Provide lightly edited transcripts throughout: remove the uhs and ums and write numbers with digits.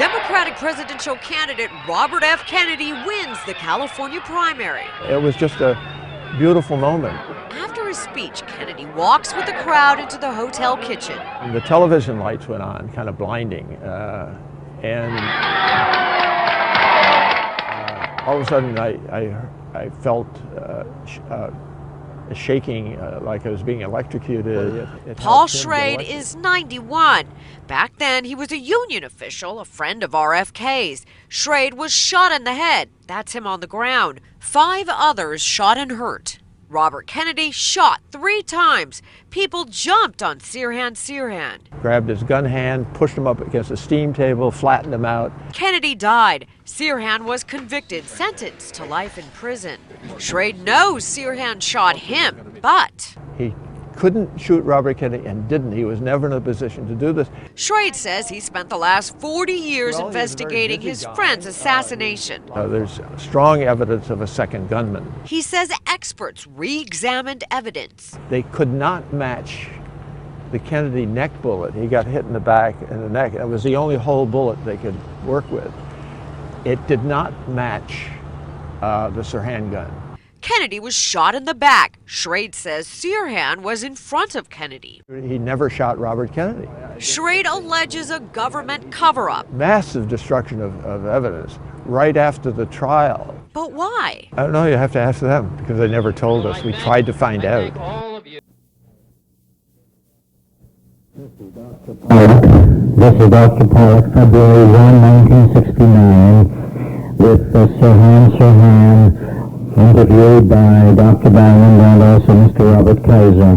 Democratic presidential candidate Robert F. Kennedy wins the California primary. It was just a beautiful moment. After his speech, Kennedy walks with the crowd into the hotel kitchen. The television lights went on, kind of blinding, and all of a sudden I felt shaking, like I was being electrocuted. Paul Schrade is 91. Back then, he was a union official, a friend of RFK's. Schrade was shot in the head. That's him on the ground. 5 others shot and hurt. Robert Kennedy shot 3 times. People jumped on Sirhan. Grabbed his gun hand, pushed him up against a steam table, flattened him out. Kennedy died. Sirhan was convicted, sentenced to life in prison. Schrade knows Sirhan shot him, but he couldn't shoot Robert Kennedy and didn't. He was never in a position to do this. Schrade says he spent the last 40 years investigating his friend's assassination. There's strong evidence of a second gunman. He says experts re-examined evidence. They could not match the Kennedy neck bullet. He got hit in the back and the neck. It was the only whole bullet they could work with. It did not match the Sirhan gun. Kennedy was shot in the back. Schrade says Sirhan was in front of Kennedy. He never shot Robert Kennedy. Schrade alleges a government cover-up. Massive destruction of evidence right after the trial. But why? I don't know, you have to ask them, because they never told us. We tried to find out. This is Dr. Pollack, February 1, 1969, with Sirhan, interviewed by Dr. Diamond and also Mr. Robert Kaiser.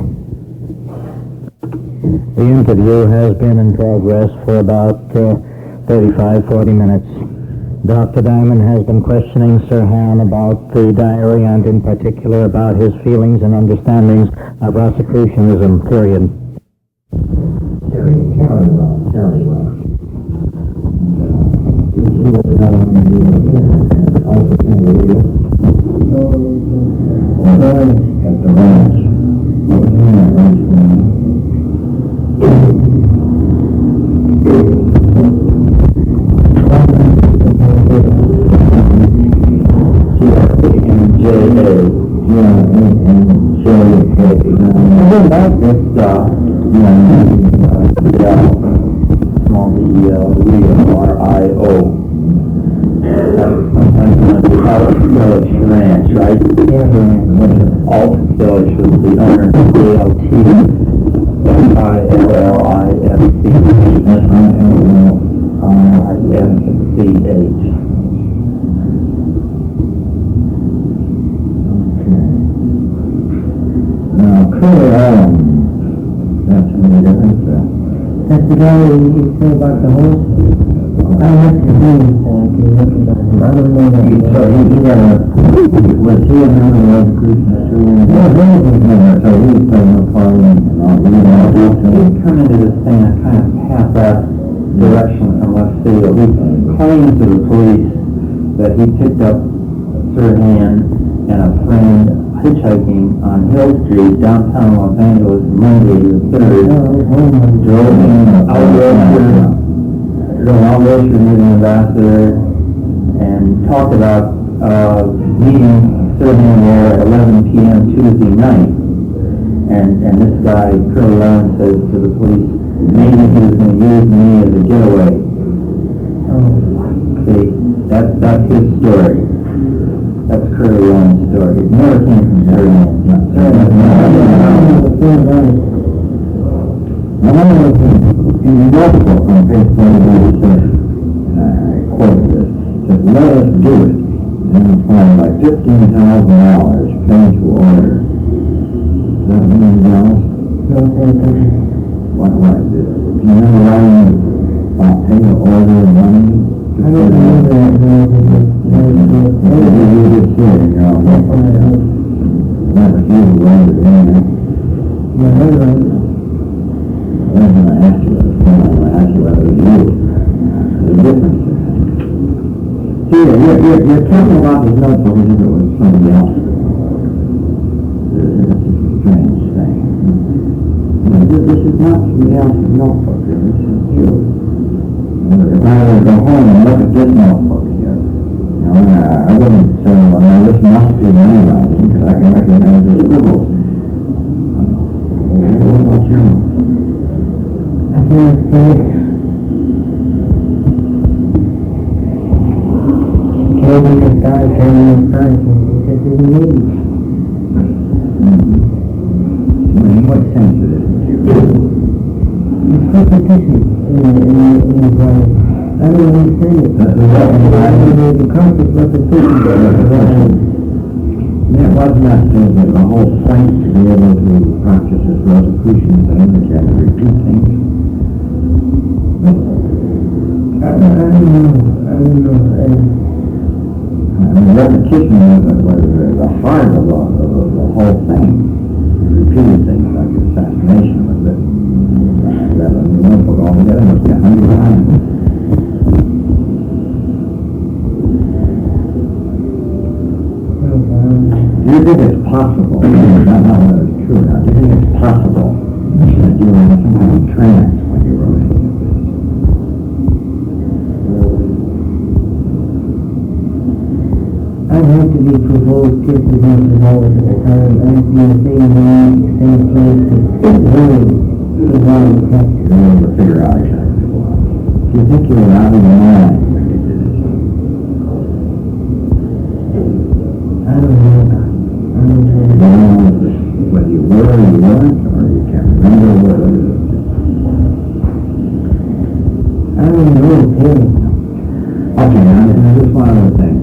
The interview has been in progress for about 35-40 minutes. Dr. Diamond has been questioning Sirhan about the diary and in particular about his feelings and understandings of Rosecrucianism, period. At the ranch. Alt village was the owner of ALT, SILLIFCH. Now, Curly Allen, that's really different. That's the guy you say about the horse? I have to be, I don't know that. Was he a member of the Rosecrucianism? No, he was never. So he was playing a part in all the he come into this thing in a kind of half-assed direction from left field. He claimed to the police that he picked up Sirhan and a friend hitchhiking on Hill Street, downtown Los Angeles, Monday the 3rd. Drove in Outlaws near the Ambassador and talked about meeting Sirhan there at 11 p.m. Tuesday night. And this guy, Curly Allen, says to the police, maybe he was going to use me as a getaway. See, that's his story. That's Curly Allen's story. It never came from Sirhan. Multiple from page 26, and I quote this, says, let us do it, and apply by $15,000, pay to order. Does that mean anything else? No, what is it? Do you remember writing about pay to order and money? I don't remember that. You just said it, that was you who wrote it, isn't it? Yeah, I wrote it. I'm going to ask you whether it was you. The difference. See, you're talking about these notes as if it was somebody else. It's a strange thing. This is not somebody else's notebook. This is you. If I were to go home this notebook here. You know, I wouldn't say, well, now this must be money writing, because I can recognize the scribbles. What about you? I think it's Candy can start turning in front and he says it's me. What sense of this is you? It's competition in the brain. I don't understand it. The conscious repetition. Yeah, wasn't that the whole point to be able to practice this Rosecrucian thing, that you have to repeat things? I don't know. And repetition was the heart of the whole thing. Repeated things like assassination was written. That in the notebook altogether must be 100 times. Do you think it's possible, not whether it's true or not, do you think it's possible that you were in some kind of trance when you wrote any of this? I have to be provoked just as much as I was at the time. I have to be in the same room, the same place, to really capture. You're able to figure out exactly what. Do you think you were out of your mind when you did this? I don't know. Whether you were or you weren't, or you can't remember whether it was just... I don't know, Terry. Okay, now this one other thing.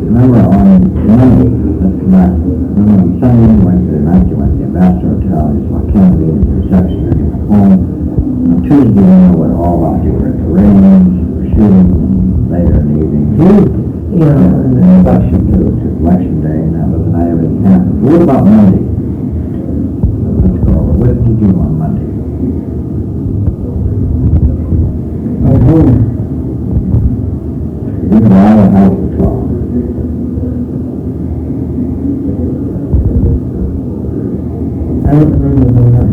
Remember on Monday, let's come back. Remember on Sunday, Wednesday night, you went to the Ambassador Hotel, you saw Kennedy and the reception, and you went home. On Tuesday, you know what all out. You were at the range, you were shooting, and later in the evening. Yeah. And then election to election day, and that was the night everything happened. But what about Monday? Let's go over. What did you do on Monday? I was home. You didn't go out of the house at all. I don't remember going out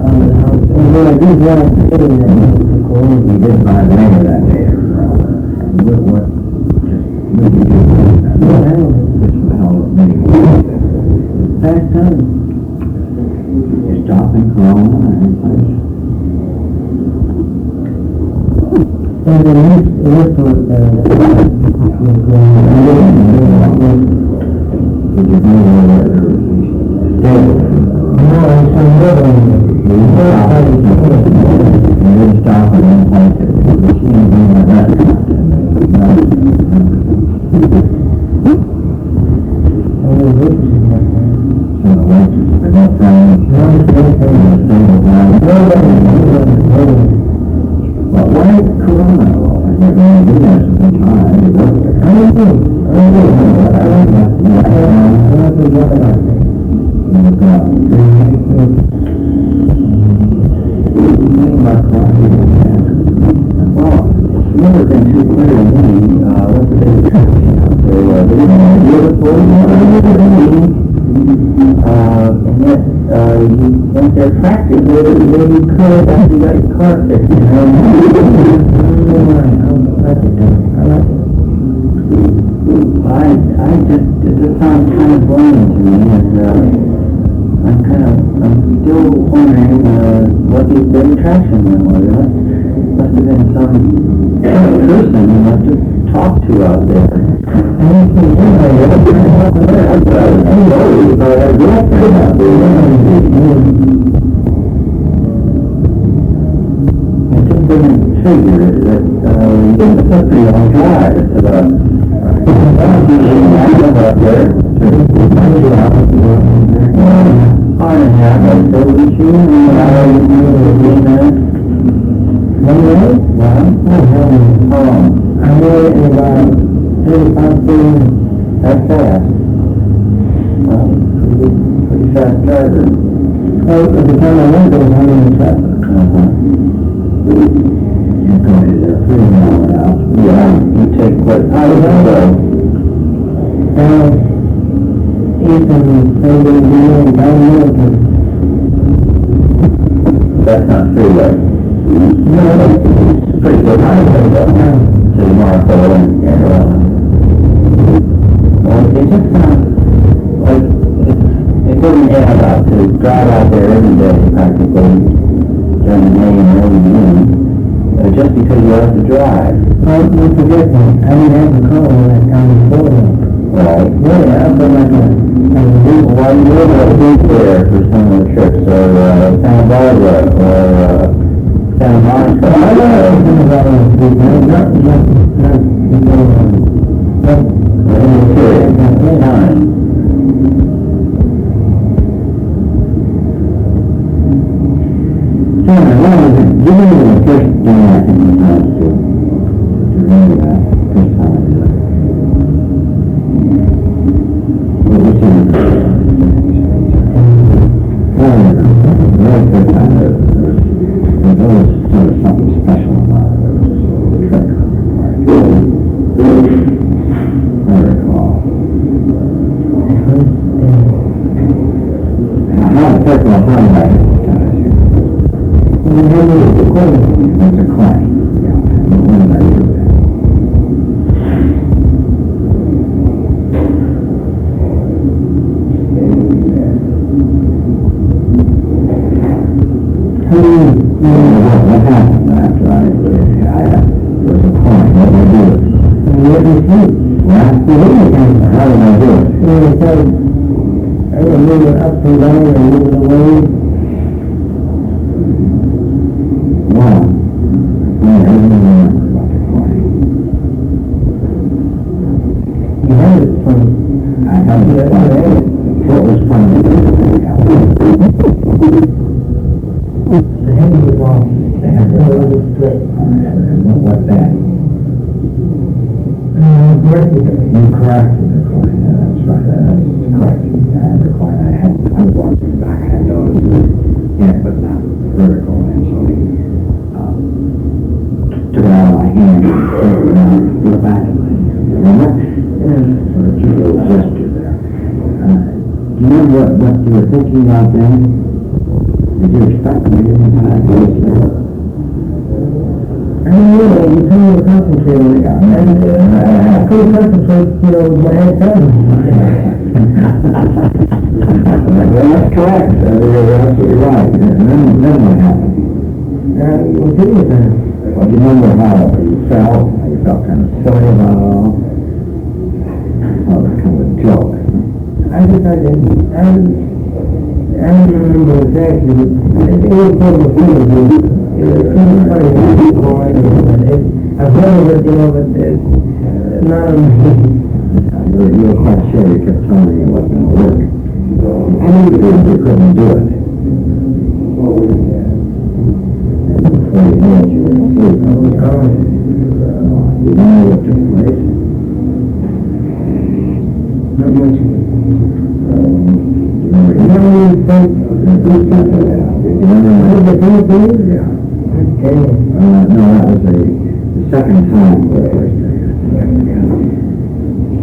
of the house. Although I did want to say that it was the corona. You didn't find any that day. What did you do? What happened? Which the hell meeting was it? Last time. You stop in Corona or any place? And the next airport was going Did you know where there was a stable? No, I saw another one. You didn't stop at any place that you seemed to be in a restaurant. I was witnessing that time. So the waitress, but no friends, No, it's no friends. no stable guy. Nobody. Well, why Corona? You're going to be there some time. You work there. I don't know. Well, it's never been too clear to me what the big they were beautiful, and yet once they're attractive, they you could after you got your car fixed. I It sounds kind of boring to me, and I'm still wondering what the big attraction then was. It must have been some person you must have talked to out there. I don't think anybody else could talk to her. I know if I had a girlfriend out there. It just doesn't figure that it's a pretty long drive. It's about up there. Hour and a half, I suppose, with you, and hour and 15 minutes. 1 way? Yeah. How long? I'm there in about 35 minutes. That's fast. Well, pretty fast driver. Well, at the time I went, there was 100 in traffic. You're going to the 3 mile an hour. Yeah, you take what? I don't know. Ethan, and That's not freeway. no, It's pretty good highway though. to Marco and it just sounds like it wouldn't add up to drive out there every day practically during the day and early noon, just because you have to drive. Well, you forget me. I didn't have a car when I found before. Right. Yeah, but like why do you live at a beach there for some of the trips, or Santa Barbara, or Santa Monica? I don't know anything about it. Not time. John, give me the first thing I think we have to remember that first time I did it. Well, what's in the very first time there was always sort of something special about it. There was a trick I recall. How the trick was how I hypnotized you. It's a claim. Yeah. When did I do that? What happened after I there was a claim? What did I do? What did you see? How did I do it? I was moving up and down and moving away. Wow. I don't remember about the claim. You had it funny. I had it funny. What was funny? The head was off. The head was split. What was that? Corrected it. You corrected the claim. Yeah, that's right. That's correct. I had the claim. I was walking back. I had noticed it. Yeah, but not vertical. And so he took it out of my hand and threw it around to the back of my hand. Remember? Yeah. Sort of cute little gesture there. Do you remember what you were thinking about then? Did you expect me to hypnotize you? I don't know, you told me to concentrate on it, and I couldn't concentrate, with my head down. Well, that's correct. You're absolutely right. And then what happened? What did you then? Well, do you remember how you felt? How you felt kind of silly about it all? Well, it was kind of a joke. I decided, I don't remember exactly, but it was sort of a feeling. It was funny, I've heard of it, but not on me. You were quite sure. You kept telling me it wasn't going to work. I knew you couldn't do it. Before you knew it, you were asleep. You know what took place? Not much. You remember? Yeah. Okay. No, that was the second time we were together.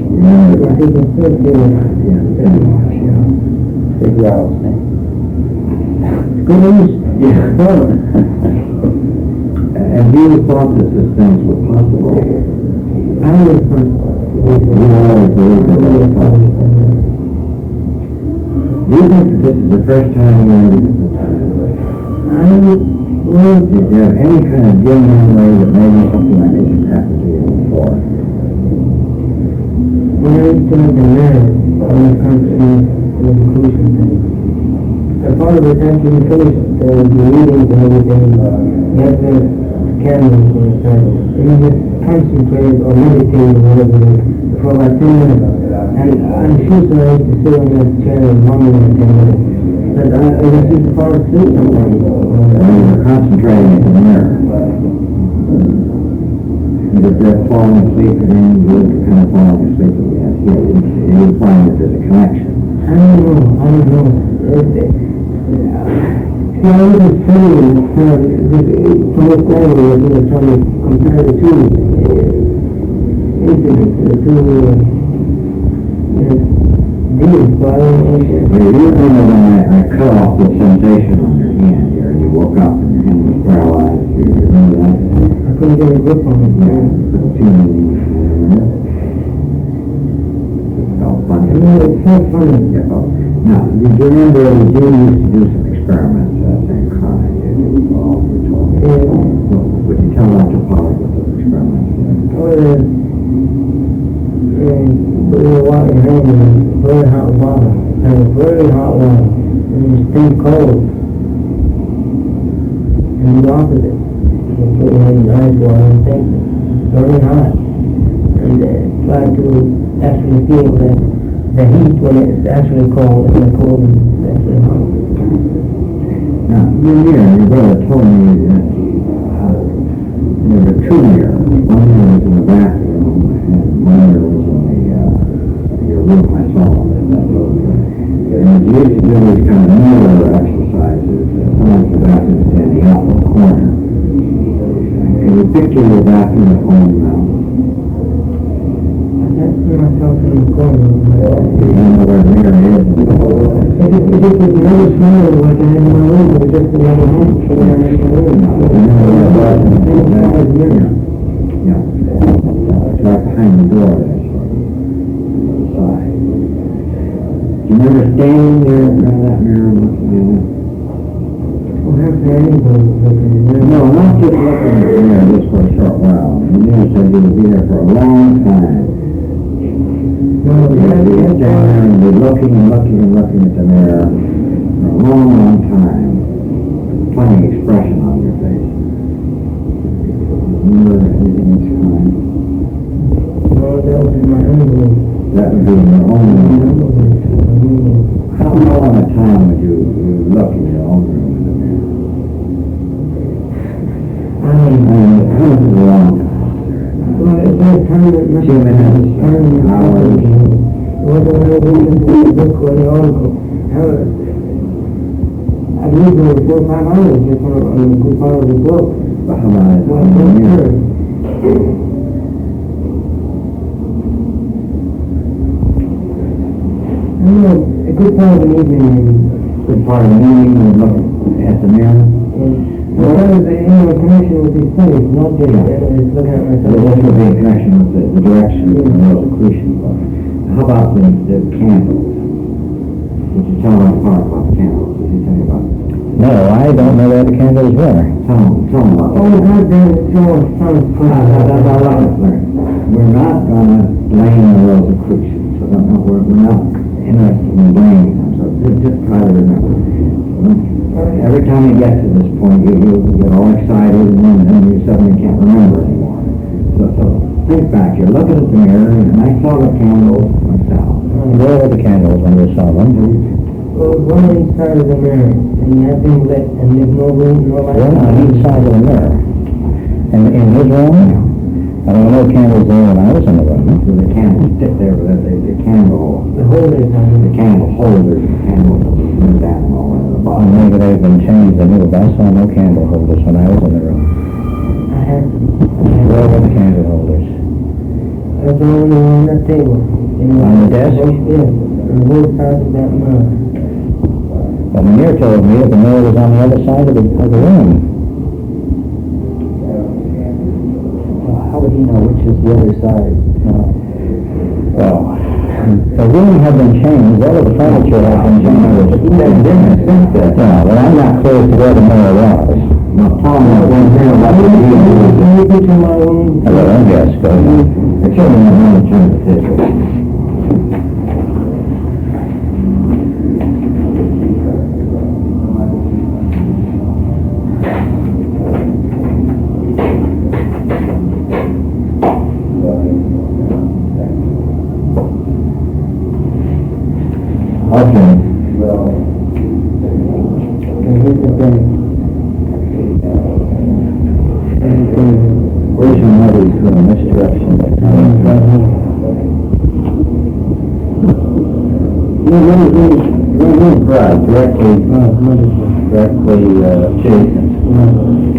You remember? I think it's good, Yeah, pretty much, yeah. Big rouse, eh? good news. Yeah. Have you thought that these things were possible? I was fun. You always believed that they were possible. Do you think that this is the first time you were hypnotized? Did you have any kind of dim memory that maybe something like this had happened to you before? When I used to make a marriage, when it comes to the Rosecrucian thing, a part of it after you finish the readings and everything, you have to candles for a second. You just concentrate or meditate or whatever it is for about 10 minutes. And I'm sure that I used to sit on that chair and mumming for 10 minutes. But I just used to fall asleep sometimes. You were concentrating in the mirror. And if you're falling asleep and then you were kind of falling asleep that we have here, you would find that there's a connection. I don't know. See, I wasn't saying from this angle, trying to compare the two incidents, the two deeds, but I don't know. You remember when I cut off the sensation on your hand here and you woke up and your hand was paralyzed? You remember that? couldn't get a grip on it. It's so funny. Now, do you remember that you used to do some experiments in crime? Would you tell Dr. Pollack what those experiments were? Put your water in your hand in very hot water. And very hot water. And it's still cold. And the opposite. You put your hand in ice water and think very hot. And try to actually feel the heat when it's actually cold and the cold is actually hot. Now, your brother told me that there were two mirrors. One mirror was in the bathroom and one mirror was in your room. I saw that room. And you used to do these kind of mirror exercises. Sometimes the bathroom standing up in the corner. Can you picture your bathroom at home now? I see myself in the corner. You don't know where the mirror is. It was never smaller like I had in my room. It was just the other room. So I had in the room. Yeah. It's right behind the door there, sort of. Side. Do you remember standing there in front of that mirror and looking at it? Well, have anybody looking at it. No, not just looking at the mirror just for a short while. The mirror said you would be there for a long time. No, You'd stand there and be looking and looking and looking at the mirror for a long, long time. Funny expression on your face. Remember anything this kind? no, that was in my own room. That would be in your own room. How long a time would you look in your own room in the mirror? How long is a long time? Well, it's like time that must 2 minutes, hours. Whether I was looking for the book or the article. I usually 4 or 5 hours just on a good part of the book. But how about it? Well, I don't care. I don't know, a good part of an evening maybe. Good part of the evening when you look at the mirror? Well, that was a connection with these studies, not just looking at So myself. this would be a connection with the direction of the Rosecrucian book. How about the candles? Did you tell them about the candles? Did you tell you about them? No, I don't know where the candles were. Tell them about Oh, God damn it, so much fun. That's all I was learning. We're not going to blame the Rosecrucians. So we're not interested in blaming them. So just try to remember. Every time you get to this point, you get all excited and then you suddenly can't remember anymore. So think back. You're looking at the mirror and I saw the candles myself. Where were the candles when you saw them? Well, one on each side of the mirror, and you have them lit, and there's no room, no light. One on each side of the mirror. And in his room? I don't know candles there when I was in the room. So the candles sit there with the candle, The holders on the candle holders, the candles moved down all over the Well, bottom. maybe they've been changed. I knew, but I saw no candle holders when I was in the room. I had Where were the candle holders? There's only on that table. On the desk? Yes, on both sides of that mirror. Well, Munir told me that the mirror was on the other side of the room. Well, how would he know which is the other side? Well, the room had been changed. All of the furniture had been changed. Yeah, well, I'm not clear as to where the mirror was. Now, Tom, one thing about the Can you picture my room? Hello, yes, go ahead. the children have not turned the picture. Okay. Here's the thing. Where's your mother's room? Which direction? Right, directly adjacent.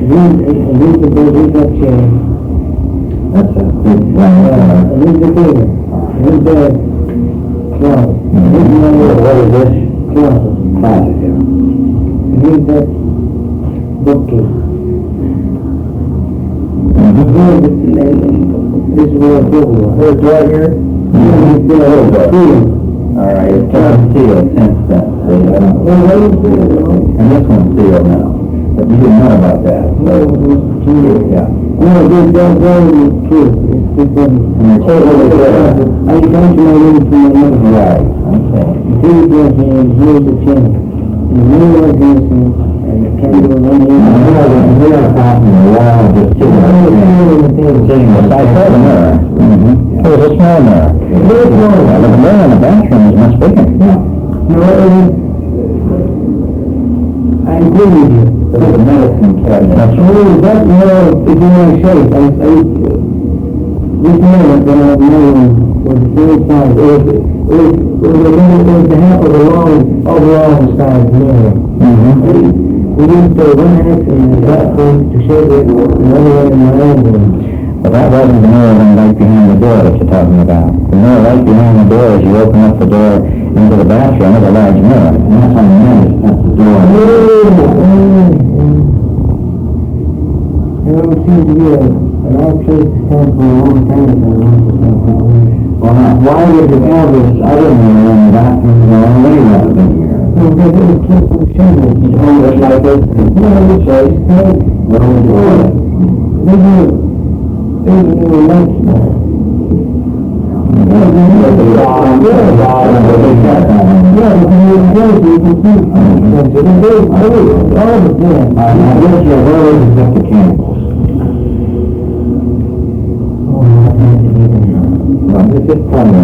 Here's the big up chair. That's a big round. Here's the table. Here's the closet. What is this? Closet. Closet, yeah. Here's that bookcase. This is where it's over. There's right here. All right, it's turned sealed since then. And this one's sealed now. But you didn't know about that. Yeah. No, this don't go with the truth. It's I come to my room from my mother. Right. Okay. Here's the hand, here's the chin. The new organism, and the candle running in. We are talking the wall just sitting beside the mirror. It was a small mirror. But the mirror in the bathroom is much bigger. No, I agree with you. It was a medicine cabinet. That mirror is in my shape. This mirror that I made was the same size. It was the half of a overall size mirror. We used one axe and that point to shape it, another one in my own room. But that wasn't the mirror right behind the door that you're talking about. The mirror right behind the door, as you open up the door into the bathroom, is a large mirror. And that's on the mirror, that's the door. It would seem to be an odd place to stand for a long time ago. Well, now, why would you have this other mirror in the bathroom already rather than here? No, because it was close to the chimney. You hold it like this? No, it's right. What do we do with it? They were lunch now. Just tell me,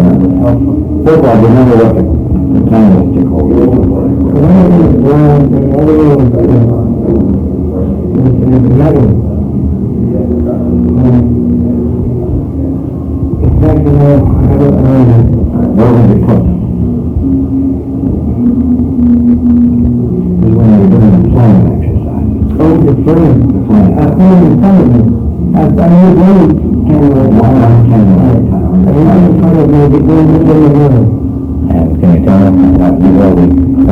first of all, you remember what the candlestick holds? One of them is brown, and the other one is metal. Exactly how I don't know. Where would you put them? This is when you were doing the flying exercise. Oh, the frame. I put it in front of me. I used one camera. One camera at a time. I used it in front of me, but then it was in the room. And can you tell them that you will be from I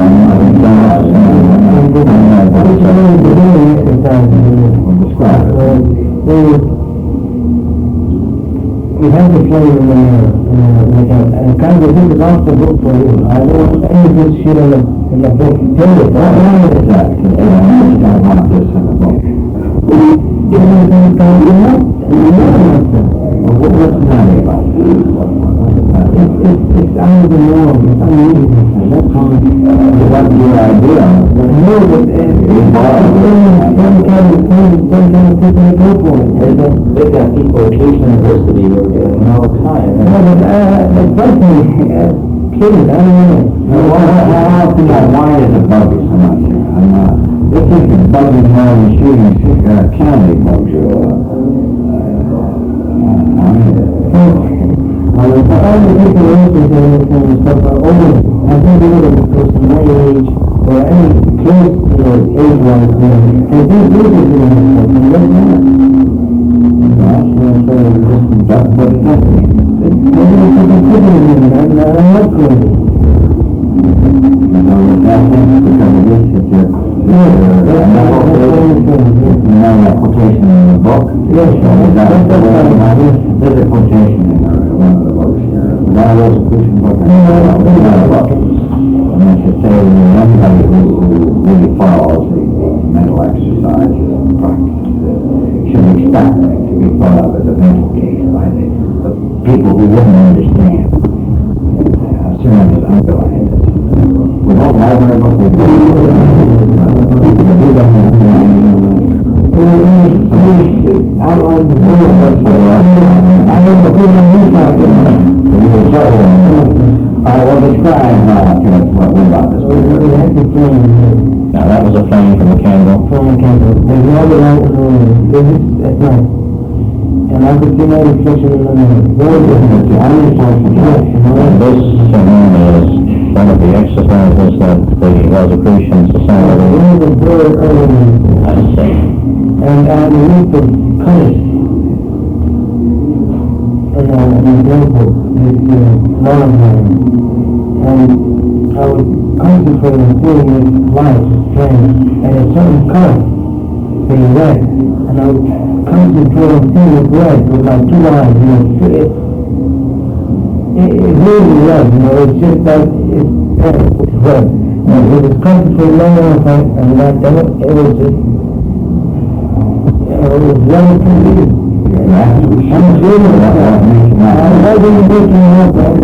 was trying to do an exercise. describe it? We have the flame in the mirror, and kind of this is off the book for you. I don't want any of this shit in the book. Tell it, Why is that? You don't want this in the book. What's the matter about it? It's out of the norm. It's unusual. That's all. What's your idea? No, but some kind of people go for it. They've got people at Case University who are getting all the time. No, but it's personally, kidding, I don't know. Why does it bug you so much? This isn't bugging more than shooting candy bugs you. All the people interested in this kind of stuff are older. I think they would have because my age, or any close to age-wise, and they're interested in this stuff, and that's not. But it's nothing. Maybe it's something different in it, I'm not crazy. That's because of this, it's your... that quotation in the book? Yes, there's a quotation in one of the books here. Not a Rosecrucian book. And I should say, anybody who really follows the mental exercises and practices should expect to be thought of as a mental case by the people who wouldn't understand. Sirhan is underlying this. We don't have very much to do. Outline the board, I don't know who I'm I will describe what we got this week. Now that was a flame from the candle. There's no other light in the room. This is at night. And I could see my reflection in the mirror. Very different. The only reflection. And this ceremony is one of the exercises that the Rosecrucian Society... One of the very early. I see. And I used to punish an example, this non-man. And I would concentrate on seeing this light, this flame, and a certain color, being red. And I would concentrated single breath with like 2 eyes, you know. It really was, you know, it's just like, it's good. It was concentrated long enough, and like that, it was just, it was relatively easy. I'm feeling that. I wasn't waking up, and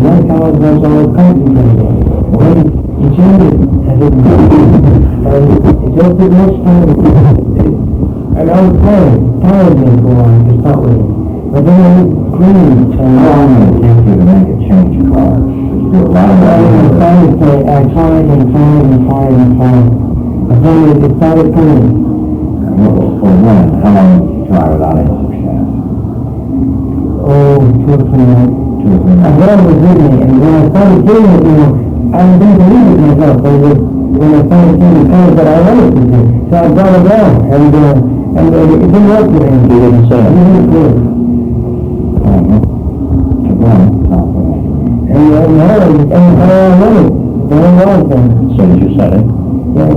that's how I was concentrating. When you change it, and it just as much time, and I was tired for a while to start with. But then I was clean. How long did it take you to make a change of cars? Did you do a lot of that? I tried. But then it started coming. For when? How long did you try without any success? Oh, 2 or 3 months. 2 or 3 My months. brother was with me, and when I started doing it, you know, I didn't believe it myself, but when I started seeing the colors that I wanted to do, so I brought it down, and it didn't work with him. You didn't say it? He didn't do it. And I wanted, the whole world thing. As soon as you said it? Yeah.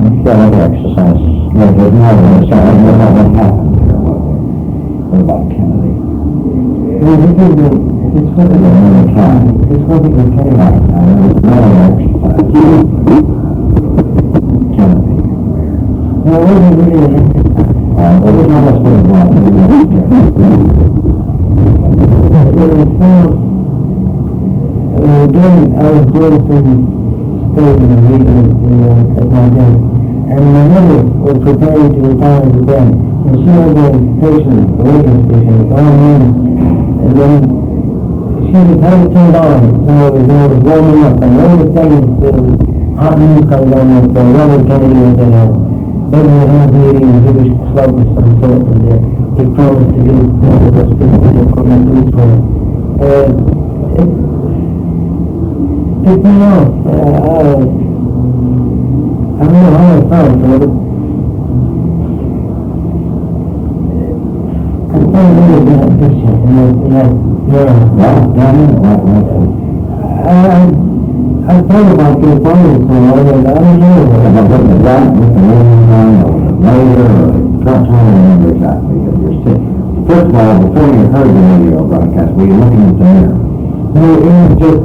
You've got other exercise. What happened here? What about Kennedy? This wasn't a time. This wasn't a time. There was no exercise. Kennedy. No, it wasn't really an exercise. What was not as good as one? I was doing some stuff in the region at my desk, and my mother was preparing to retire again, and she was a patient, a radio station, all morning, and then she was had it turned on, so it was warming up, and all of a sudden the hot news comes on with Robert Kennedy was in a Beverly Hills meeting, a Jewish club of some sort, and he promised to do those people to come and do for it picked me off. I don't know how I felt, but I'm trying to look at that picture, I thought about this body for a while, but I don't know. With the black, with the layers on, or the laser, or the I don't remember exactly. You're sick. First of all, before you heard the radio broadcast, were you looking at the mirror? No, it was just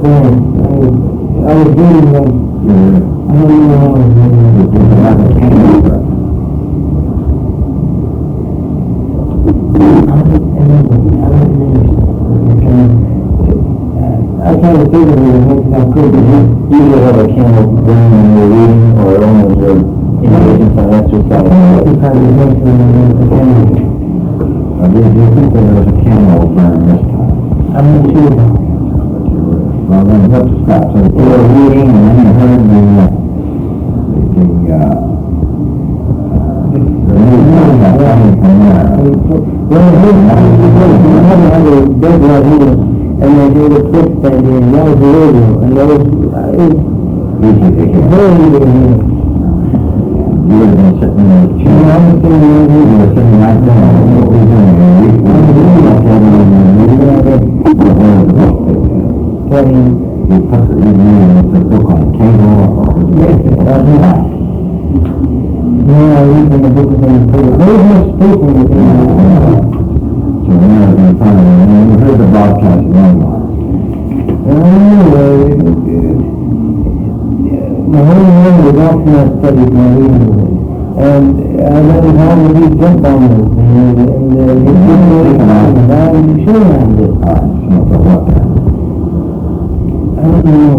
I was reading them. I don't know how I was reading them. You have a camera. I tried to figure it as much as I could, but You usually have a camera burning when you're reading, or only when you're engaging some exercise. Do you think there was a camera burn this time? I'm not sure. Well, then you have to stop. So you were reading, and then you heard the news coming from there. Well, I had a bed right here, and I heard a clip stand here, and that was the radio, and that was, Easy to hear. very easy to hear. You would have been sitting in the chair. I was sitting right here. You were sitting right there. What were you doing? You put the book on the table, or Yes, no, I read in the book of the table. There was no space in the table. so when you were in front of you, and you heard the broadcast going on. My whole room was off from that study for my reading room. And I let him have all these jump bombers, and he didn't know anything. I'm sure I did. I don't know.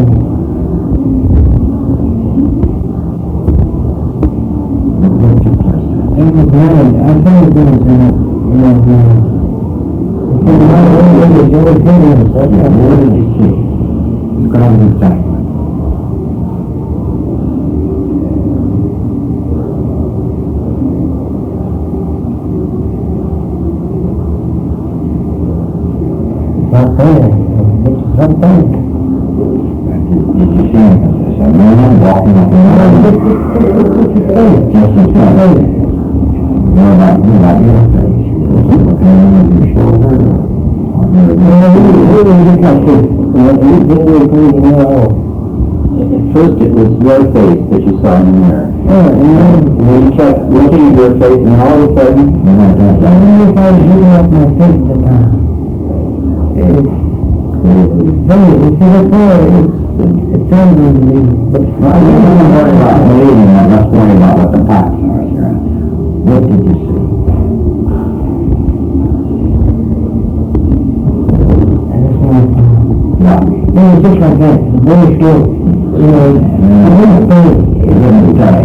It was bad. I thought it was in it. It's not really the Joey Higgins. That's not really the key. It's going to be time. Not bad. It's not bad. Did you see a man walking up the road? Just in front of you. You're not your face. You're looking over your shoulder. He looked like this. He looked like this. First it was your face that you saw in the mirror. Yeah, and then You kept looking at your face, and all of a sudden, I wonder if I was looking at my face at the time. It's funny, you see that far, it sounds unbelievable. But I don't worry about believing that. Let's worry about what the facts are, Sirhan. What did you see? and it's my What? it was just like that, very skilled. You know, I didn't think He didn't say.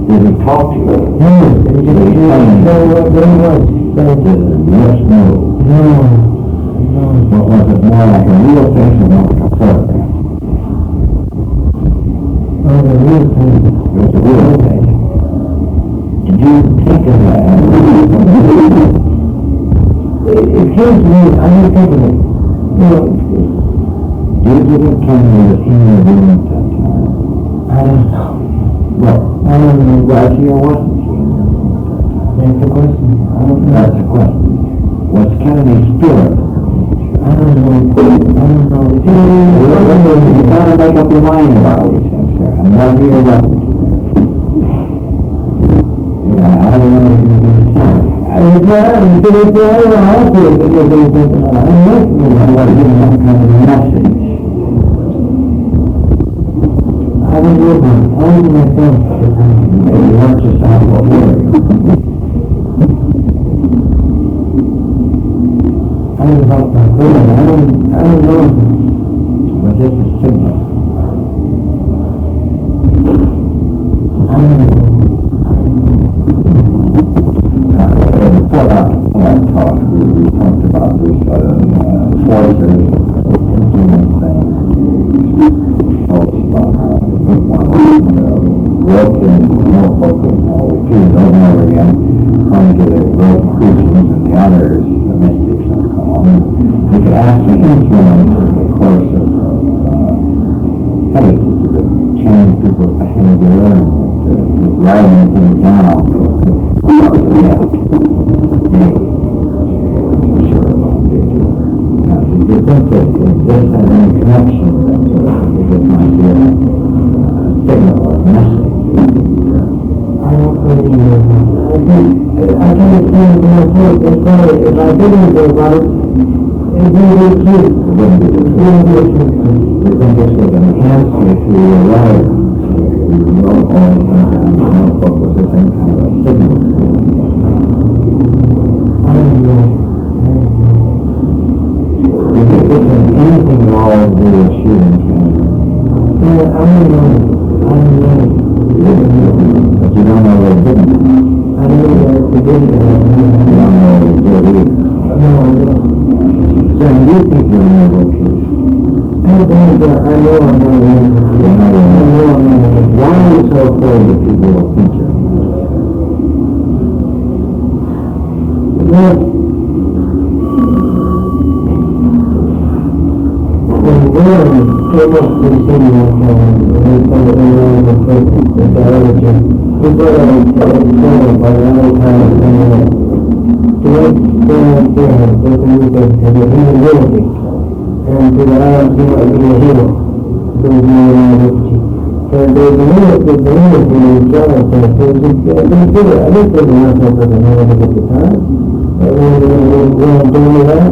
Did he talk to you? no, it was just so what it was. So, Did the lips move? no. What was it, more like a real face or more like a photograph? Oh, the real thing. It was a real face. Did you think of that? It came to me, I didn't think of it. You know, Did you think Kennedy was in the room at that time? I don't know. Well, I don't know. was he or wasn't he in the room at that time? That's the question. I don't know. That's the question. Was Kennedy's spirit? I don't know. You gotta make up your mind about these things, sir. And was he or wasn't he? Yeah, I don't know if you can say. I was glad to see it there, and I also was thinking, I'm listening. I was giving some kind of a message. I was looking, I was myself at the time. Maybe you weren't just out what were you? I was about my friend. I don't know. Was this a signal? I don't know. Before that talk, we talked about this forces, influence things. Talked about how wrote in notebook and repeated over and over again, trying to get the Rosecrucians and the others, the mystics and so on. We could actually influence the course of fate, to change people's behavior and writing things down. Yeah. Do you think that this has any connection that it might be a signal or message? I don't really know. I can't explain it to myself. It's probably, if I didn't think about it, it wouldn't be true. It wouldn't be the truth. Do you think this would enhance if you were right? You wrote all the time in the notebook, was this any kind of a signal? I don't know. Do you think this has anything at all to do with shooting Kennedy? Yeah, I don't know. But you don't know they didn't. I don't know what to do. You don't know they did either. No, I don't. So do you think you're in a vocation? I know I'm not. I know I'm not. Why are you so afraid that people will think you're Well, when Warren came up to the city one time, and he told everyone the place, the biology, he brought up a story by the other time of saying that to make Warren there, they can use it to the humility, and to the Arabs, he might be a hero, to the humility. So there's a limit to the humility in Jonathan, so they do it. I didn't think myself as a humility at the time. When doing that,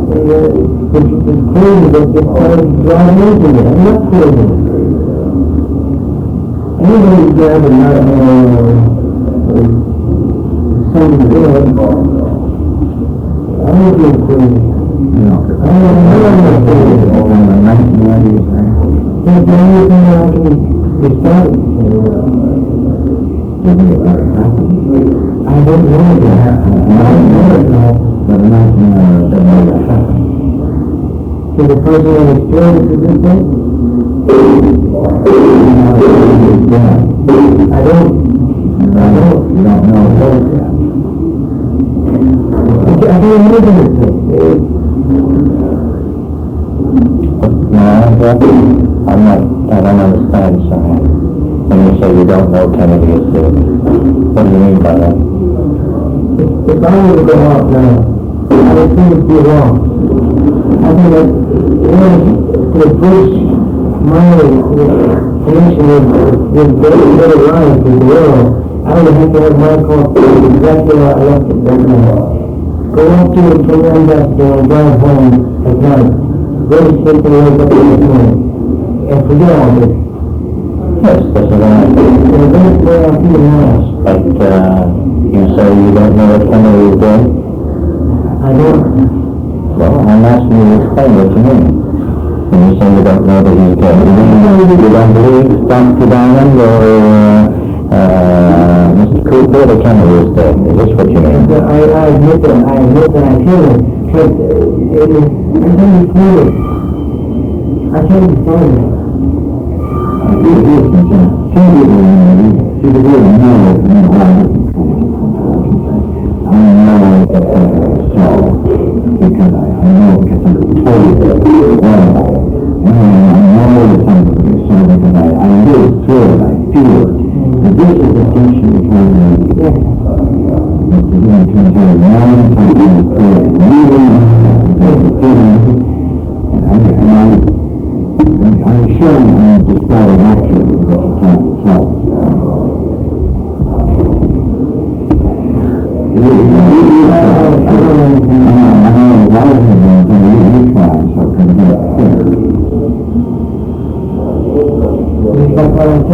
it's crazy that they started driving into me. I'm not crazy. Anybody's grabbing my something good. I'm not being crazy. I'm not crazy. over in the 1990s, right? That's the only thing I can decide. I don't know what happened. I don't know it now. But the 1990s, that never happened. So the person that experienced it this thing? I don't. You don't know what yet. I can't imagine it. No, I don't understand, Sirhan. When you say you don't know Kennedy is dead, what do you mean by that? If I were to go out now, I would think it'd be wrong. I think that to push my connection with better life, with the world, I would have to have my car exactly where I left it that night. Go up to it, turn around that door, and drive home at night. Go to sleep and wake up the next morning. And forget all this. Yes, that's what I think. And that's where I feel lost. But, you say you don't know what Kennedy is doing? I don't. Well, I'm asking you to explain it to me. When you say you don't know that he's dead, you don't believe Dr. Diamond or Mr. Cooper that Kennedy is dead. Is this what you mean? I admit that I feel it. Because I can't explain it. I can't explain it. Because I know because I'm totally horrible. And I know that somebody is so because I live through it, I feel it. And this is the distinction between the knowing something is good and feeling, and I'm sure I'm describing accurately what you can't tell.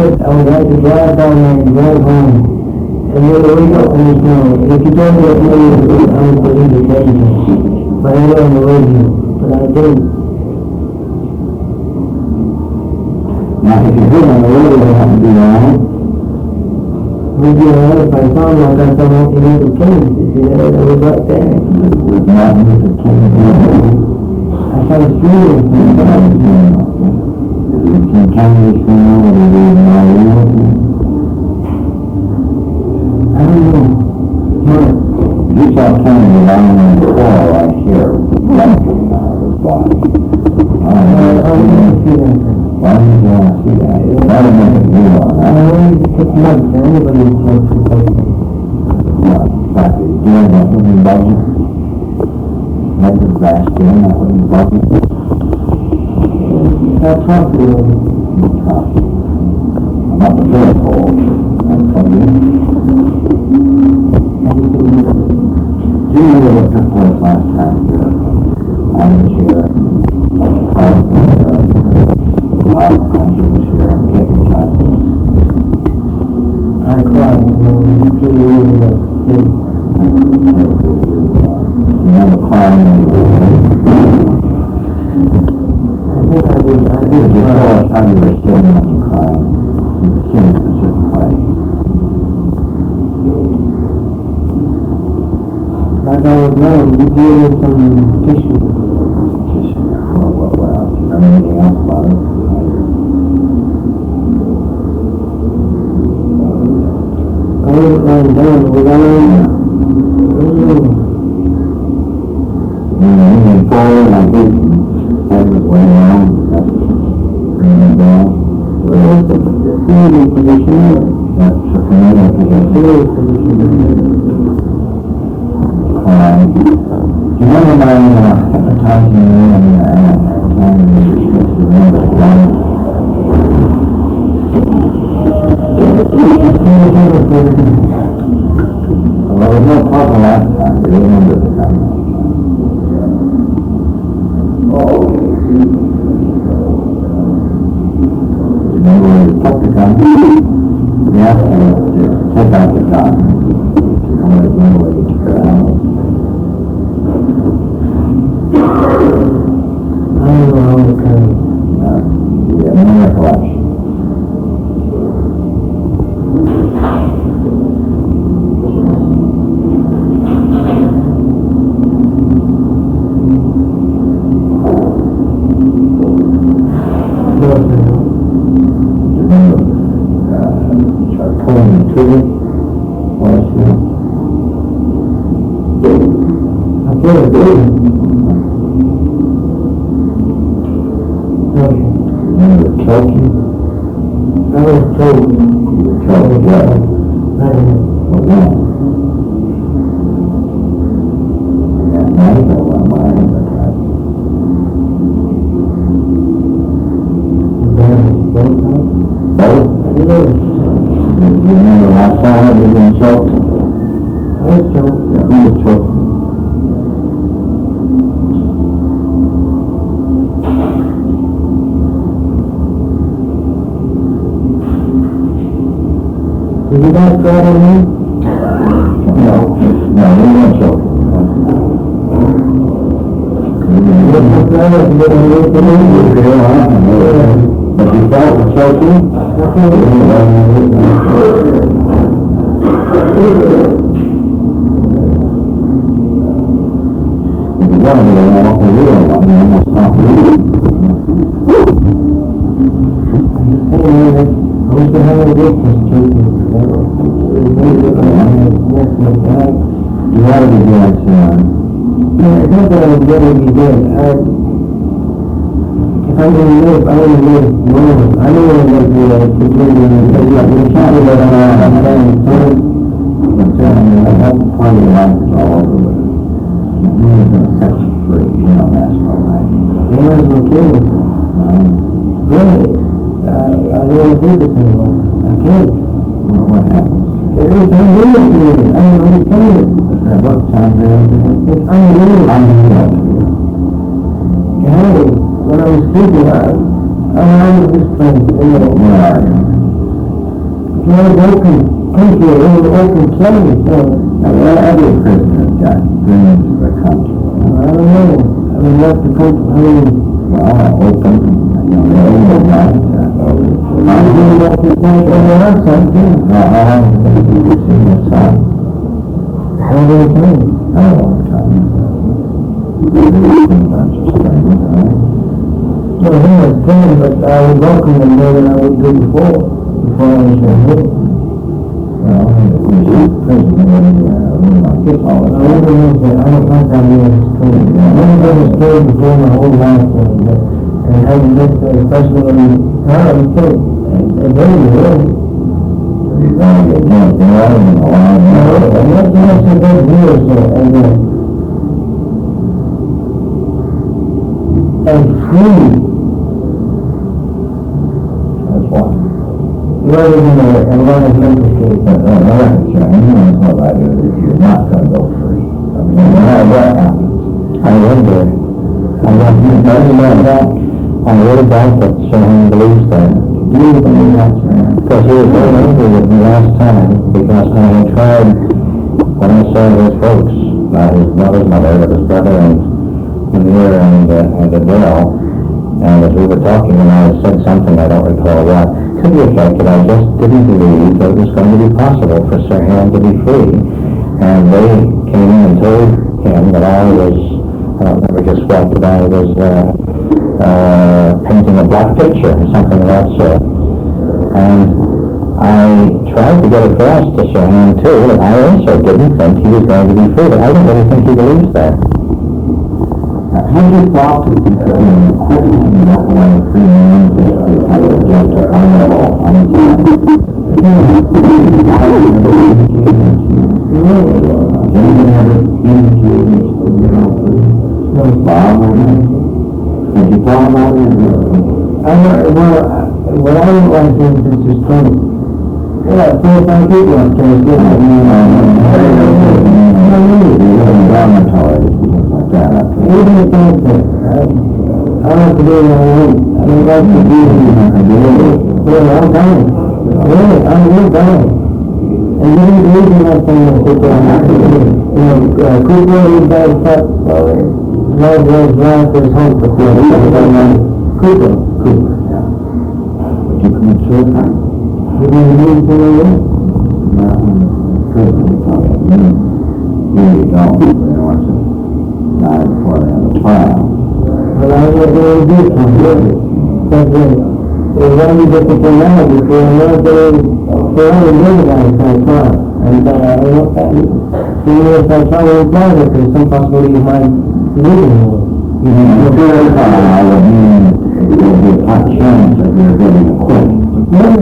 I would like to drive down there and drive home. And then wake up and just know. If you told me that you were I would believe you crazy. But I don't believe you. But I didn't. Now, if you heard on the radio, it would be alright. Would be alright if I found like I saw Martin Luther King. You see that? That was right there. With Martin Luther King. I started screaming. Can Kennedy still know what he did in my world? I don't know. You saw Kennedy lying on the floor right here. Right his body. I didn't see that. Why did you want to see that? It's not a minute view on I that. wanted to take notes. Anybody wants to take me. What? Exactly. Doing that wouldn't bug you? That's the last thing that wouldn't bug you? That's possible. About the vehicle. That's funny. Do you know what took place last time here? I was here. Robert Kaiser was here. Hypnotized. I cried. You feel really good. You never cried I did. You tell us how you were sitting when you cried. You were sitting in a certain place. Like I was known, you gave me some tissue. What else? Do you remember anything else about it? I wasn't lying down. Was I lying down? Leaning forward like this, head was way down, that's bringing down. Well, that's the feeling position. That's a familiar position. Feeling position. Do you remember my hypnotizing you and trying to restrict the room with light? Well, there was no problem last time, but you remember the comment. Remember when you took the gun? We asked you to take out the gun. You don't remember where you took it out. I don't know how it comes. You have no recollection. Pulling the trigger. What else you know? I feel it breathing. Okay. Remember choking? I was told. You were choked, yeah. I don't know. But when? That night or when my hypnotized? Both times? No, we weren't children. But you felt children? One of them off the real one, almost off the real. I wish to have a witness treatment. You ought to be doing some. Yeah, it's not that I would really be good. If I'm going to live, I want to live long. I don't want to live security because you can't live on I'm saying. That part of your life is all over with. You're going to set you free. You know that's all right. They might as well kill me. Really? I don't want to do this anymore. I can't. Well, what happens? Every time you do it to me, I don't understand it. What time is it? It's unreal. Yeah, when I was sleeping, I'm out of this place. Where are you? It was open country, it was open place. So, Every prisoner has got dreams of a country. I don't know. I mean, what's the country? I mean, Open. You know, they're open nights. I'm doing that to think of the outside, too. You see the sun. How do you think? All the time. Bunch of strangers, right? Well, he was thinking, but I would welcome them more than I would do before I was here. Well, prison, it's all I never knew that I don't like that being straight. I've never been straight before my whole life, and having this, especially when I'm straight, it's very real. You're going to get drunk, you're not even alive. And that's a big deal, so, and free, That's why. rather than a lot of mental state. What I do is you're not going to go free. I mean, no matter what happens. I wonder, I really doubt that Sirhan believes that. Do you believe that, man? Because he was very angry with me last time, because I had tried, when I saw his folks, not his mother's mother, but his brother and here and the girl, and as we were talking and I said something, I don't recall what, to the effect that I just didn't believe that it was going to be possible for Sirhan to be free. And they came in and told him that I don't remember just what, that I was painting a black picture or something of that sort. And I tried to get across to Sirhan too that I also didn't think he was going to be free, but I don't really think he believes that. Have you thought that you could quit and walk away a free man to have a just a carnival on the time? Anyone ever indicated Bob or anything? Have you thought about it? What I don't like is this funny. Yeah, 4 or 5 people up there. Even if I like to do it on my own. I don't like to do it. Yeah, I'm dying. Really, I'm real dying. And you didn't believe in that thing that Cooper was bad stuff. Love was life is hope. Cooper, yeah. Would you commit suicide? You didn't believe in it? No, prison, probably. You don't, you know, once it died before they have a trial. Well, I was going to do something, really. Because it's only difficult now before they only live about it for a trial. And I don't know if I try to apply it, there's some possibility of my living more. The third trial would mean there would be a high chance that you're getting acquitted. Yes,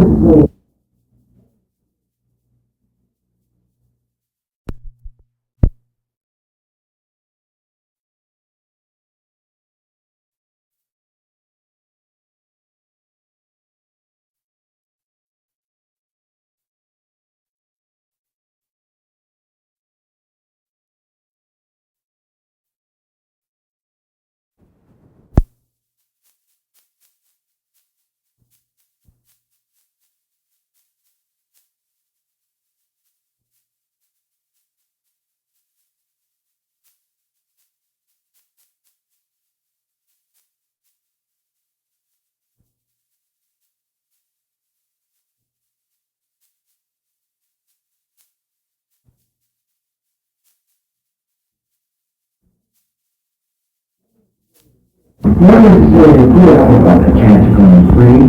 Not necessarily good about the chance of going free.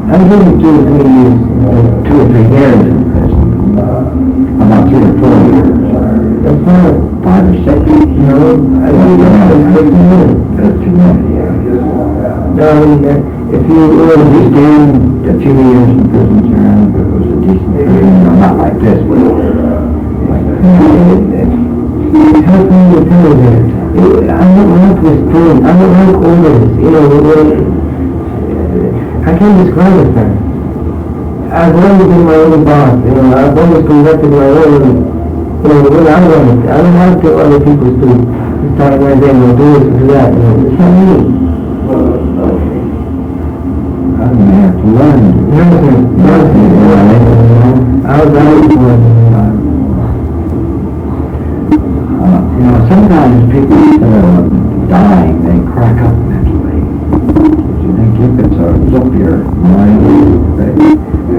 I'm giving 2 or 3 years, 2 or 3 years in prison. About 3 or 4 years. That's not 5 or 6. No, I think that's 6 years. That's too many. No, I mean, if you were to stand a few years in prison, Sirhan, if it was a decent period, you know, not like this, but like how can you tell me that? I don't like this pain. I don't like orders. You know, I can't describe it, sir. I've always been my own boss. You know, I've always conducted my own, you know, what I want. I don't like to other people to start my day or do this or do that. You know, it's not me. I'm going to have to learn. Nothing. I was out for you know, sometimes people, instead of dying, they crack up mentally. You think you could sort of flip your mind, they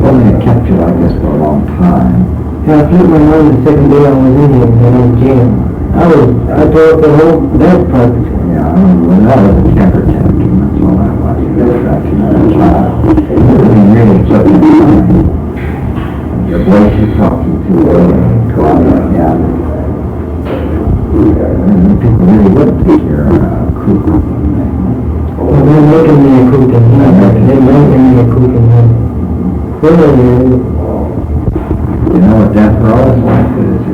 only have kept you like this for a long time. Yeah, I flipped my mind the second day I was in here, and I was jammed. I tore up the whole death project. Yeah, well, that was a temper tantrum, that's all that was. Distraction of a child. I mean, really, it's up to time. Your voice is talking to you, go out like that. People really would think you're a kook. Well, they're making me a kook, and they're making me a kook, and you know what death row is like? It's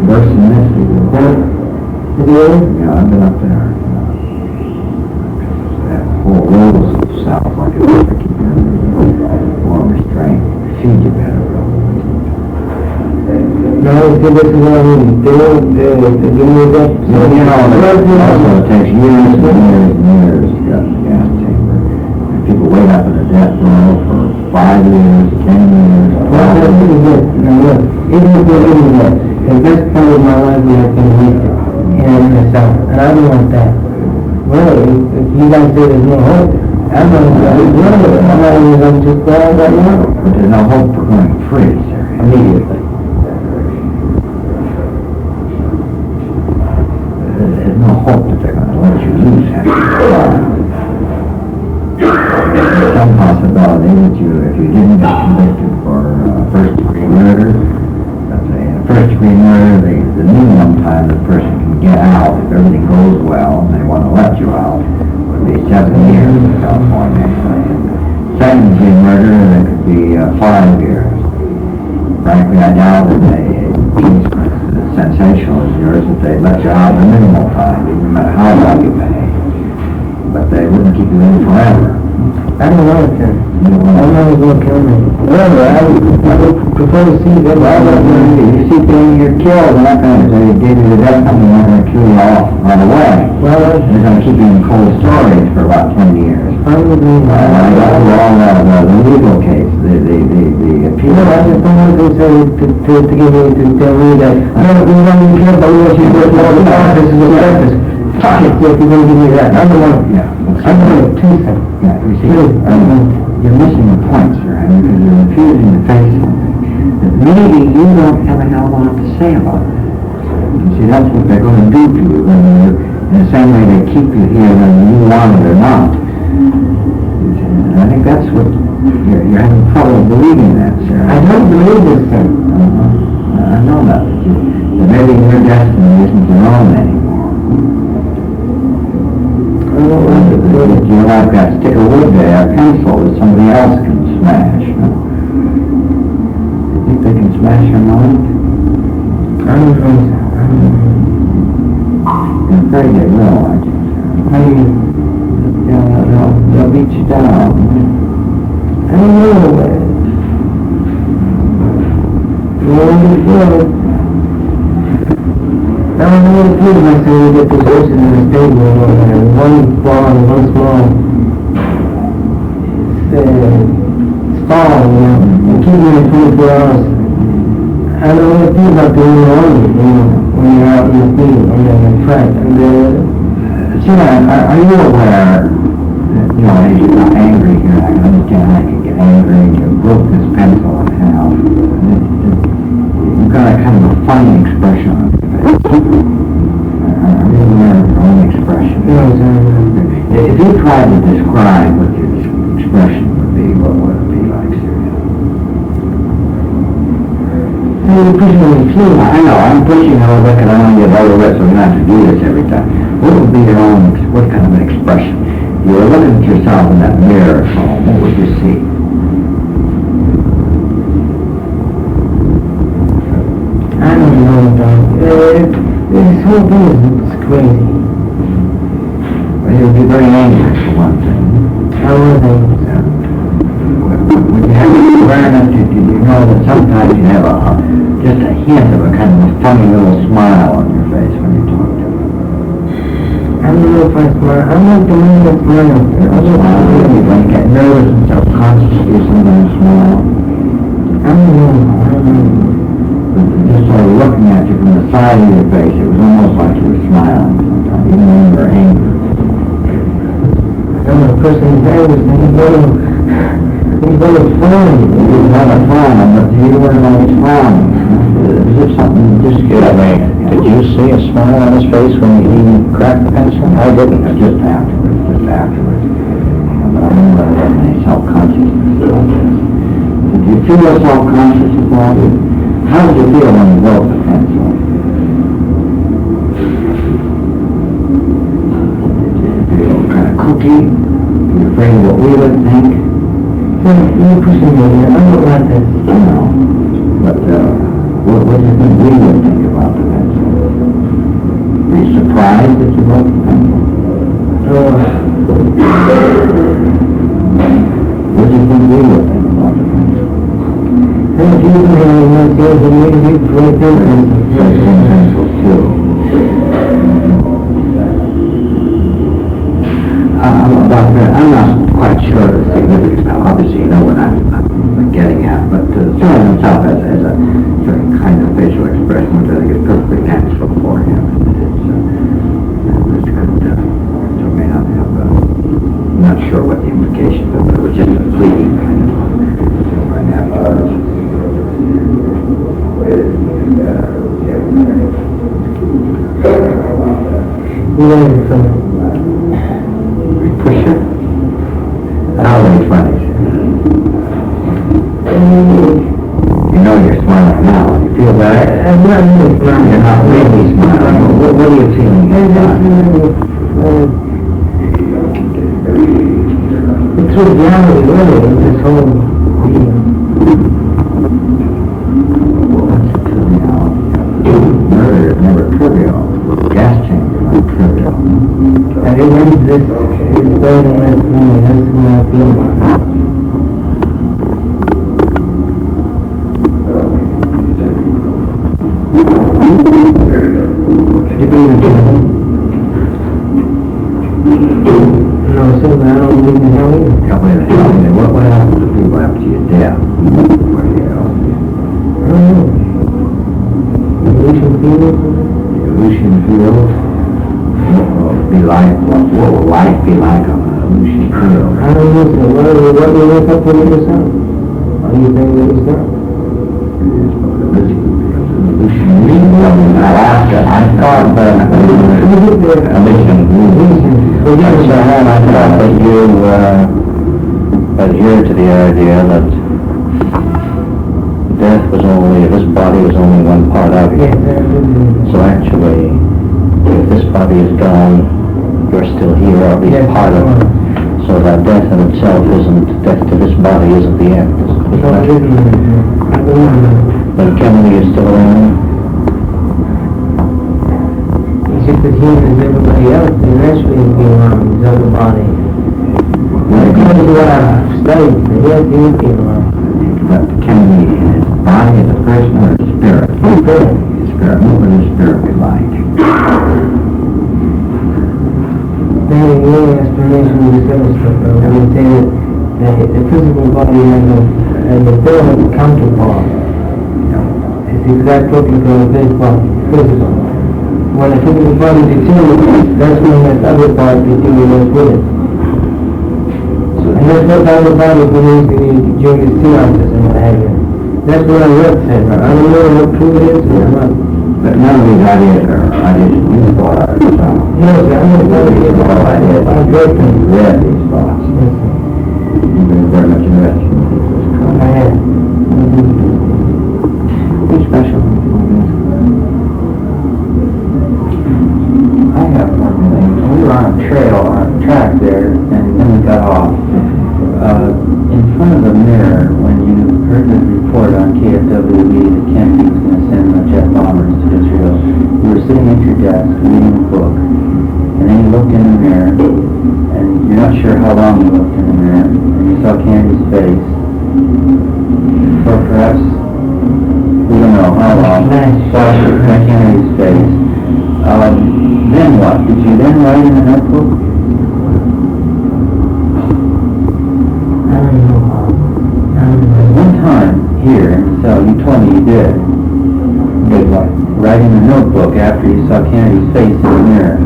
worse than this. Yeah, I've been up there. That whole road sounds like it's like you're more restrained. Feed you better, no, this is what I mean. They won't, they give me that. So, you know, also it takes years and years and years to get in the gas chamber. And people wait up in the death row for 5 years, 10 years. Well, that's really good. Now look, even if they're doing that, the best part of my life is I can make it. And myself. And I don't want that. Well, if you guys say there's no hope, I'm not going to just go out right now. But there's no hope for going free, sir, immediately. There's no hope that they're going to let you use that. There's some possibility that if you didn't get convicted for first-degree murder, let's say in a first-degree murder, the minimum time the person can get out, if everything goes well and they want to let you out, would be 7 years in California. Second-degree murder, that could be 5 years. Frankly, I doubt that sensational as yours if they let you out in the minimal time, no matter how long you pay. But they wouldn't keep you in forever. I don't know, sir. I don't know who's going to kill me. Whatever, I would prefer to see them. You see things you're killed, they're not going to say, give you the death penalty, they're not going to kill you off right away. Well, they're going to keep you in cold storage for about 10 years. I would agree. The legal case, the appeal. No, I just don't want to say to give me, to tell me that, I don't even care about what you do all the time, this is a purpose. Fuck it, if you're going to give me that. I don't want to, I don't want to teach them. Yeah, you see, you're missing the point, sir, because you're refusing to face that maybe you don't have a hell of a lot to say about it. You see, that's what they're going to do to you, in the same way they keep you here whether you want it or not. And I think that's what you're having trouble believing that, sir. I don't believe this, sir. I know that maybe your destiny isn't your own anymore. You know, I've got a stick of wood there, a pencil that somebody else can smash. You think they can smash your mind? I don't think so. I'm afraid they will, I think. They'll beat you down. I don't know. I don't know what it feels like to get this ocean in the stable and one ball and one small fall, you know, and keep it in 24 hours. I don't know what it feels like to be lonely, you know, when you're out in the field on the track. Are you aware that, you know, as you got angry here, I can understand how you can get angry and you broke this pencil in half. You've got a kind of a funny expression on your face. Are you aware of your own expression? expression. No, exactly. If you tried to describe what your expression would be, what would it be like, Sirhan? You're pushing on the floor. I know, I'm pushing a little bit because I want to get over it so we don't have to do this every time. What would be your own, what kind of an expression? You were looking at yourself in that mirror at home, what would you see? I don't know, Doc. This whole thing is crazy. Well, you would be very angry for one thing. I was angry. When you have awareness, did you know that sometimes you have just a hint of a kind of a funny little smile on your face when you talk to them? I don't know if I smile. I'm not the one that smiles. When you get nervous and self-conscious, you sometimes smile. I don't know. Just sort of looking at you from the side of your face, it was almost like you were smiling sometimes, even when you were angry. I'm a person who's angry. He's very funny. You was having fun, but you weren't always frowning. Is it something just good? I mean, did you see a smile on his face when he cracked the pencil? I didn't. Just afterwards. But I remember any self-consciousness. Did you feel self-conscious about it? How did you feel when you wrote the pencil? Did you feel kind of kooky? Were you afraid of what we would think? You're pushing me. I don't like this. I know. But what do you think we would think about the pencil? Were you surprised that you wrote the pencil? What do you think we would think about the pencil? If you can have one thing, then maybe you can do Pencil too. About that, I'm not quite sure of the significance now. Obviously, you know what I'm getting at, but Sirhan himself has a certain kind of facial expression which I think is perfectly natural for him. So may not have, I'm not sure what the implications of it, but it was just a fleeting kind of right afterwards. Pusher? How are you funny? You know you're smiling now. You feel better? I'm not really smiling. You're not really smiling. What are you feeling inside? It's reality, really, this whole thing. What's trivial? Murder is never trivial. Gas chambers aren't trivial. I remember this story last night. That's what I feel. No, so I don't believe in hell either. Tell me, what happens to people after your death? Where do you go? I don't know. Illusion field? Illusion field? What will life be like on an illusion field? I don't know, sir. What do you wake up with yourself? What do you think of yourself? Alaska. I thought that Sirhan, I thought that you adhered to the idea that death was only, this body was only one part of you. So actually, if this body is gone, you're still here, or at least part of it. So that death in itself isn't, death to this body isn't the end. But Kennedy is still around. He's just as human as everybody else. Eventually he'll be around his other body. According to what I've studied, he will be around. But Kennedy in his body is a person or a spirit? Spirit. Spirit. What would his spirit be like? They have no explanation of this other stuff, though. I would say that the physical body has a third counterpart. It's the exact replica of this body, physical. When the physical body deteriorates, that's when that other part deteriorates with it. And that's what the other body believes during the seances and what have you. That's what I read said. I don't know how true it is, or not. But none of these ideas are ideas you thought of yourself. No, sir, I'm not enjoyed them. You read these thoughts. Yes, sir. You've been very much interested in this. I have. Pretty special. I have one thing. We were on a track there, and then we got off. In front of the mirror, when you heard the report on KFWE that Kennedy was going to send the jet bombers to Israel, you were sitting at your desk reading a book, and then you looked in the mirror, and you're not sure how long you looked in the mirror, and you saw Kennedy's face, or perhaps, we don't know how long, saw Kennedy's face. Then what? Did you then write in a notebook? I don't know how. One time here in the cell, you told me you did. Did what? Write in a notebook after you saw Kennedy's face in the mirror.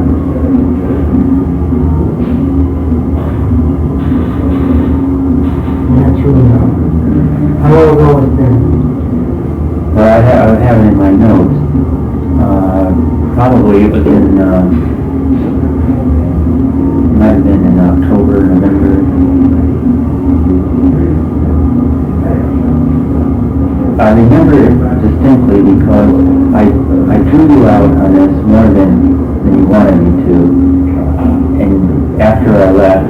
I'm not sure now. How long ago was that? Well, I have it in my notes. Probably it was in, might have been in October, November. I remember it distinctly because I drew you out on this more than you wanted me to. And after I left,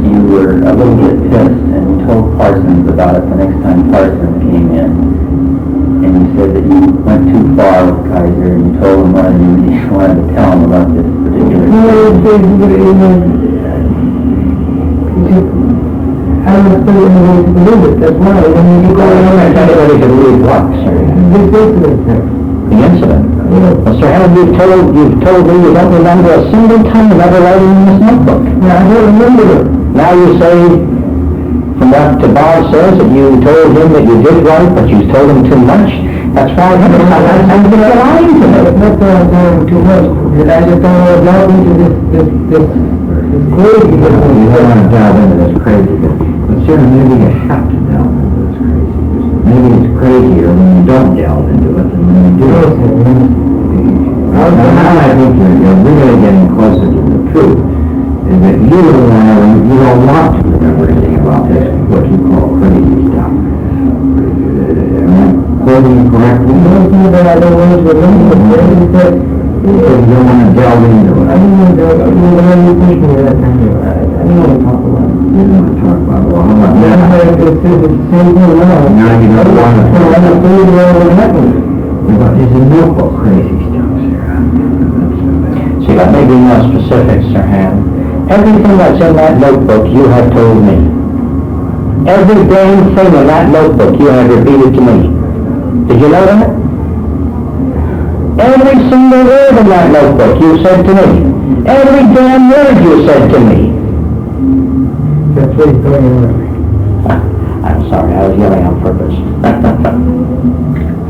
you were a little bit pissed and you told Parsons about it the next time Parsons came in. And you said that you went too far with Kaiser, and you told him what you wanted to tell him about this particular I don't know if there's any way to believe it. That's why when you go around, Anybody can believe what, sir? this incident, sir. The incident? Well, Sir Harold, you've told me you don't remember a single time of ever writing in this notebook. Yeah, I don't remember it. Now you say, from what Bob says, that you told him that you did write, but you told him too much. That's why I'm lying to me. It's not that I'm telling too much. I just don't want to delve into this crazy. You don't want to delve into this crazy, but certainly maybe you have to delve into this crazy. Maybe it's crazier when you don't delve into it than when you do. Now I think you're really getting closer to the truth, is that you don't want to remember anything about this, what you call crazy stuff. Am I quoting you correctly? No, but I don't want to remember it. You don't want to delve into it. I don't want to delve into it. I didn't push me that time. I don't want to talk about it. You don't want to talk about it. Well, how about Now, now? it's the same thing now. Now you don't want to talk I don't believe what happened. about this notebook crazy stuff, Sir. See, let me be more specific, Sir Han. Everything that's in that notebook you have told me. Every damn thing in that notebook you have repeated to me. Did you know that? Every single word in that notebook you said to me. Every damn word you said to me. That's what he's going on. I'm sorry, I was yelling on purpose.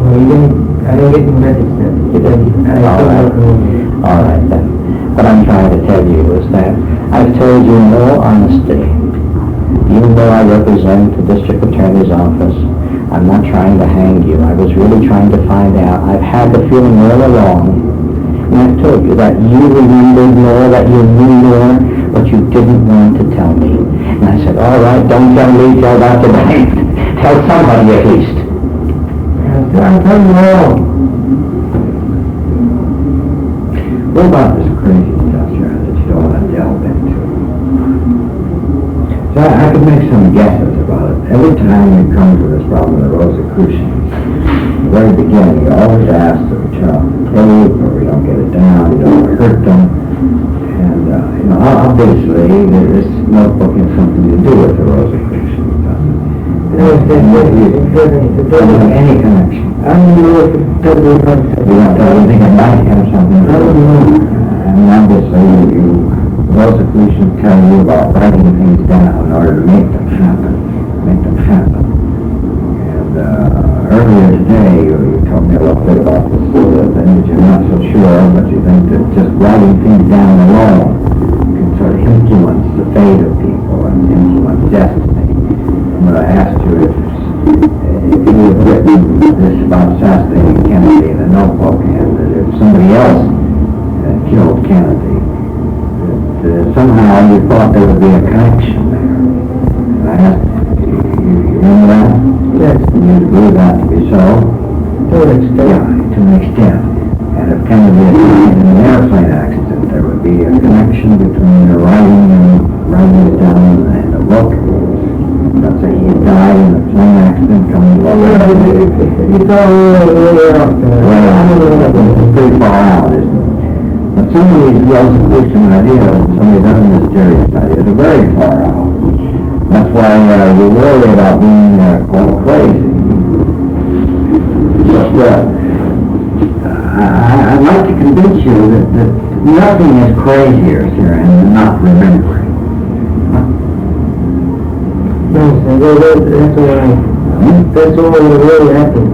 Well, I didn't get the message then. You didn't? All right then. What I'm trying to tell you is that I've told you in all honesty. Even though I represent the district attorney's office, I'm not trying to hang you. I was really trying to find out. I've had the feeling all along, and I've told you that you remembered more, that you knew more, but you didn't want to tell me. And I said, all right, don't tell me, tell Dr. Banks. Tell somebody at least. I'm telling you all. What about this crazy stuff, Sir, that you don't want to delve into? So I could make some guesses about it. Every time you come to this problem of the Rosecrucians, the very beginning, you always ask that we turn off the tape, or we don't get it down, we don't hurt them. And, obviously, this notebook has something to do with the Rosecrucians, doesn't it? No, it Doesn't have any connection. I don't know if it doesn't You don't think it might have something to do with it? And obviously, Rosecrucians tell you about writing things down in order to make them happen. And earlier today, you told me a little bit about this thing that you're not so sure, but you think that just writing things down alone can sort of influence the fate of people and influence destiny. And when I asked you if you had written this about assassinating Kennedy in a notebook, and that if somebody else had killed Kennedy, that somehow you thought there would be a connection there. And I asked, you remember that? Yes. You believe that to be so? To an extent. Yeah, to an extent. And if Kennedy had died in an airplane accident, there would be a connection between the writing and writing it down and the book. Let's say he died in a plane accident coming It's all way out there. it's pretty far out, isn't it? But some of these Rosecrucian ideas, some of these other mysterious ideas are very far out. That's why you worry about being called crazy. But I'd like to convince you that nothing is crazier, Sirhan, than not remembering. No, that's all that really happens.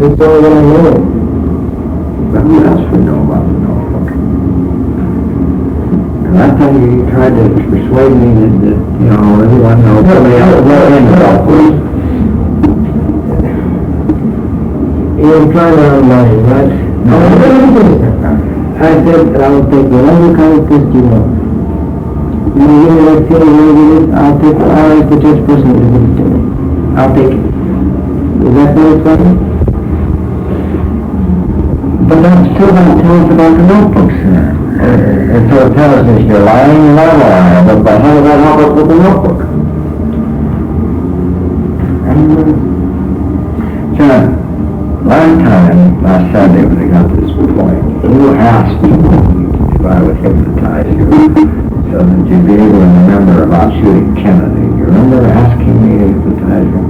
It's all that I know. But what else we know about the notebook? And I thought you tried to persuade me that everyone knows somebody else wrote in about this. You're trying to undermine, right? No. I said I'll take whatever kind of test you want. You give me that feeling, I'll ask the judge person to give it to me. I'll take it. Is that satisfying? But that's still going to tell us about the notebook, sir. It sort of tells us if you're lying, you're not lying. But how does that help us with the notebook? John, last Saturday when I got to this point, you asked me if I would hypnotize you so that you'd be able to remember about shooting Kennedy. You remember asking me to hypnotize you?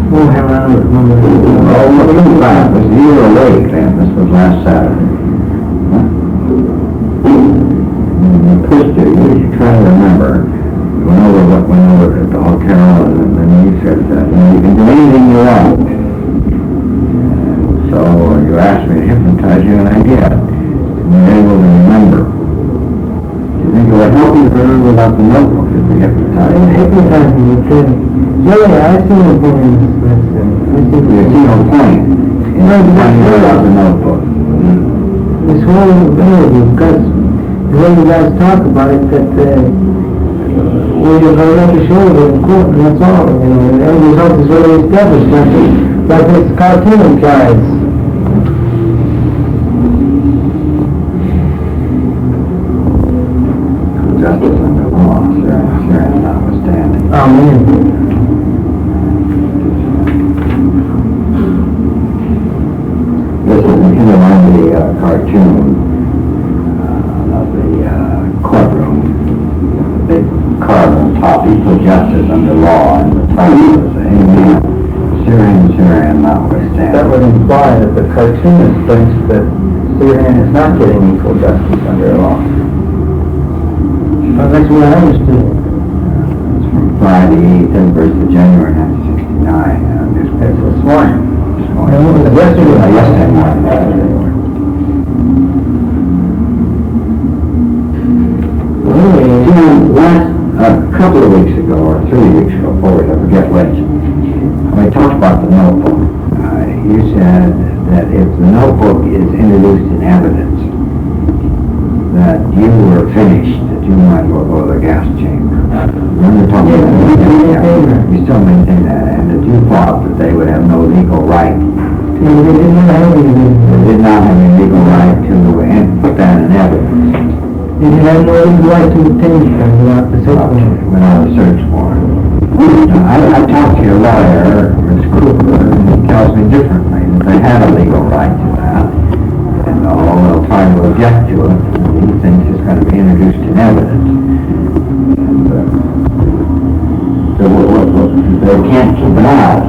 Oh, hell, I don't remember. Oh, look at that. You were awake then. This was last Saturday. Huh? You pushed it. You should try to remember. We went over at the hotel, and then you said that you can do anything you want. And so you asked me to hypnotize you, and I did. And you were able to remember. Do you think it would help you to remember about the notebook if we hypnotized you? Hypnotizing you too. Yeah, I see no point in this question. You see no point in finding about the notebook. This whole ability, because the way you guys talk about it, that when you're going to make a show of it in court, and that's all, and the end result is already established, like this cartoon guys. Justice under law, Sirhan notwithstanding. Amen. This is in the cartoon of the courtroom. The big card on top, equal justice under law, and the title is Amen. Sirhan notwithstanding. That would imply that the cartoonist thinks that Sirhan is not getting equal justice under law. Well, that's what I understood. It's from Friday, 31st of January, 1969, newspaper this morning. Yesterday morning. A couple of weeks ago, or 3 weeks ago, forward, I forget which, when we talked about the notebook, you said that if the notebook is introduced in evidence, that you were finished, that you might go to the gas chamber. Remember talking about that? You still maintain that, and that you thought that they would have no legal right. They did not have any legal right to put that in evidence. They did not have no legal right to obtain it without the search warrant. Without a search warrant. Now, I talked to your lawyer, Ms. Cooper, and he tells me differently, that they had a legal right to that, and they'll try to object to it. He thinks it's going to be introduced in evidence. And, they can't keep it out.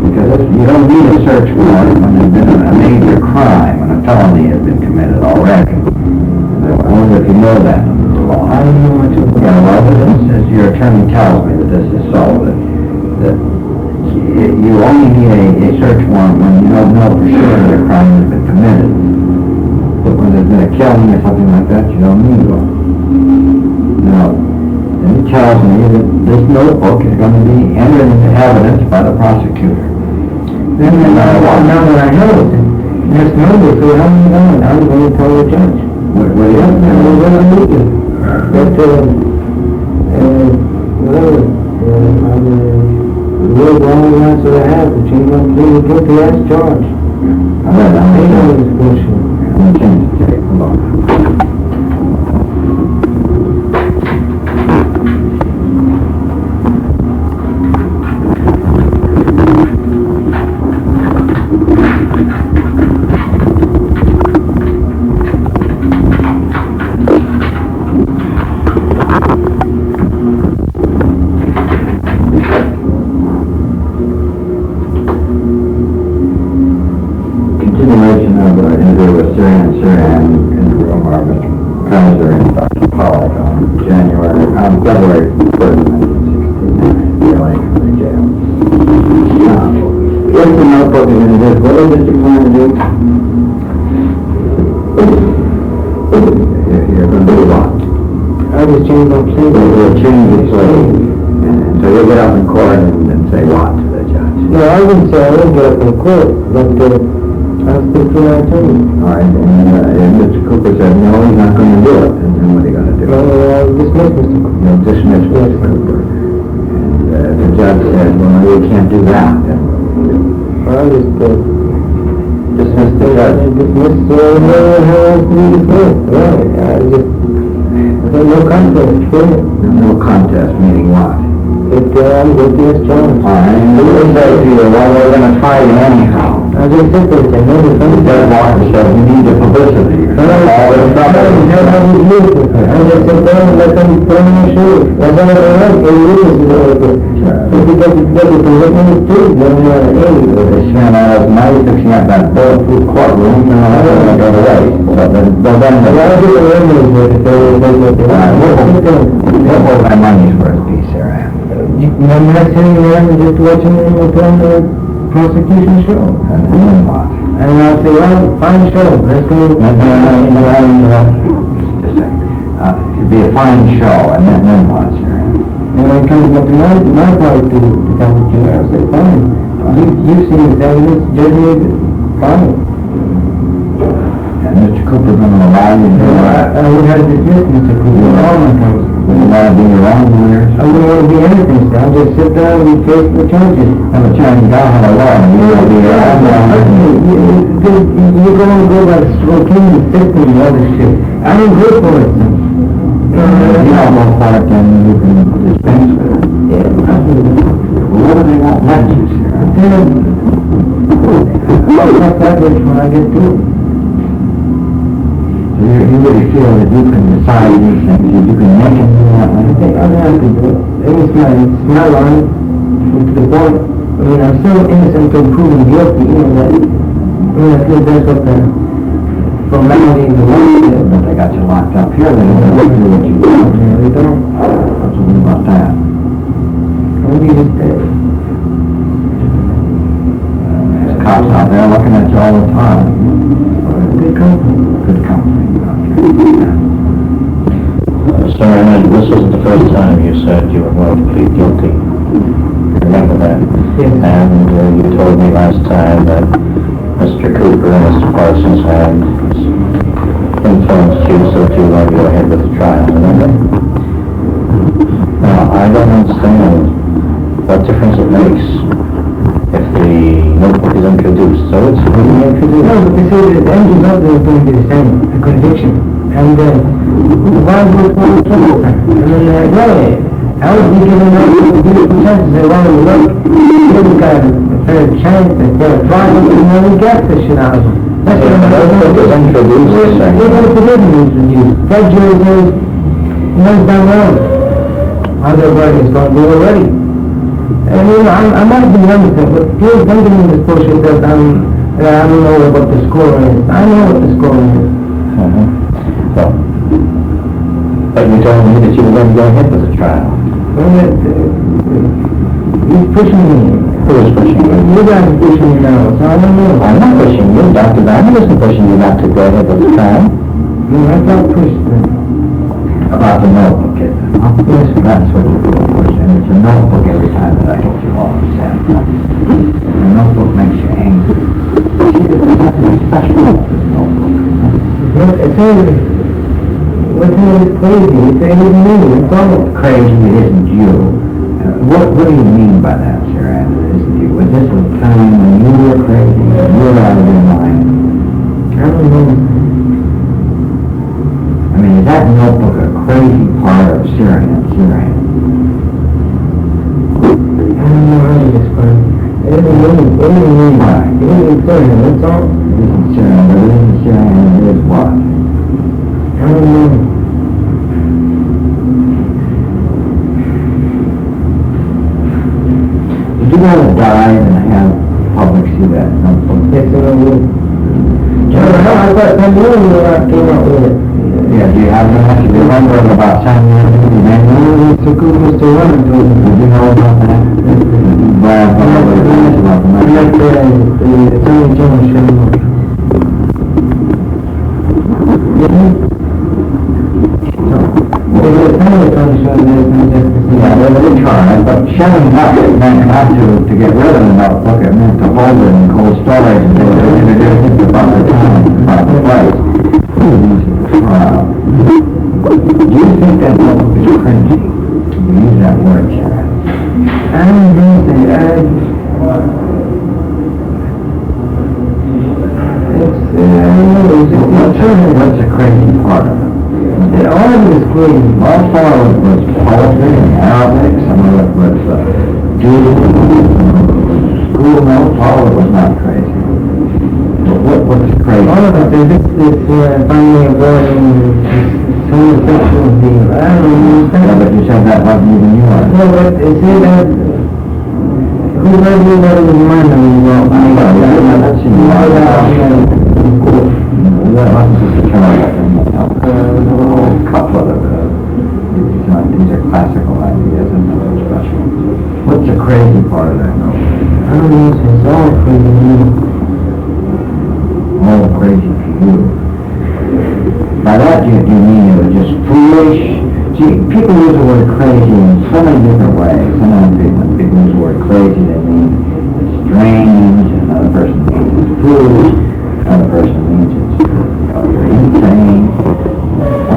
Because you don't need a search warrant when there's been a major crime, when a felony has been committed already. I wonder if you know that under the law. I don't know much about Yeah, well, as your attorney tells me that this is so, that you only need a search warrant when you don't know for sure that a crime has been committed. But when there's been a killing or something like that, you don't need one. Now, then he tells me that this notebook is going to be entered into evidence by the prosecutor. Now that I know it, that's next Monday, so how many times I'm going to tell the judge. What do you I'm going to meet you. That, whatever, I'm real wrong answer I have to change my plea to guilty as charged. I know this bullshit. I'm going to change the tape. Hold on. Continuation of the interview with Sirhan in the room are Mr. Kaiser and Dr. Pollack on February 3rd, 1969, in the jail. Here's the notebook you're going to do. What is it you're going to do? You're going to do what? I just changed my plea. You'll change your plea. And so you'll get up in court and say what to the judge? No, I wouldn't say I won't get up in court, but I'll speak to my attorney. All right, and Mr. Cooper said, no, he's not going to do it. And then what are you going to do? I'll dismiss Mr. Cooper. You'll dismiss Mr. Cooper. And the judge said, well, no, you can't do that. And I'll just dismiss the judge. dismiss how else me to go. Right, there's no contest, sure. No contest, meaning what? I'm guilty as charged. All right, and we will say to you, well, we're going to try you anyhow. I just said that I know the The judge Walker said, you need the publicity. I just said let them throw me a shoe. That's all I want. If you get the publicity too, then They spent all this money fixing up that bulletproof courtroom, and all that, and go away. So then, we'll hold my money's worth, be Sirhan. I'm not sitting there and just watching them on the prosecution show. And then what? And I'll say, well, fine show, let's go. Just a second. It'd be a fine show, and then what, Sirhan? And I come up to my part to tell the jury, I'll say, fine. You've seen this evidence, judge me, fine. And Mr. Cooper's going to allow you to do that? I would have dismissed Mr. Cooper, all my counsel. Would you want to be your own lawyer? I wouldn't want to be anything, sir. I'll just sit down and face the charges. And the judge, you don't have a law, and you will be your own lawyer. You're going to go by the routine system and all this shit. I didn't go for it, sir. You don't go for it, then you can dispense with it. What do they want let you, Sirhan? I'll cross that bridge when I get to it. So you really feel that you can decide these things, you can make it do that way? I'm happy, but it's my line to the point. I mean, I'm still innocent until proven guilty, you know that. I mean, I feel that's what the formality in the law is. But they got you locked up here, they don't want to do what you want. Yeah, they don't. What's the thing about that? Maybe just There's cops out there looking at you all the time. good company. Good company. Sir, this wasn't the first time you said you were going to plead guilty. Remember that? Yes. And you told me last time that Mr. Cooper and Mr. Parsons had influenced you so that you wanted to go ahead with the trial, remember? Now, I don't understand what difference it makes if the notebook is introduced. So it's really introduced. No, but they say that the end result is going to be the same, the conviction. And why go for the trouble? I mean, I would be given a beautiful chance to say, well, look, you've got a fair chance, a fair trial, and we get this shit out of them. That's what I'm notebook is introduced. They're going to forgive me introduced. That jury says, knows down the road how their verdict is going to be already. I mean, I might be innocent, but please don't give me this bullshit that I don't know what the score is. I know what the score is. Well, but you told me that you were going to go ahead with the trial. Well, he's pushing me. Who is pushing you? You guys are pushing me now, so I don't know. I'm not pushing you. Dr. Bannon isn't pushing you not to go ahead with the trial. No, I felt pushed. About the notebook, kid. Yes. That's what you feel pushed, and it's a notebook every time that I get you all upset. The notebook makes you angry. See, there's nothing special What kind of crazy? It's anything new. It's all Crazy, it isn't you. What do you mean by that, Sirhan? It isn't you. Was this a time when you were crazy? You were out of your mind? I don't know. I mean, is that notebook a crazy part of Sirhan? I don't know how to describe it. It isn't me. It isn't me. Why? It isn't Sirhan. That's all. It isn't Sirhan, but it isn't Sirhan, it is what? I don't know. Did you want to die and have public see that notebook? Yes, I will. I thought some woman came out with it. Yeah, do you have that? Do you remember about Samuel? It's a good Mr. Runner told me. Did you know about that? Well, about the Like the Attorney General showing up. Yeah, they did try, but showing up meant not to get rid of the notebook, it meant to hold it in cold storage and they introduced it about the time, about the place. Do you think that notebook is cringy? You use that word, Chad. I don't think that. What's the crazy part of it? All of it is crazy. All part of it was poetry and Arabic, some of it was school notes, all of it was not crazy. But what's crazy? All of it, it's finding a boy and homosexual being. I don't understand. Yeah, but you said that wasn't even yours. No, but it said that who read you what was mine when you were out? That's in that wasn't just a term. A couple of these are classical ideas and nothing special. What's the crazy part of that note? I don't know, it's all crazy to me. All crazy to you. By that do you mean it was just foolish? See, people use the word crazy in so many different ways. Sometimes when people use the word crazy, they mean it's strange, another person means it's foolish, another person means it's insane.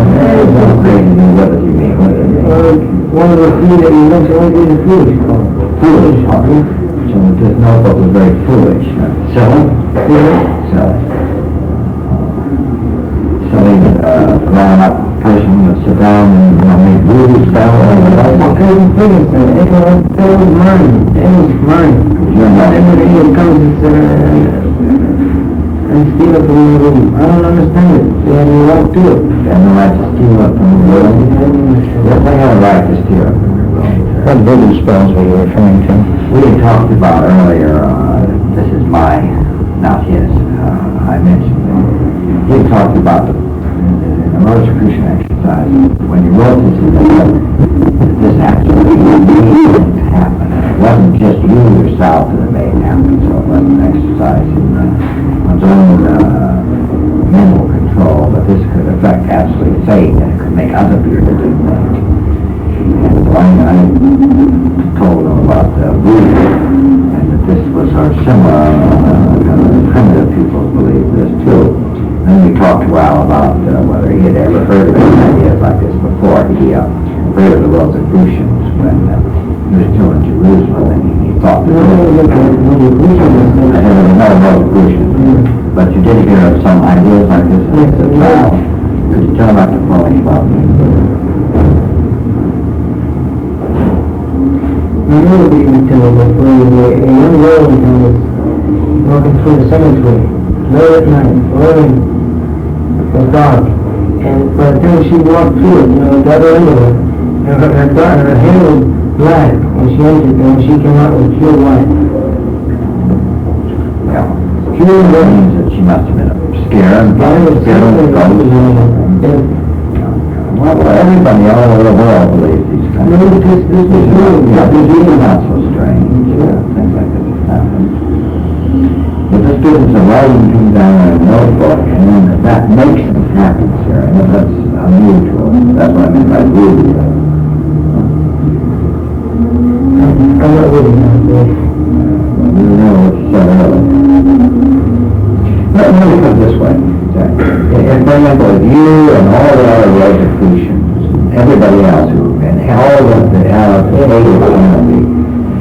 There's no crazy, what does he mean? What does he mean? One of the three that you mentioned is foolish. Foolish, huh? So this notebook was very foolish. Silly? Silly. Silly, grown-up person would sit down and make movies about it. I couldn't think of it. It was mine. It was mine. Everything that comes and steal it from the room. I don't understand it. They have no right to it. They have no right to steal it from the room. Yes, they have a right to steal it from the room. What voodoo spells were you referring to? We had talked about earlier, this is my, not his, I mentioned it. He had talked about the Rosecrucian exercise. When you wrote this actually made things happen. It wasn't just you yourself that made it happen, so it wasn't an exercise in one's own mental control, but this could affect absolute fate, and it could make other people do things. And so I told them about voodoo, and that this was similar, primitive people believe this too. Then we talked a while about whether he had ever heard of any ideas like this before. He heard of the Rosecrucians when he was still in Jerusalem, and he thought that I had another Rosecrucian. But you did hear of some ideas like this as a child. Could you tell about the following about me? I know what you can tell, but for a young girl was walking through the cemetery, late at night, early, it was dark, and by the time she walked through it, it got her into it, and her hair was black when she entered, and when she came out it was pure white. Yeah. Pure means that she must have been scared. Well, everybody all over the world believes these kinds of things. This is not so strange. Things like this happen. But this business of writing things down in a notebook, and then that makes them happen, sir. And that's unusual. That's what I mean by voodoo. I'm not with you. You know what you said earlier. Let me put it this way. If they example, if you and all the other Rosecrucians, everybody else who and all of the Arabs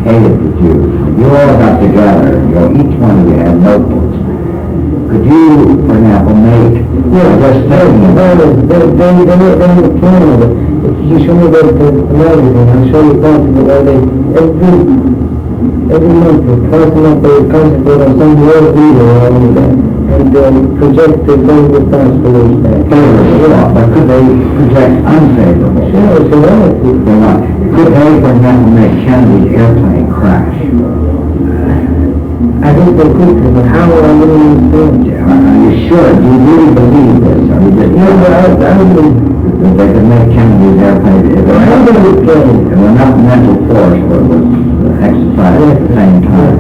hated the Jews, you all got together, each one of you had notebooks. Could you, for example, make just thinking about it? If you show me the magazine, I'll show you constantly where they every month they concentrate on some world leader and project the favorable thoughts for those things. But could they project unfavorable? Sure, it's a relative. Could they, for example, make Kennedy's airplane crash? I think they could, but how would I really understand? Are you sure? Do you really believe this? Or you just I would they could make Kennedy's airplane if there were enough mental force where it was exercised at the same time?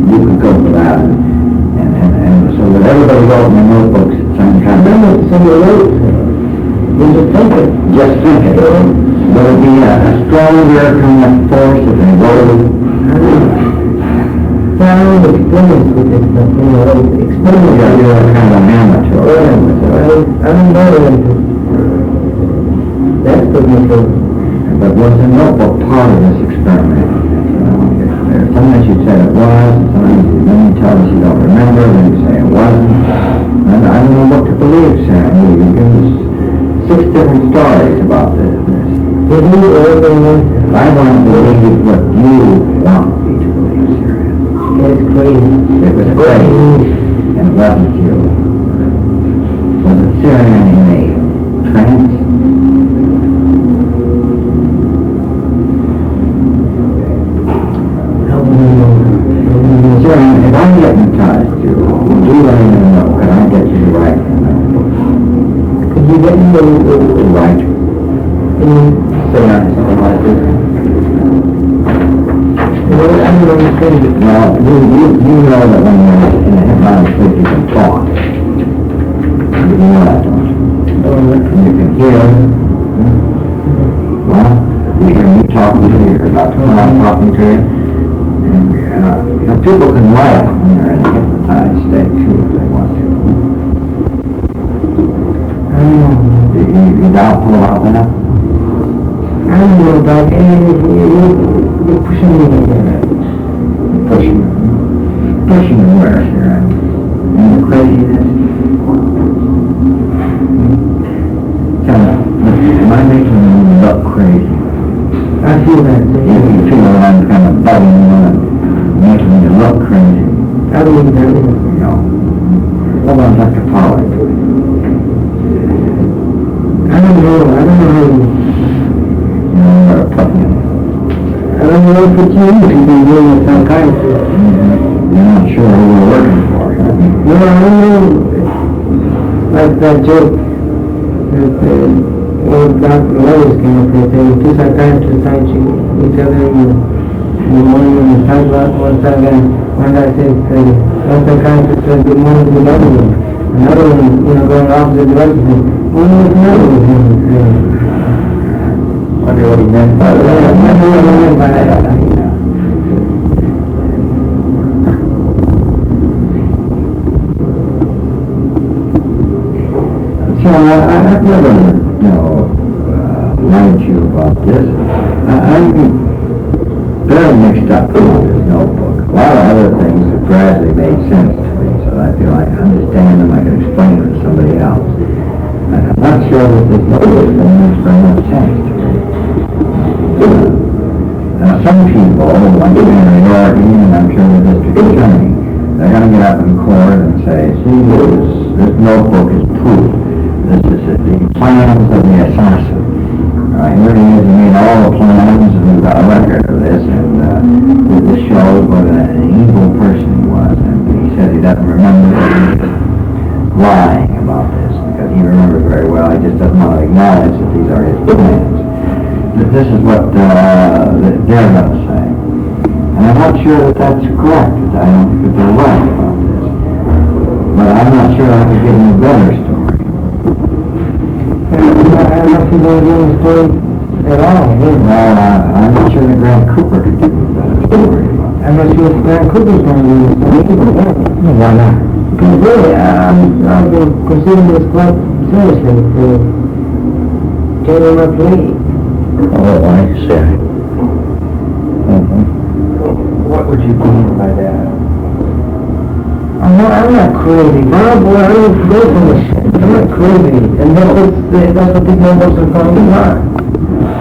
You could go for that. And so that everybody wrote in their notebooks at the same time. Just think it. Just think it. Would it be a stronger kind of force if they wrote? I don't experience with it, but experience. You're kind of an amateur. I don't know that's the matter. But was the notebook part of this experiment? Sometimes you said it was, sometimes then you tell us you don't remember, then you say it wasn't. And I don't know what to believe, Sam. You give us 6 different stories about this. I want to believe what you want me to believe, Sirhan. It's crazy. It was crazy, and it wasn't you. Was it Sirhan in a trance? Sirhan, if I hypnotized you, would you let me know? Could I get you to write in the notebook? Could you get me to write? Sirhan, something like this. I don't understand it. Now, you know that when you're in a hypnotic state, you can talk. You know that, don't you? You can hear. Well, you hear me talking to you, or Dr. Pollack talking to you. And people can laugh when they're in a hypnotized state, too, if they want to. I don't know. You doubtful about that? I don't know about you're pushing me there. Pushing me where, Sirhan? In the craziness? Tell me, am I making you look crazy? I feel that. You feel that I'm kind of bugging you and making you look crazy? I believe that. No. What about Dr. Pollack? I don't know how You know where to put him. I don't know what you need to be doing with psychiatrist. You're not sure who we're working for, huh? No, I don't know. Like that joke that old Dr. Lewis came up with. There were 2 psychiatrists fighting each other in the morning and the talk about one guy said, one psychiatrist said good morning to the other one. Another one, going opposite direction. One was another one. Wonder what he meant by that. I wonder what he meant by that. So I've never, lied to you about this. I'm very mixed up about this notebook. A lot of other things have gradually made sense to me, so I feel like I understand them, I can explain them to somebody else. And I'm not sure that this notebook thing makes very much sense to me. Now some people, like Senator Yorkie, and I'm sure the district attorney, they're going to get up in court and say, see, this notebook is proof. This is the plans of the assassin. Here he is, he made all the plans, and we've got a record of this, and this shows what an evil person he was, and he said he doesn't remember that he was lying about this, because he remembers very well, he just doesn't want to acknowledge that these are his plans. This is what they're going to say. And I'm not sure that that's correct. I don't think that they're right about this. But I'm not sure I could give them a better story. I'm not sure they're doing the story at all. Well, I'm not sure that Grant Cooper could give you a better story about that. I'm not sure if Grant Cooper's going to do the story. Why not? Because really, I've been considering this quite seriously to turn my plea. Oh, I see. What would you mean by that? I'm not crazy. I'm free from this shit. I'm not crazy. And that's what these numbers are calling me not.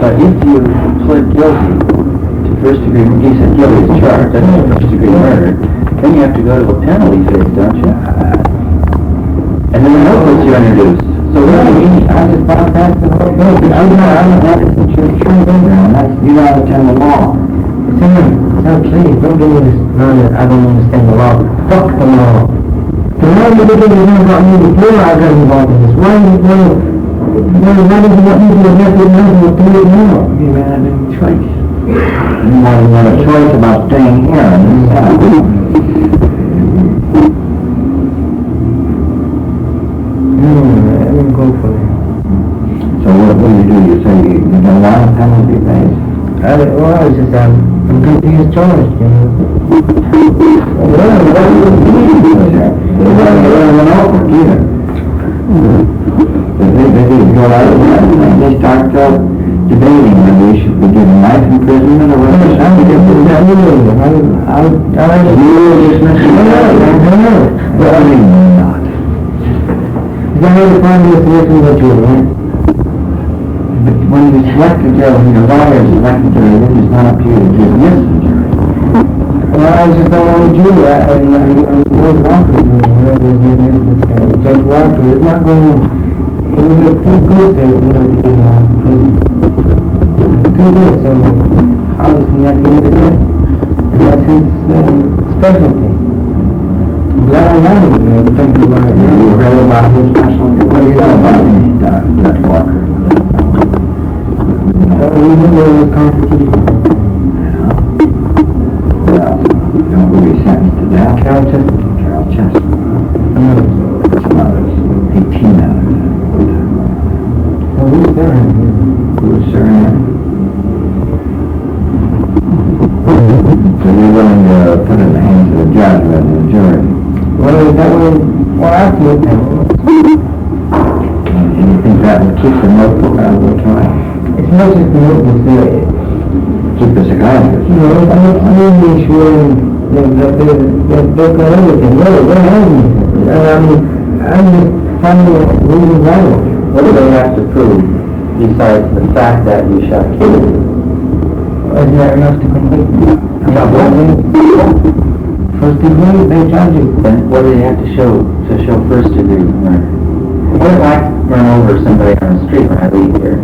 But if you pled guilty to first degree, you said guilty as charged, that's first degree murder, then you have to go to a penalty phase, don't you? And then the notebooks are introduced. So what do you mean? I just bought back the whole thing. I'm not advocating your true background. You don't understand the law. Sam, please, don't give me this line that I don't understand the law. Fuck the law. The law you did about me before I got involved in this. Why did you want me to admit it now to do it now? You had a choice. You might have had a choice about staying here in this town. I didn't go for it. So what do? You say you don't want a penalty phase? It's just I'm guilty as charged, you know. They start debating whether you should be given life imprisonment or whether it's not given. But when you select a jury, when your lawyer selects a jury, then it's not up to you to dismiss the jury. Well, I just don't want to do that. I'm going to do it. Judge Walker is not going to... It was too good to be too good, so obviously not going to do it. And that's his specialty. I'm glad I got it, thank you very much. You read about his specialty? What do you know about him, Judge Walker? We knew there was Constitution. Well, don't we be sentenced to death? Carol Chester. Some others, 18 others. So who's Sirhan here? Who's Sirhan? So you're willing to put it in the hands of the judge rather than the jury? Well, that would... Well, I can't tell. And you think that would keep the notebook out of the trial? It's not just the notebooks there. Keep the psychiatrist? You know, I'm really sure they've got everything. They're having it. I'm just finding a reason why. What do they have to prove besides the fact that you shot Kennedy? Is that enough to convict me? First degree, they charge you. Then what do they have to show first degree murder? What if I run over somebody on the street when I leave here?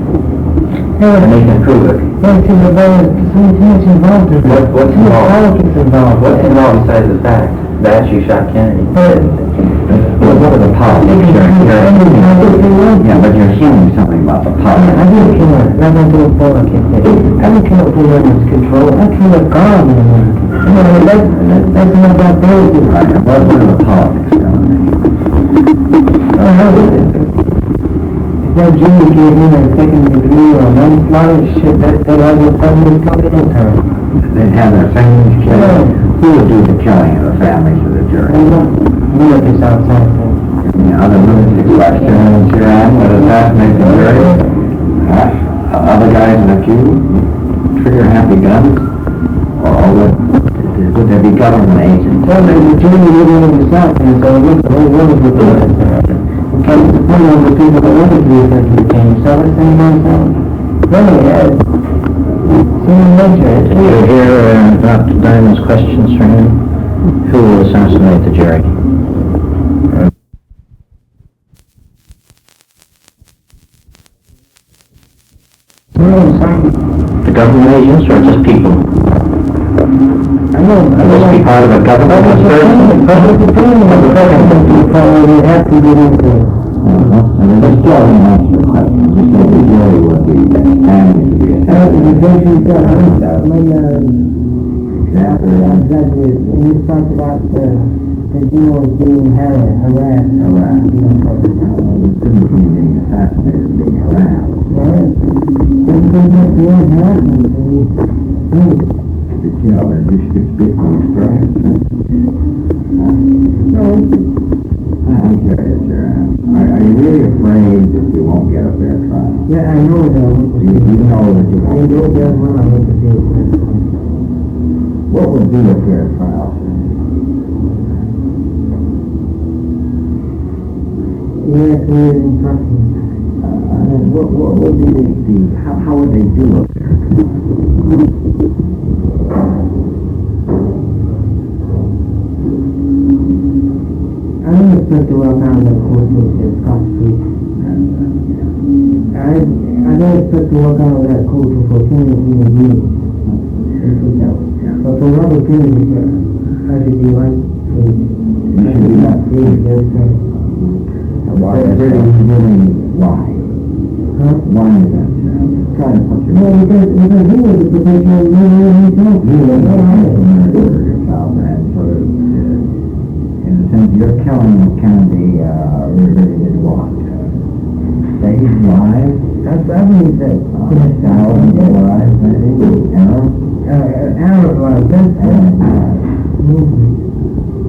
And they can prove it. Well, see, but there's so much involved in it. What's involved? Politics involved. What's involved besides the fact that you shot Kennedy? Well, what are the politics? Yeah, but you're hearing something about the politics. I didn't kill her. I don't do a Pollack. I didn't kill her women's control. I killed a God in America. You know, that's not that bad. Right, what are the politics going If that jury gave him a second degree or manslaughter, shit, that I would probably come in time. They'd have their families killed. Who would do the killing of the families of the jury? Look this outside thing. Other lunatic questions, Sirhan, would assassinate the jury? Other guys like you? Trigger-happy guns? Or would there be government agents? Well, the jury living in the South, and so look, the whole world would do it. Okay, the point of the people that wanted to be a country became so it's saying myself. Really, human nature. You hear Dr. Diamond's questions for him? Who will assassinate the jury? The government agents or just people? I know. Must be part of a government conspiracy. Public opinion of the president would have to get into it. And there's still an answer to the question. You said the jury would be expanding to be Exactly. And you talked about the Jews being harassed. It couldn't be being assassinated, being harassed. Right. That's the harassment. You know, you should speak from experience. No. Yeah, I know that I went to see it. You know that you I know that when I went to see it first time. What would be a fair trial? Yeah, creating person. What would be how would they do a fair trial? I don't expect to work out the court with scot-free. I don't expect to work out that code for Kennedy in a year. So for Robert Kennedy, I should be right. You should be not free. Yes, sir. Why is that? Why? Huh? Why is that? Try to put your... No, because he was a professional murderer himself. You were a murderer yourself, and sort of, in a sense, you're killing Kennedy, really did what? Save lives? That's what he said. Thousands of lives, maybe? Arab life, that's Do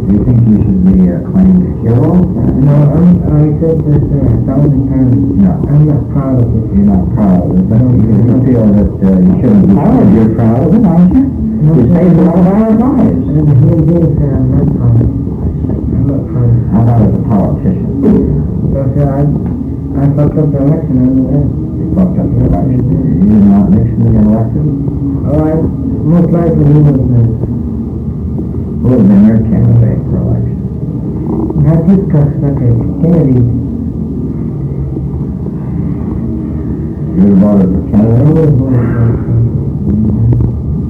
you think you should be claimed hero? No, I said this 1,000 times. No. I'm not proud of it. You're not proud of it, but you feel that you shouldn't be proud. You're proud of it, aren't you? No, You sir. saved a lot of our lives. And the human being said I'm not proud of it. I'm not proud of it. How about as a politician? So I fucked up the election, I know that. You fucked up the election. You did not Nixon get elected? Oh, most likely he was Who would have been your candidate for election? not this cocksucker, Kennedy. You would have voted for I Kennedy? would have voted for him.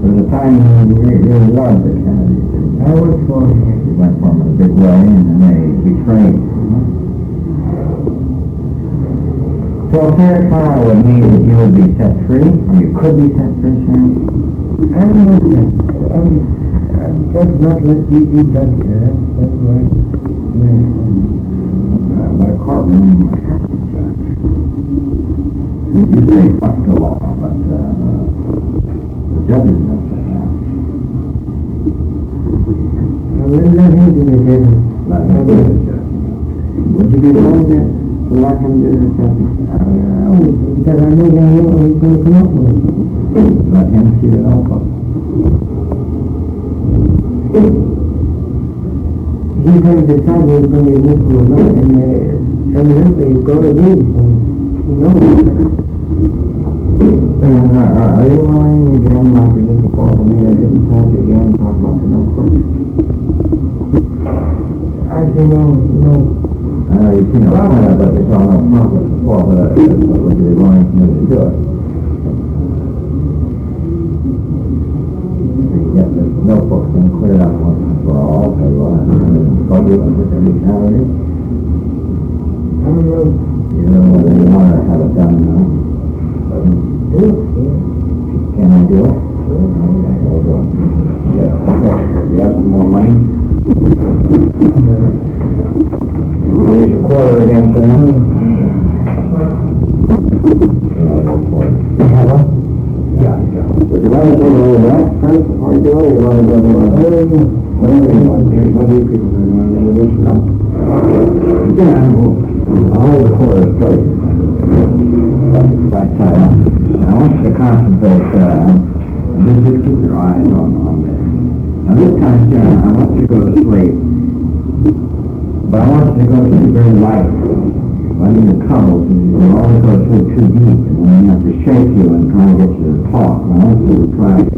There was a time when you really loved the Kennedy. I would for him. You went for him in a big way, and then they betrayed you. So a fair trial would mean that you would be set free, or you could be set free, Sharon? I don't know that. Just not let you be judged. That's right. But a courtroom has to judge. You say fuck the law, but the judges don't say that. Let him do the judging. Let him do the judging. Would you be willing to let him do the judging? Because I know that he's going to come up with it. Let him see it all. He's going to decide whether he's going to be useful or not, and evidently he's going to be, so he knows. Are you willing to get on my religious call for me to get in touch again and talk about the notebook? I say no. You've seen a lot of it, but it's all no profit before, but would you be willing for me to do it? Get this notebook thing cleared up once and for all, so you'll have to budget and with every salary. I don't know. You know whether you want to have it done now. Do it, yeah. Can I do it? Okay, we'll do it. Yeah, okay. You have some more money? Here's your quarter again, Sam. Would you like to go to that first before you do it, or you want to go to whatever you want? What do you people do? You want to do this? No? Yeah, I'll hold the quarter straight. Right side up. I want you to concentrate, just keep your eyes on this. Now this time, Sharon, I want you to go to sleep. But I want you to go to sleep very light. I mean the cuddles, and you always go to sleep too deep, and then you have to shake you and try to get you to talk. And I want you to try to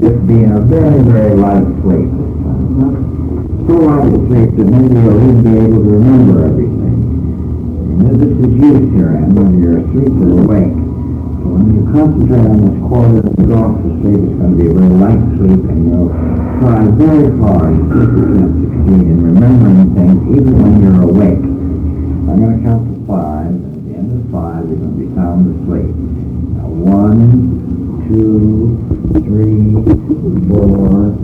just be in a very, very light sleep. Not so light a sleep that maybe you'll even be able to remember everything. And this is used here, and whether you're asleep or awake. So when you concentrate on this quarter and you go off to sleep, it's going to be a very light sleep, and you'll try very hard to keep yourself succeed in remembering things even when you're awake. I'm going to count to 5, and at the end of 5, you're going to be sound asleep. Now, 1, 2, 3, 4,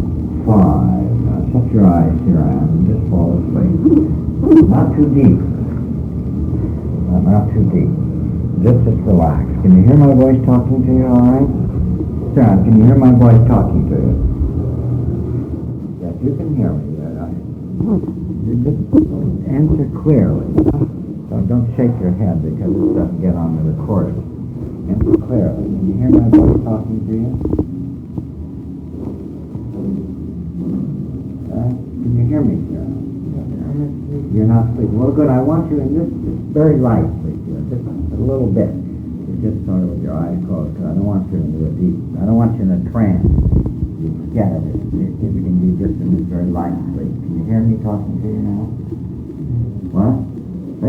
5. Now, shut your eyes here, and just fall asleep. Not too deep. Not too deep. Just relax. Can you hear my voice talking to you, all right? John, can you hear my voice talking to you? Yes, you can hear me. You just answer clearly. So don't shake your head because it doesn't get on the recording. and clearly. Can you hear my voice talking to you? Can you hear me, Sarah? You're not sleeping. Well, good. I want you in this very light sleep here, just a little bit. You're just sort of with your eyes closed, because I don't want you into a deep. I don't want you in a trance. You forget it. If you can be just in this very light sleep. Can you hear me talking to you now? What?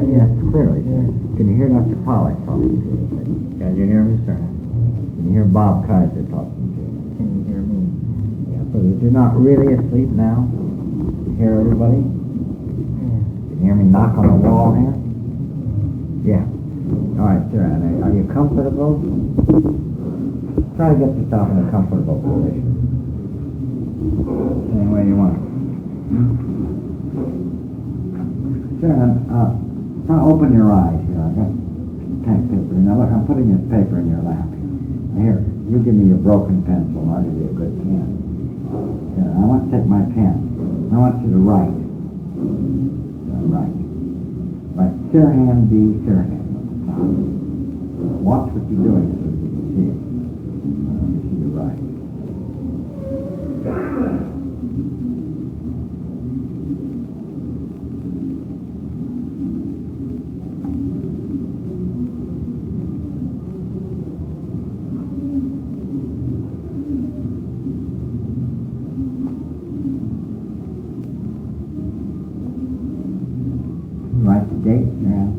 Yes, clearly. Can you hear Dr. Pollack talking to you? Can you hear me, sir? Can you hear Bob Kaiser talking to you? Can you hear me? Yeah, so that you're not really asleep now? Can you hear everybody? Can you hear me knock on the wall here? Yeah. All right, sir. And are you comfortable? Try to get yourself in a comfortable position. Any way you want. Sir, now open your eyes here. I've got tank paper. Now look, I'm putting this paper in your lap here. Here, you give me your broken pencil and I'll give you a good pen. Here, I want to take my pen. I want you to write. Write Sirhan B. Sirhan. Watch what you're doing so that you can see it. You see the right. Write the date now.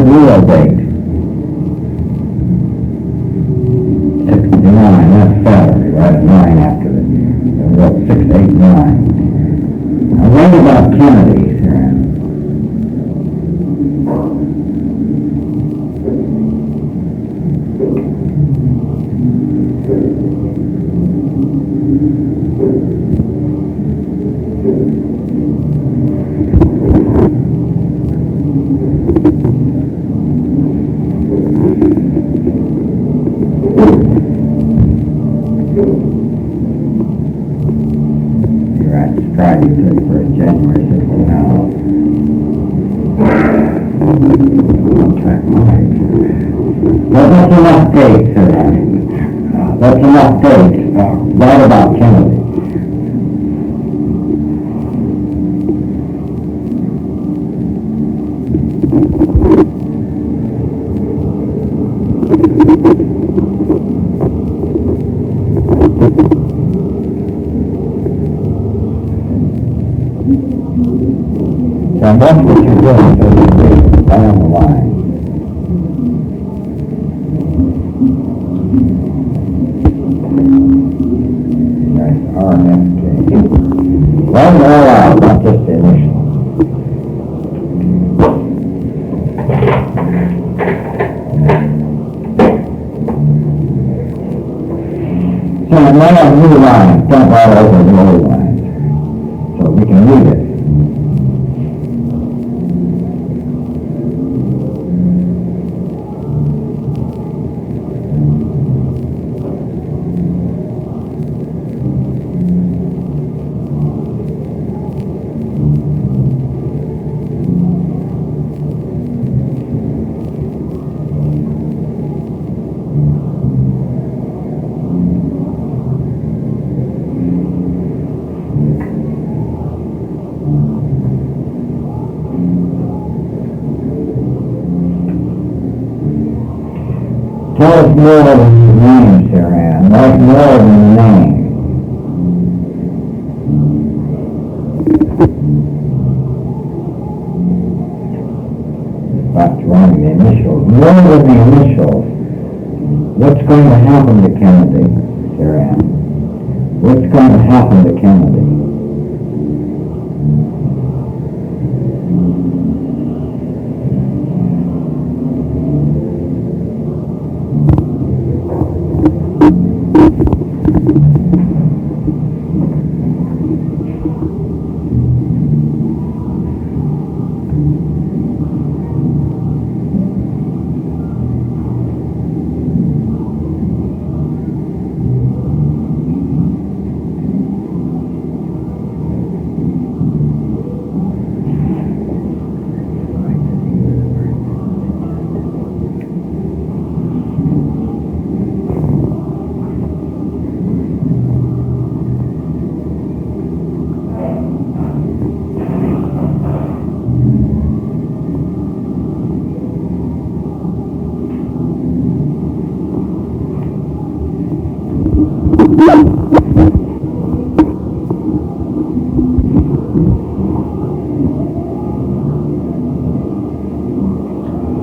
real date. 69, that's Saturday, right? At 9 after the, what, 6, 8, 9. Now, what about Kennedy, Sirhan? Friday, 31st January, 69. Contract mine. Well, that's enough dates, that's enough dates. Right about Kennedy. And that's what you're doing, so you're down the line. Nice RFK. Run them all out, not just the initial. So run on new lines, don't run over the old lines, so we can read it. Tell us more than the name, Sirhan. Write more than the name. That's wrong, the initials. More than the initials. What's going to happen to Kennedy, Sirhan? What's going to happen to Kennedy?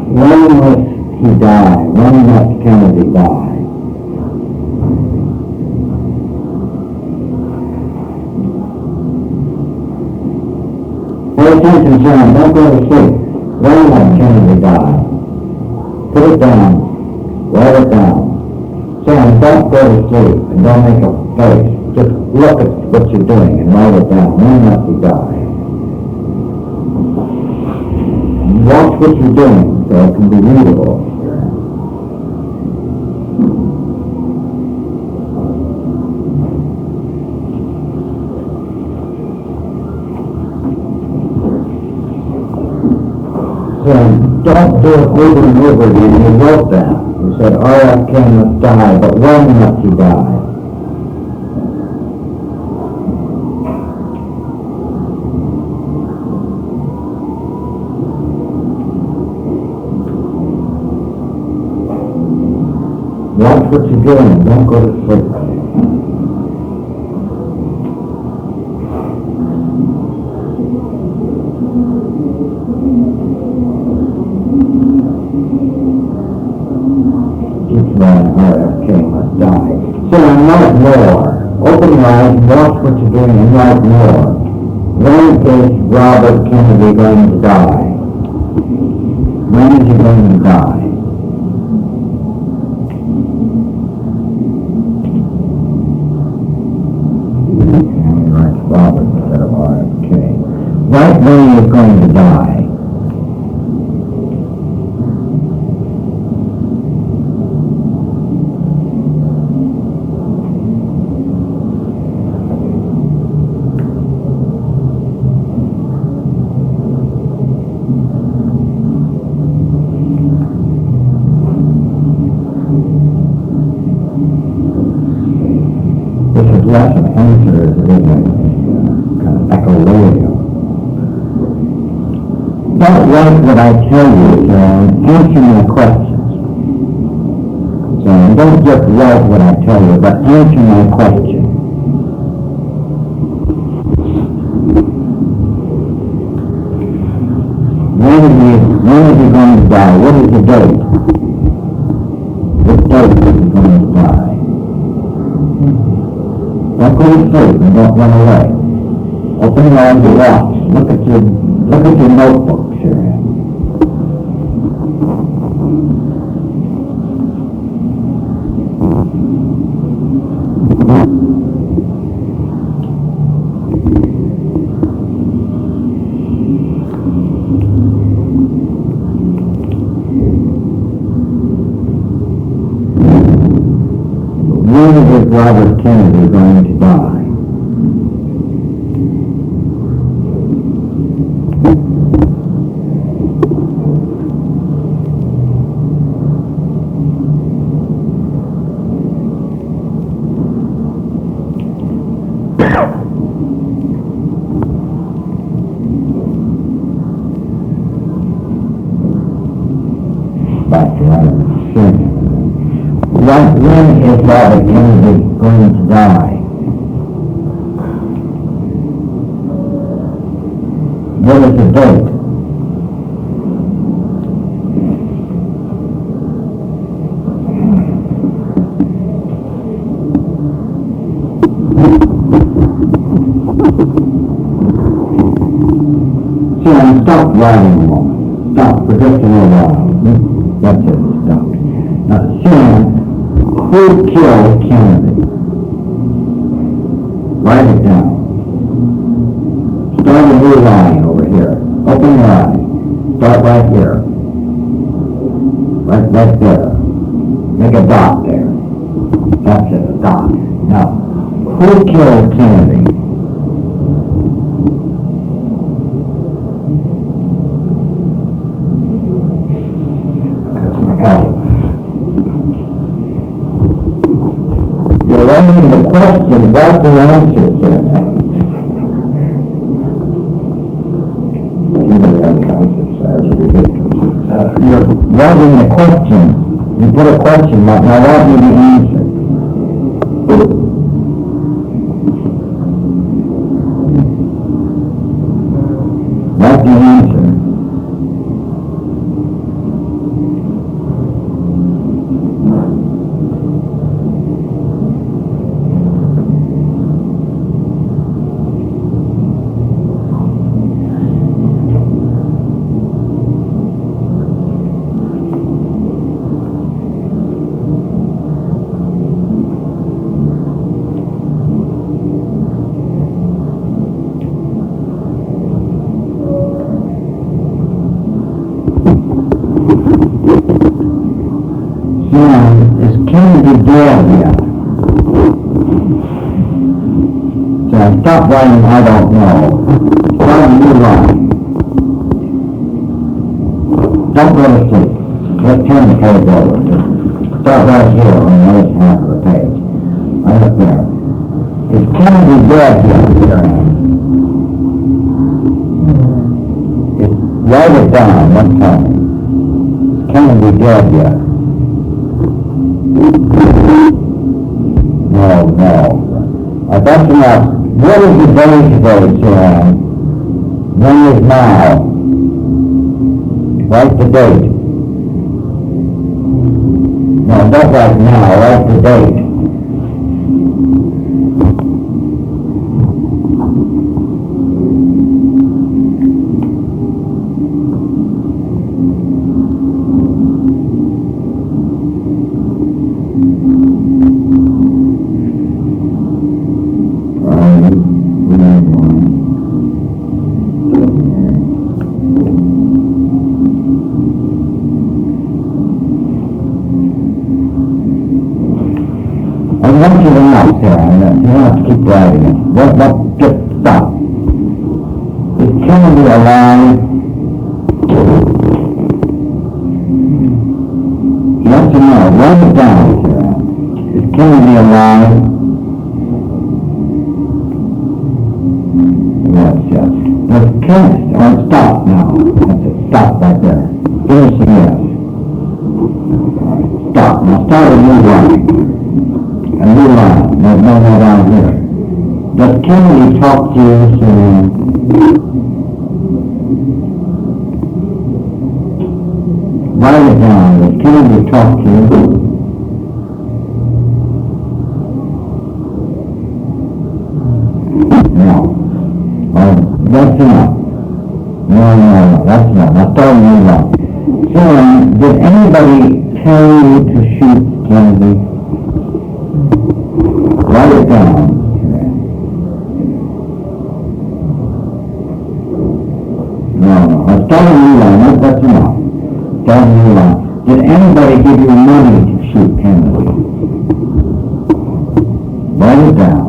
When must he die? When must Kennedy die? Pay attention, John. Don't go to sleep. When must Kennedy die? Put it down. Write it down. Sam, don't go to sleep and don't make a face. Just look at what you're doing and write it down. When must he die? Watch what you're doing so it can be readable. So don't do it over and over again. You wrote that. You said RFK must die, but when must he die? Watch what you're doing. Don't go to sleep. write more. Open your eyes, watch what you're doing, and write more. When is Robert Kennedy going to die? When is he going to die? And write Robert instead of RFK. Right when he is going to die. Less of answer as it is kind of echo radio. Don't write what I tell you, answer my questions. So don't just write what I tell you, but answer my question. When is he going to die? What is the date? What date is he going to die? Don't go to sleep and don't run away. Open your eyes and watch. Look at your notebook, Sirhan. When is Robert Kennedy going to die? Back to Robert Kennedy. When is Robert Kennedy going to die? What is the date? Sirhan, stop writing a moment. Stop for just a little while. That's it, stop. Now, Sirhan, who killed Kennedy? Write it down. Start a new line over here. Open your eyes. Start right here. Right there. Make a dot there. That's it, a dot. Now, who killed Kennedy? You're writing the question, what's the answer to it? You're writing the question. You put a question mark. Now what will the answer? What's the answer? Is Kennedy dead yet? So stop writing, I don't know. Start a new line. Don't go to sleep. Let's turn the page over. Start right here on the other half of the page. Right up there. Is Kennedy dead yet, Sirhan? Write it down, don't tell me. Is Kennedy dead yet? No. That's enough. What is the day today, Sirhan? When is now? Write the date. No, don't write now. Write the date. Sirhan. You don't have to keep writing it. Just stop. Is Kennedy alive? Yes or no? Write it down, Sirhan. Is Kennedy alive? Yes. Does Kennedy, stop now. That's it. Stop right there. Finish the yes. Stop. Now start a new line. A new line. No more down here. Does Kennedy talk to you, Sirhan? Write it down. Does Kennedy talk to you? No. That's enough. No, that's enough. Now start a new line. Sirhan, did anybody tell you to shoot Kennedy? Write it down. No. Now start a new line. That's enough. Start a new line. Did anybody give you money to shoot Kennedy? Write it down.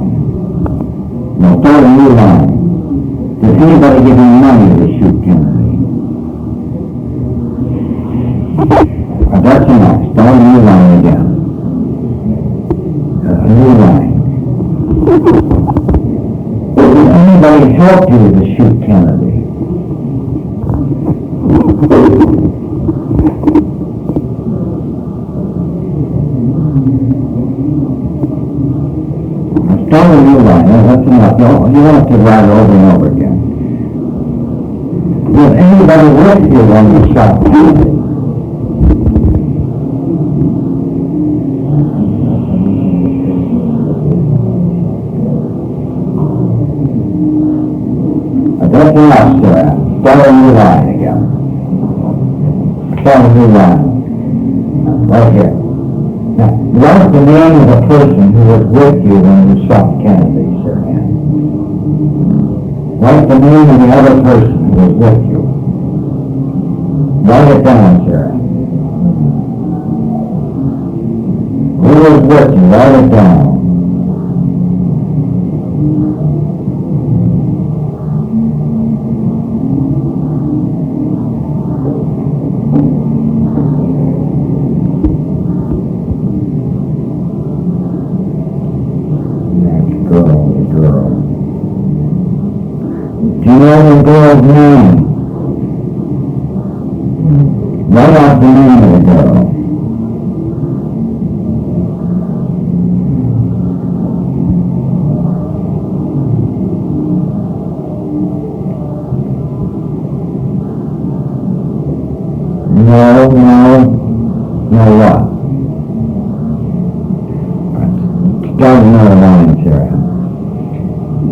Now start a new line. Did anybody give you money to shoot Kennedy? That's enough. Start a new line again. A new line. Did anybody help you to shoot Kennedy? Start a new line. That's enough. You don't have to write it over and over again. Was anybody with you when you shot Kennedy? That's enough, Sirhan. Start a new line again. Start a new line. Right here. Now, write the name of the person who was with you when you shot Kennedy, Sirhan. Write the name of the other person who was with you. Write it down, Sirhan. Who was with you? Write it down. Girl. Do you know the girl's name? Write out the name of the girl. No, what? Start another line, Sirhan.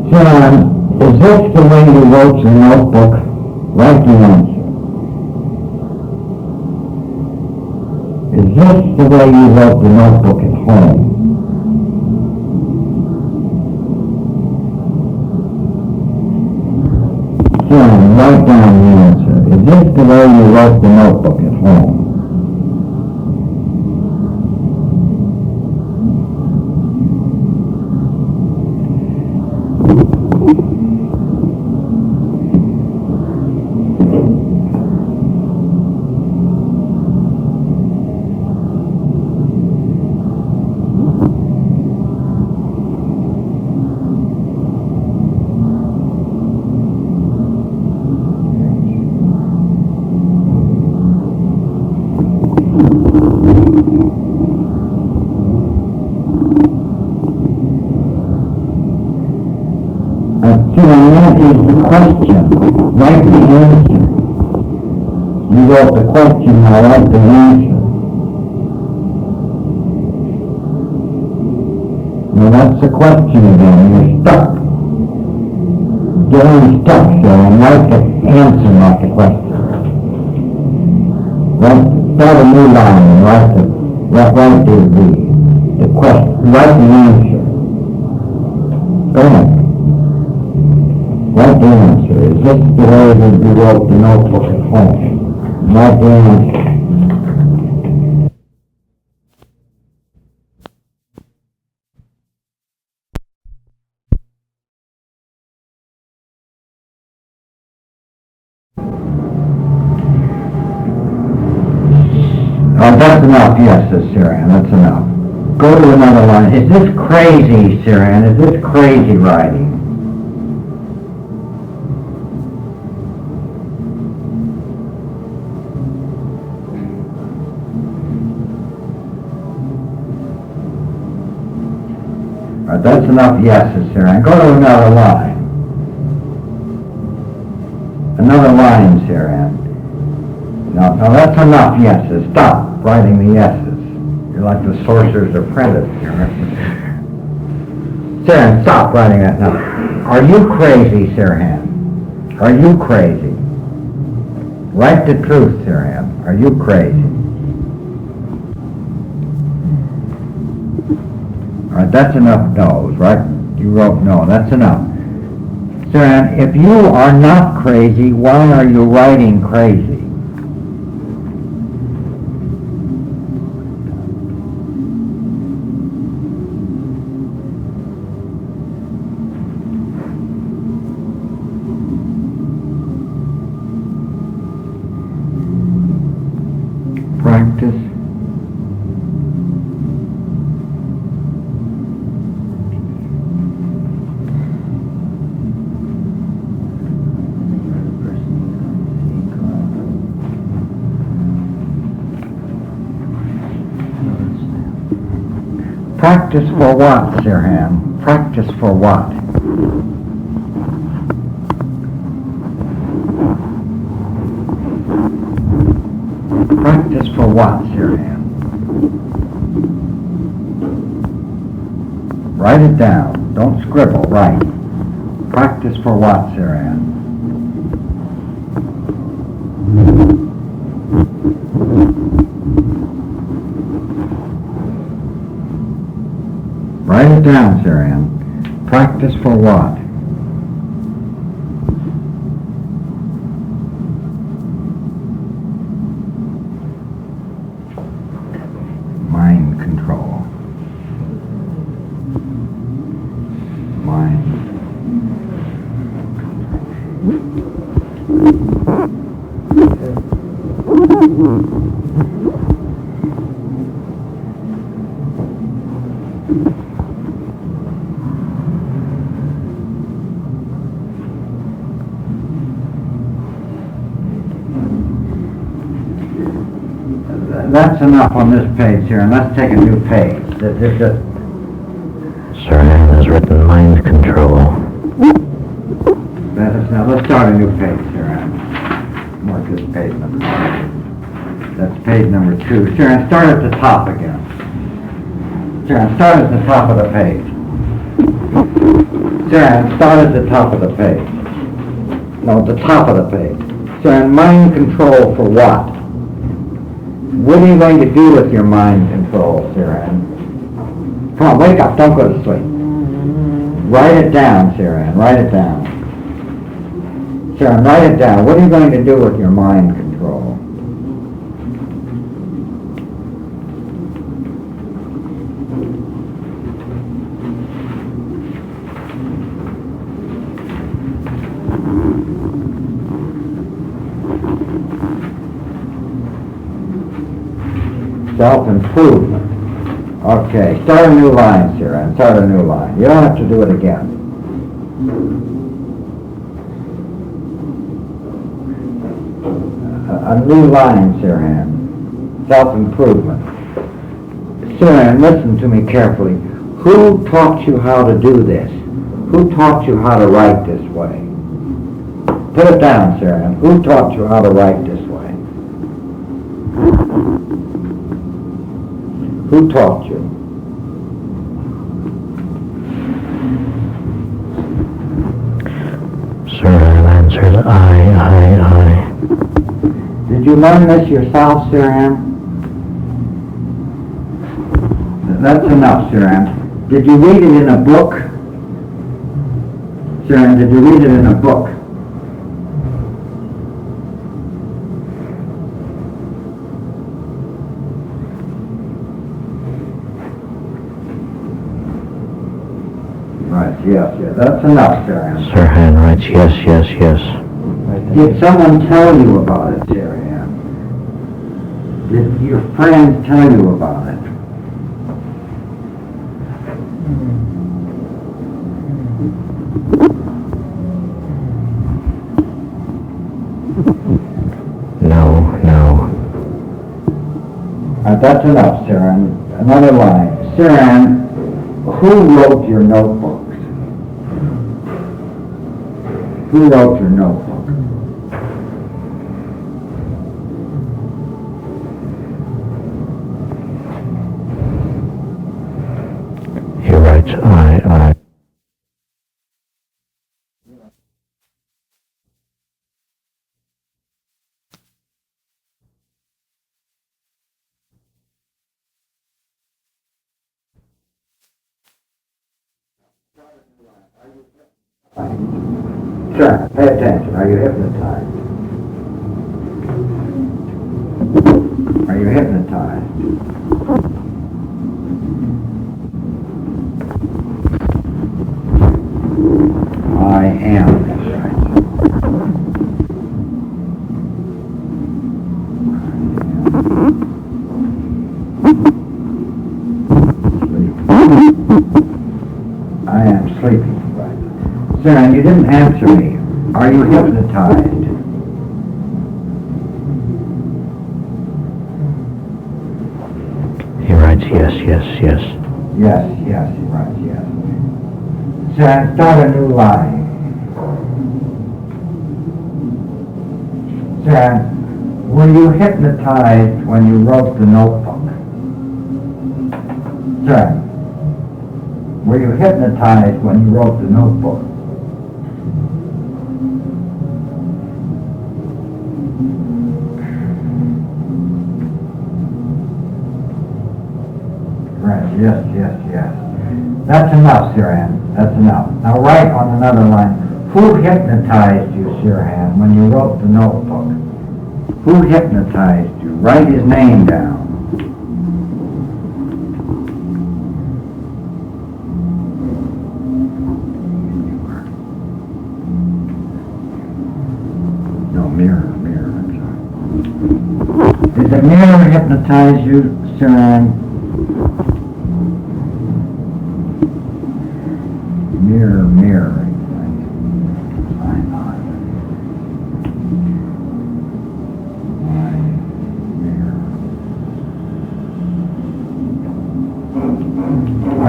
Sirhan, is this the way you wrote your notebook? Write the answer. Is this the way you wrote the notebook at home? Sirhan, write down the answer. Is this the way you wrote the notebook at home? That is the question. Write the answer. You wrote the question, now write the answer. Now that's the question again. You're stuck. Get unstuck here and write the answer, not the question. Start a new line and write the question. Write the answer. Go ahead. Write the answer. Is this the way that you wrote the notebook at home? Write the answer. enough yeses, Sirhan, that's enough. Go to another line. Is this crazy, Sirhan? Is this crazy writing? All right, that's enough yeses, Sirhan. Go to another line. Another line, Sirhan. No, that's enough yeses. Stop writing the yeses. You're like the sorcerer's apprentice here. Sirhan, stop writing that now. Are you crazy, Sirhan? Are you crazy? Write the truth, Sirhan. Are you crazy? All right, that's enough no's, right? You wrote no, that's enough. Sirhan, if you are not crazy, why are you writing crazy? Practice. Practice for what, Sirhan? Practice for what? Practice for what, Sirhan? Write it down. Don't scribble, write. Practice for what, Sirhan? Write it down, Sirhan. Practice for what? Mind control. Mind. That's enough on this page here, and let's take a new page. Sirhan has written mind control. Now let's start a new page here. Mark this page number 2. That's page number 2. Sirhan, start at the top again. Sirhan, start at the top of the page. Sirhan, start at the top of the page. No, the top of the page. Sirhan, mind control for what? What are you going to do with your mind control, Sirhan? Come on, wake up, don't go to sleep. Write it down, Sirhan, write it down. Sirhan, write it down. What are you going to do with your mind control? Self-improvement. Okay, start a new line, Sirhan. Start a new line. You don't have to do it again. A new line, Sirhan. Self-improvement. Sirhan, listen to me carefully. Who taught you how to do this? Who taught you how to write this way? Put it down, Sirhan. Who taught you how to write this way? Who taught you? Sirhan answered, I. Did you learn this yourself, Sirhan? That's enough, Sirhan. Did you read it in a book? Sirhan, did you read it in a book? Right, yes, that's enough, Sirhan. Sirhan writes, yes. Did someone tell you about it, Sirhan? Did your friends tell you about it? No. That's enough, Sirhan. Another line. Sirhan, who wrote your notebooks? Who wrote your notebook? He writes, I. Sure, pay attention. Are you hypnotized? Are you hypnotized? I am. I am sleeping. Sirhan, you didn't answer me. Are you hypnotized? He writes, yes. Yes, he writes yes. Sirhan, start a new line. Sirhan, were you hypnotized when you wrote the notebook? Sirhan, were you hypnotized when you wrote the notebook? Right, yes. That's enough, Sirhan. That's enough. Now write on another line. Who hypnotized you, Sirhan, when you wrote the notebook? Who hypnotized you? Write his name down. Mirror, I'm sorry. Did the mirror hypnotize you, Sirhan? Mirror.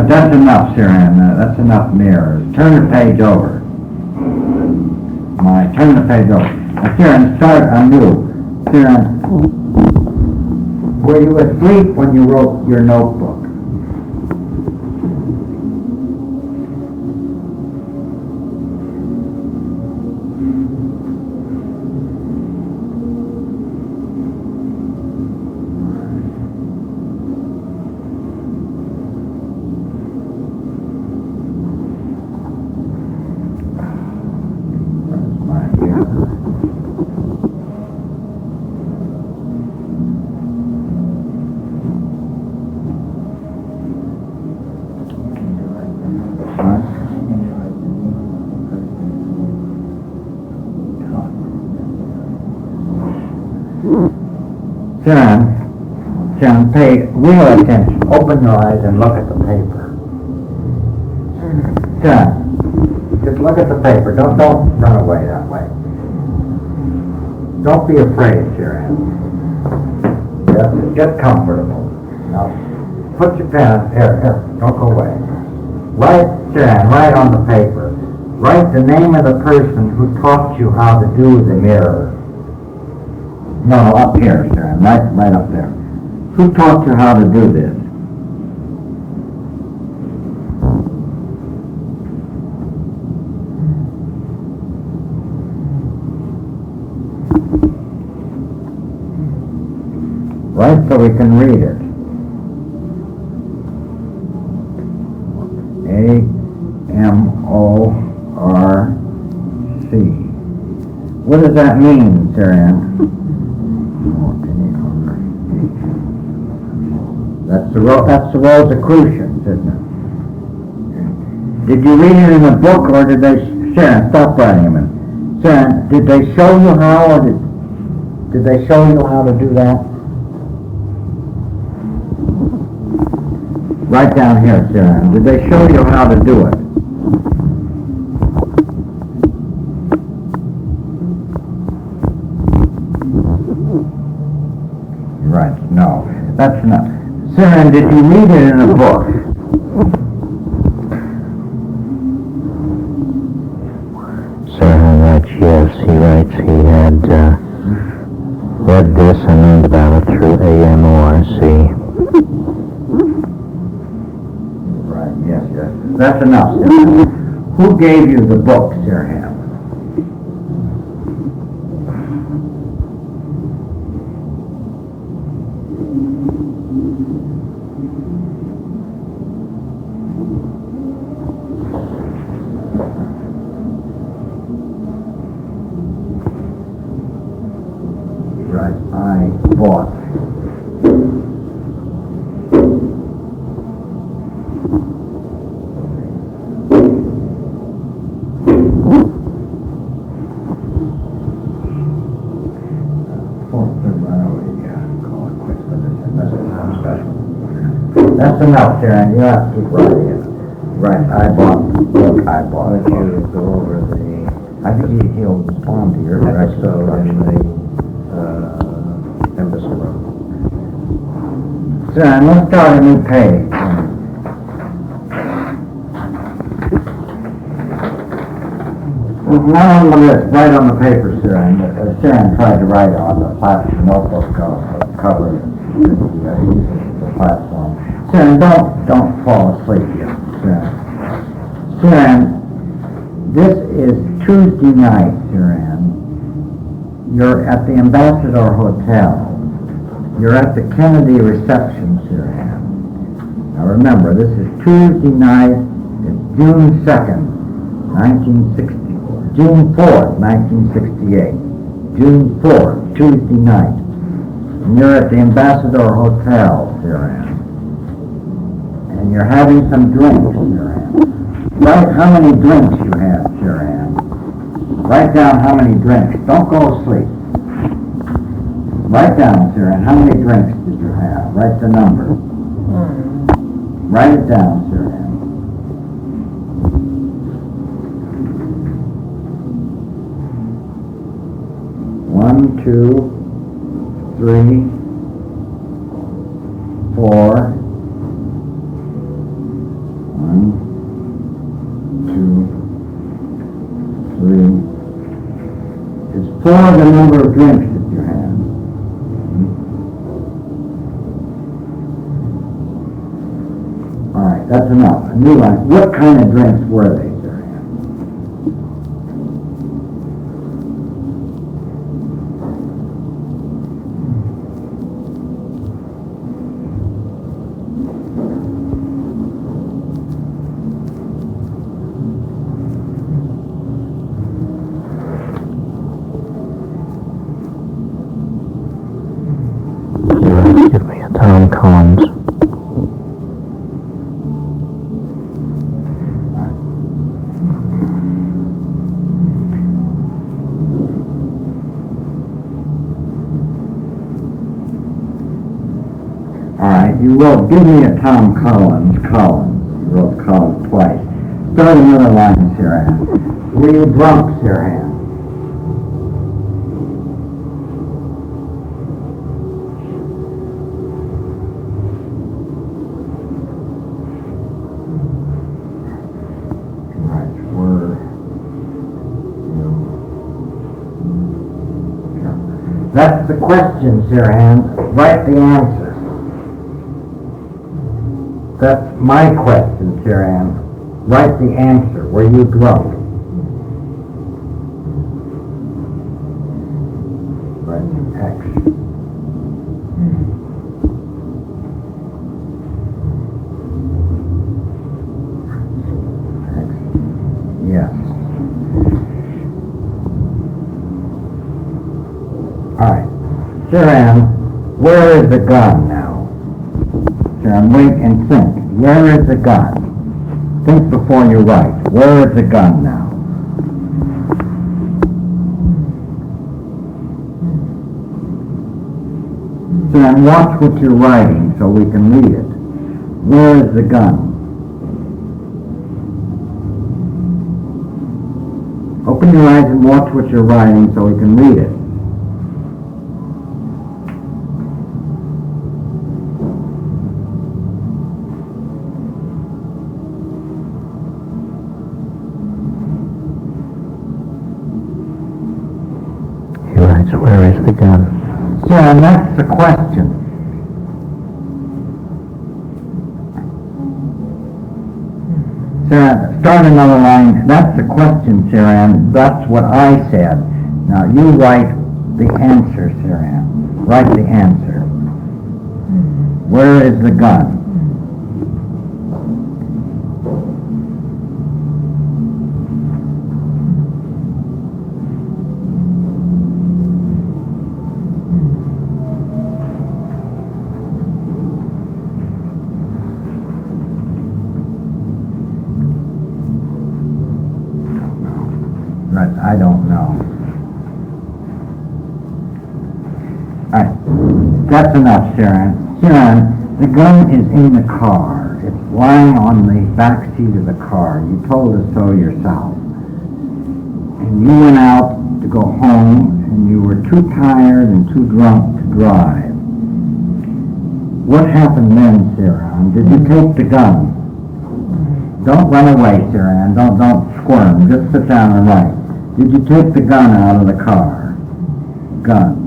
That's enough, Sirhan. That's enough mirrors. Turn the page over. Turn the page over. Now, Sirhan, start anew. Sirhan, were you asleep when you wrote your notebook? Sirhan, pay real attention. Open your eyes and look at the paper. Sirhan, just look at the paper. Don't run away that way. Don't be afraid, Sirhan. Get comfortable. Now, put your pen here. Don't go away. Sirhan, write on the paper. Write the name of the person who taught you how to do the mirror. No, up here, Sirhan. Right up there. Who taught you how to do this? Right, so we can read it. A-M-O-R-C. What does that mean, Sirhan? That's the Rosecrucians, isn't it? Did you read it in a book, or did they... Sirhan, stop writing a minute. Sirhan, did they show you how, or did they show you how to do that? Right down here, Sirhan. Did they show you how to do it? Right, no. That's enough. Sirhan, did you read it in a book? Sirhan writes, yes, he writes he had read this and learned about it through AMORC. Right, yes. That's enough, Sirhan. Who gave you the book, Sirhan? Right, I bought. That's enough, Sirhan. You have to keep writing it. Right, I bought. Look, I bought. Why don't you go over the I think he'll respond to your episode in the embassy room? Sirhan, let's start a new page. Not on the list, right on the paper, Sirhan. Sirhan tried to write on the plastic notebook cover the platform. Sirhan, don't fall asleep here, Sirhan. Sirhan, this is Tuesday night, Sirhan. You're at the Ambassador Hotel. You're at the Kennedy reception, Sirhan. Now remember, this is Tuesday night. It's June 2nd, 1964. June 4th, 1968. June 4th, Tuesday night. And you're at the Ambassador Hotel, Sirhan. And you're having some drinks, Sirhan. Write how many drinks you have, Sirhan. Write down how many drinks. Don't go to sleep. Write down, Sirhan, how many drinks did you have? Write the number. Write it down, Sirhan. One, 2, 3, 4. 1, 2, 3. Is 4 the number of drinks that you had? All right, that's enough. A new one. What kind of drinks were they, Sirhan? Give me a Tom Collins. All right, you wrote, give me a Tom Collins. You wrote Collins twice. Start another line, Sirhan. Were you drunk, Sirhan? That's the question, Sirhan. Write the answer. That's my question, Sirhan. Write the answer. Were you drunk? Write X. X. Yes. All right. Sirhan, where is the gun now? Sirhan, wait and think. Where is the gun? Think before you write. Where is the gun now? Sirhan, watch what you're writing so we can read it. Where is the gun? Open your eyes and watch what you're writing so we can read it. He writes, where is the gun? Yeah, and that's the question. Sirhan, start another line. That's the question, Sirhan. That's what I said. Now you write the answer, Sirhan. Write the answer. Where is the gun? I don't know. All right, that's enough, Sirhan. Sirhan, the gun is in the car. It's lying on the back seat of the car. You told us so yourself. And you went out to go home, and you were too tired and too drunk to drive. What happened then, Sirhan? Did you take the gun? Don't run away, Sirhan. Don't squirm. Just sit down and write. Did you take the gun out of the car? Gun.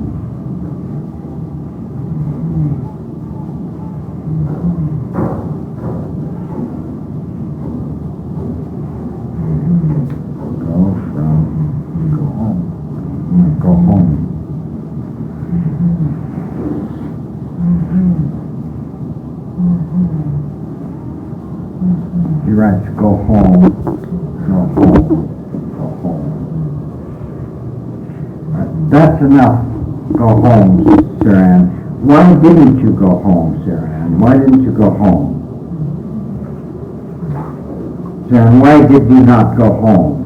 Go home. He writes, go home. Go home. That's enough. Go home, Sirhan. Why didn't you go home, Sirhan? Why didn't you go home? Sirhan, why did you not go home?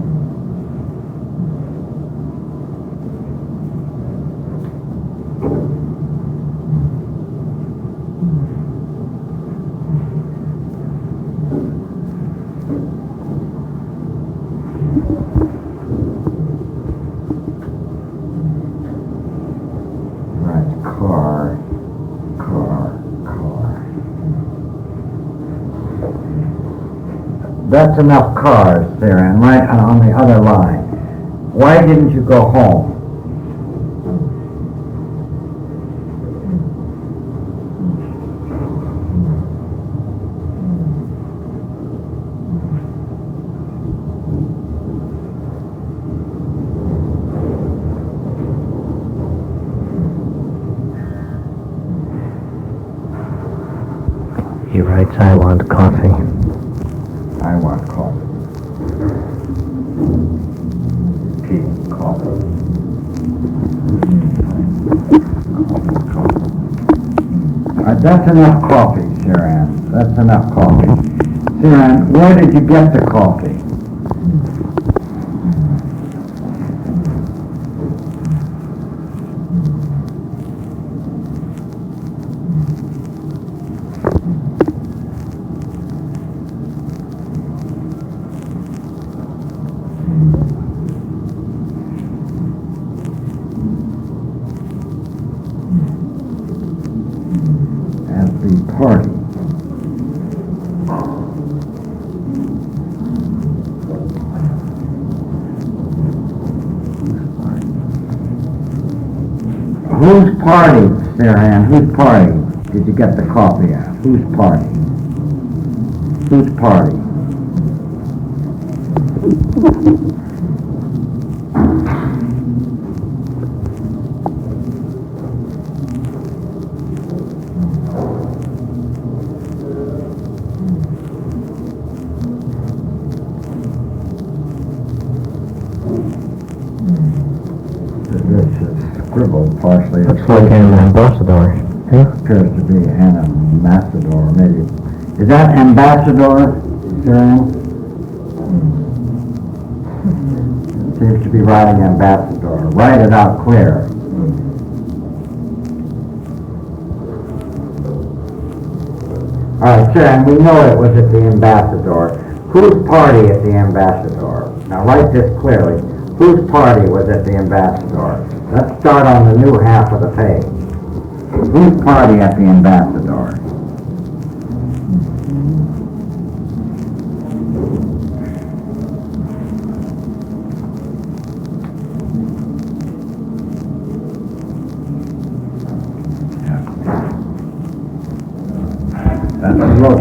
That's enough cars, Sirhan, right on the other line. Why didn't you go home? He writes, I want coffee. I want coffee. Tea, coffee. That's enough coffee, Sirhan. That's enough coffee. Sirhan, where did you get the coffee? Party. Whose party, Sirhan? Whose party did you get the coffee at? Whose party? Whose party? Scribbled partially. Looks like an ambassador. Appears to be an ambassador, maybe. Is that ambassador, Sirhan? Seems to be writing ambassador. Write it out clear. right, sir, and we know it was at the Ambassador. Whose party at the Ambassador? Now write this clearly. Whose party was at the Ambassador? Let's start on the new half of the page. Whose party at the Ambassador?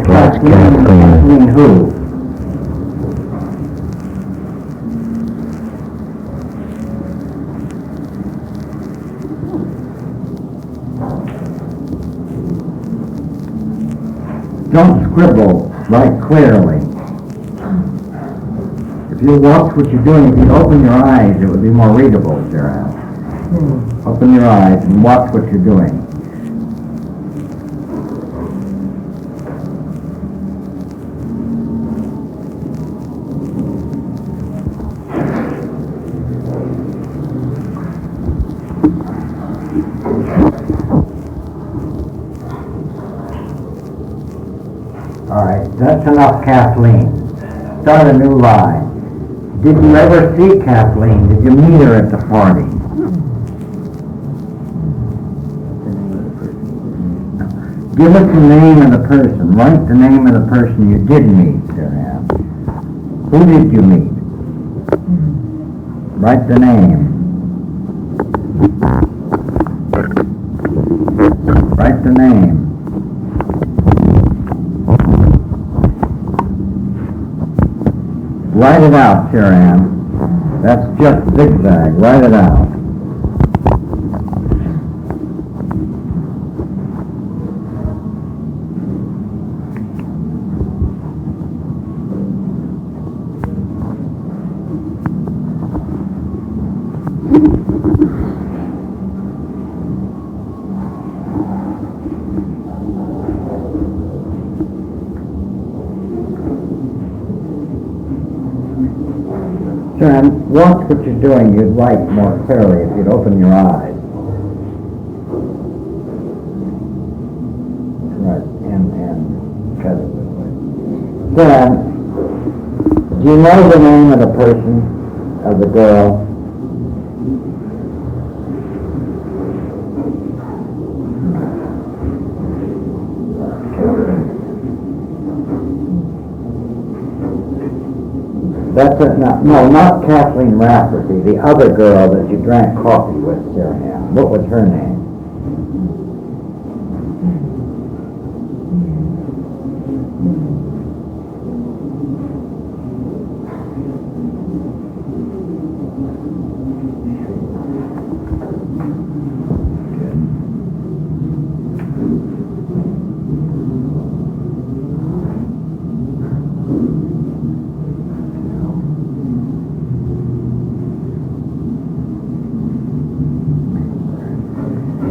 That's Kathleen who? Don't scribble, write clearly. If you watch what you're doing, if you open your eyes, it would be more readable, Sirhan. Open your eyes and watch what you're doing. All right, that's enough, Kathleen. Start a new line. Did you ever see Kathleen? Did you meet her at the party? Give us the name of the person. Write the name of the person you did meet, Sirhan. Who did you meet? Write the name. Write the name. Write it out, Sirhan. That's just zigzag. Write it out. Sirhan, watch what you're doing. You'd write more clearly if you'd open your eyes. Right, and cut it this way. Sirhan, do you know the name of the person, of the girl? That's it. No, not Kathleen Rafferty, the other girl that you drank coffee with, Sirhan. What was her name?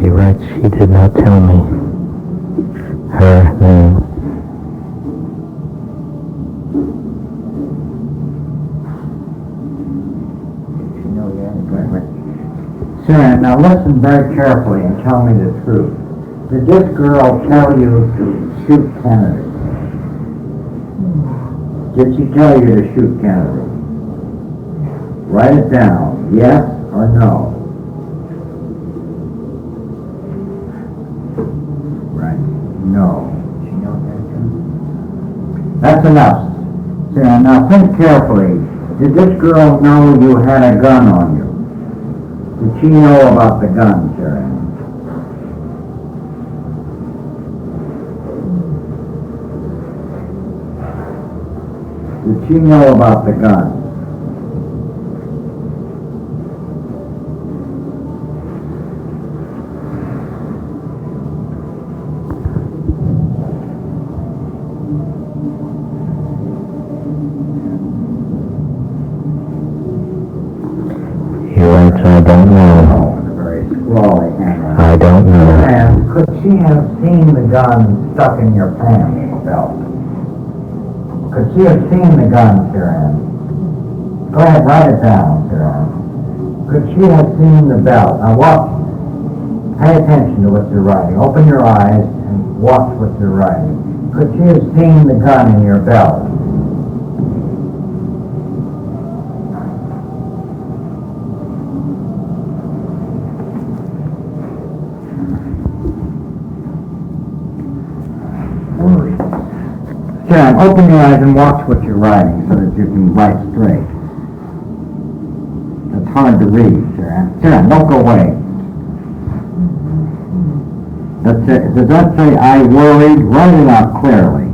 He writes, she did not tell me her name. Sirhan, now listen very carefully and tell me the truth. Did this girl tell you to shoot Kennedy? Did she tell you to shoot Kennedy? Write it down, yes or no? No. That's enough. Sirhan, now think carefully. Did this girl know you had a gun on you? Did she know about the gun, Sirhan? Did she know about the gun? I don't know. Oh, very scrawly handwriting. I don't know. And could she have seen the gun stuck in your pants belt? Could she have seen the gun, Sirhan? Go ahead, write it down, Sirhan. Could she have seen the belt? Now watch. Pay attention to what you're writing. Open your eyes and watch what you're writing. Could you have seen the gun in your belt? Sirhan, open your eyes and watch what you're writing so that you can write straight. It's hard to read, Sirhan. Sirhan, don't go away. Does that say, I worried? Write it out clearly.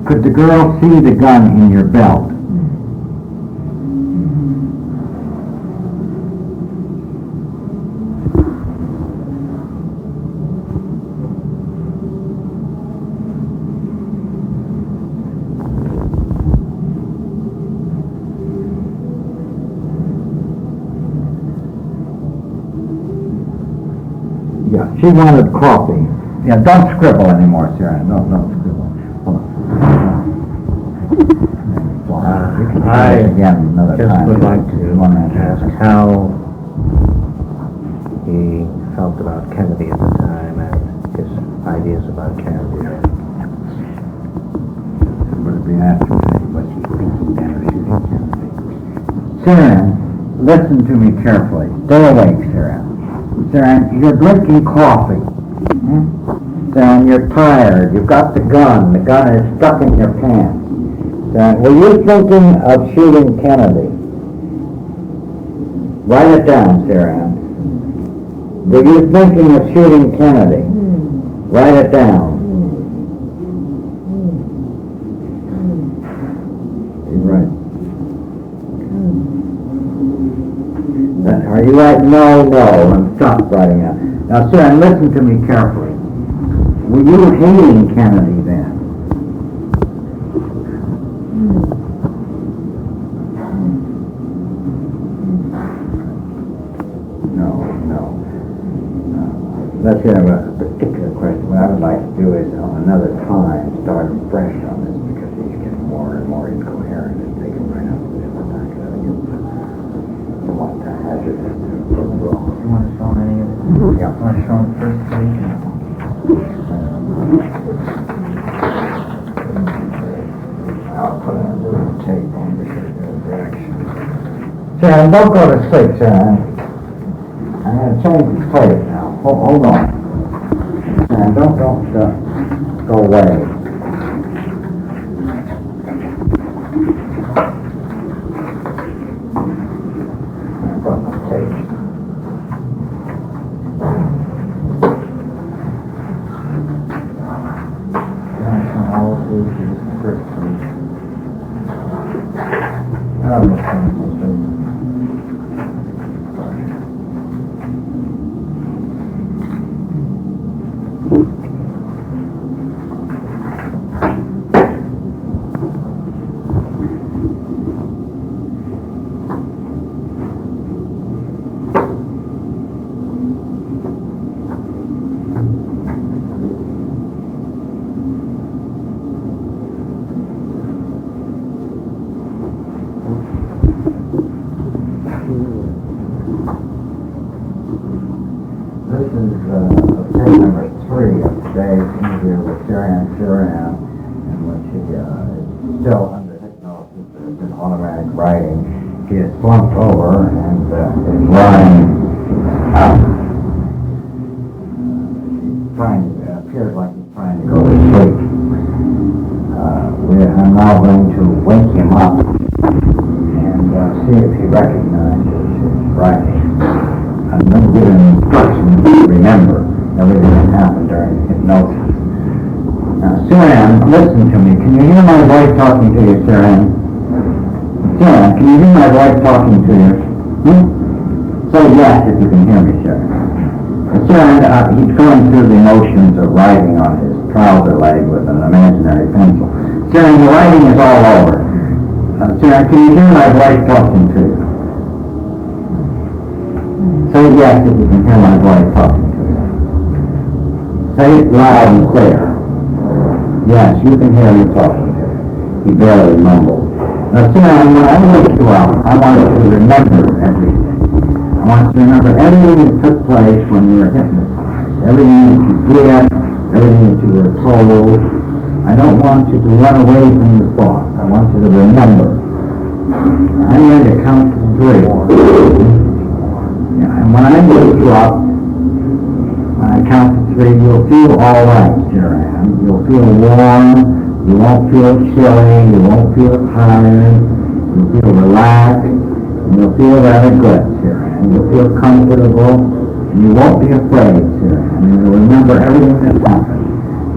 Could the girl see the gun in your belt? Yeah, she wanted coffee. Yeah, don't scribble anymore, Sirhan. Don't scribble. Hold on. I again another just time. would like to ask how he felt about Kennedy at the time and his ideas about Kennedy. Would it be after was he thinking then of shooting Kennedy? Sirhan, listen to me carefully. Stay awake, Sirhan. Sirhan, you're drinking coffee. Sirhan, you're tired. You've got the gun. The gun is stuck in your pants. Sirhan, were you thinking of shooting Kennedy? Write it down, Sirhan. Were you thinking of shooting Kennedy? Write it down. You're right. Are you right? No, and stop writing out. Now, Sirhan, listen to me carefully. Were you hating Kennedy then? No. Let's have a particular question. What I would like to do is, on another time, start fresh on this because he's getting more and more incoherent and take him right up to the other back of it. You want to hazard it to go wrong. You want to show him any of it? Yeah. You want to show him the first page? I'll put a little tape on the direction. Sirhan, don't go to sleep, Sirhan. I'm going to change the tape now. Hold on. Sirhan, don't go away. I've got the tape. This is tape number 3 of today's interview with Sirhan, in which he is still under hypnosis. There's an automatic writing. He is slumped over and is lying out. It appears like he's trying to go to sleep. I'm now going to wake him up and see if he recognizes his writing. I'm going to give him instructions to remember everything that happened during hypnosis. Now, Sirhan, listen to me. Can you hear my voice talking to you, Sirhan? Sirhan, can you hear my voice talking to you? Say yes if you can hear me, Sirhan. Sirhan, he's going through the motions of writing on his trouser leg with an imaginary pencil. Sirhan, the writing is all over. Sirhan, can you hear my voice talking to you? Say yes if you can hear my voice talking to you. Say it loud and clear. Yes, you can hear me talking to you. He barely mumbled. Now, Sirhan, when I wake you up, I want you to remember everything. I want you to remember everything that took place when you were hypnotized. Everything that you did, everything that you were told. I don't want you to run away from your thoughts. I want you to remember. I'm going to count to 3. Yeah, and when I wake you up, when I count to 3, you'll feel all right, Sirhan. You'll feel warm. You won't feel chilly. You won't feel tired. You'll feel relaxed. And you'll feel rather good, Sirhan. You'll feel comfortable. And you won't be afraid, Sirhan. And you'll remember everything that's happened.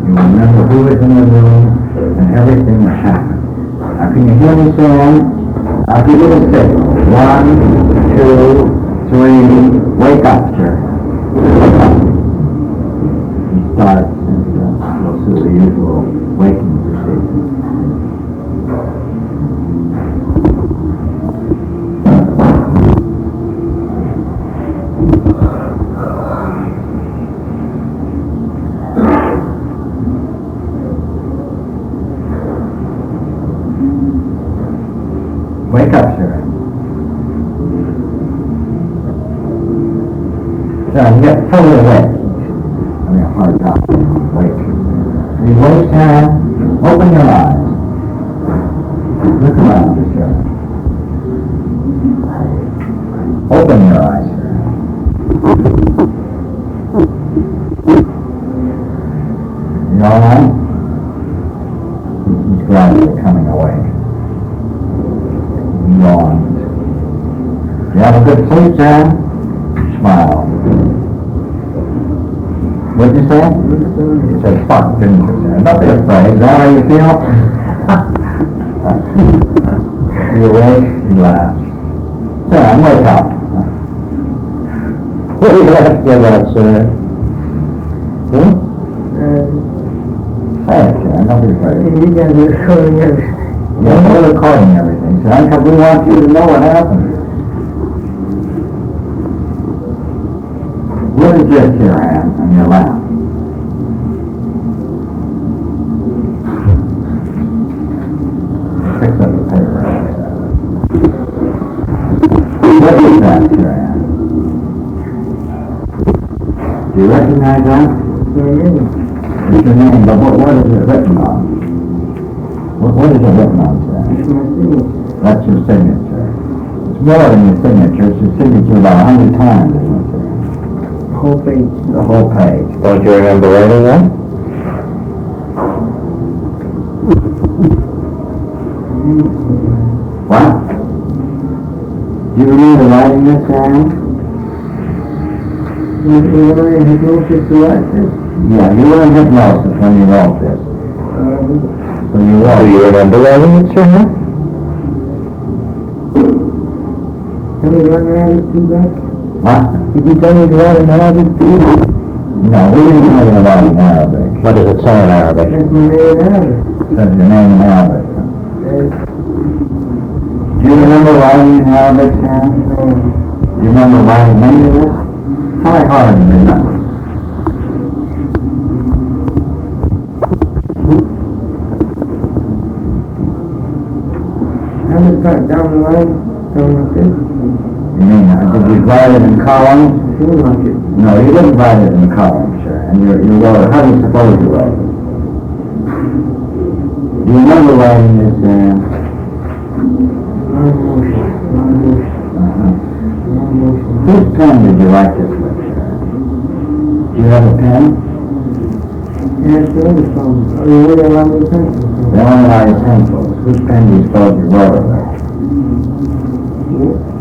You remember who is in the room and everything that happened. Now, can you hear me, Sirhan? I'll give you the signal. 1, 2, 3. Wake up, Sirhan. Wake up. He starts and we'll see the usual waking procedure. Wake up, Sirhan. Sirhan, you get totally awake. Having a hard time. Wake. You wake, Sirhan. Open your eyes. Look around you, Sirhan. Open your eyes, Sirhan. You all right? He's gradually coming awake. Yawned. You have a good sleep, Sirhan? Smile. What did you say? You said fuck, didn't you, Sirhan? Don't be afraid. Is that how you feel? You awake? You laugh. Sirhan, wake up. What are you laughing about, Sirhan? Say it, Sirhan. Don't be afraid. You guys are recording everything. Yeah, we're recording everything, Sirhan, because we want you to know what happened. What is this, Sirhan, on your lap? Fix up the paper right there. What is that, Sirhan? Do you recognize that? It's your name, but what is it written on? What is it written on, Sirhan? It's my signature. That's your signature. It's more than your signature. It's your signature about 100 times, isn't it, Sirhan? The whole page. The whole page. Don't you remember writing that? What? Do you remember writing this, Sirhan? You were in hypnosis to write this? Yeah, you were in hypnosis when you wrote this. So you wrote. Do you remember writing it, Sirhan? Can we run around it too back? What? Did you tell me to write in Arabic too? No, we didn't tell you about it in Arabic. What does it say in Arabic? That's my name in Arabic. It says your name in Arabic. Do you remember writing in Arabic, Sirhan? Do you remember writing any of this? Try hard to remember. I just got down the line, down like this. You mean, did you write it in columns? Seemed like it. No, you didn't write it in columns, sir. And you wrote it. How do you suppose you wrote it? Do you remember writing this, Whose pen did you write this with, sir? Do you have a pen? Yeah, it's the other phone. Oh, you really allow me to pencil? They only allow you pencils. Whose pen do you suppose you wrote it with?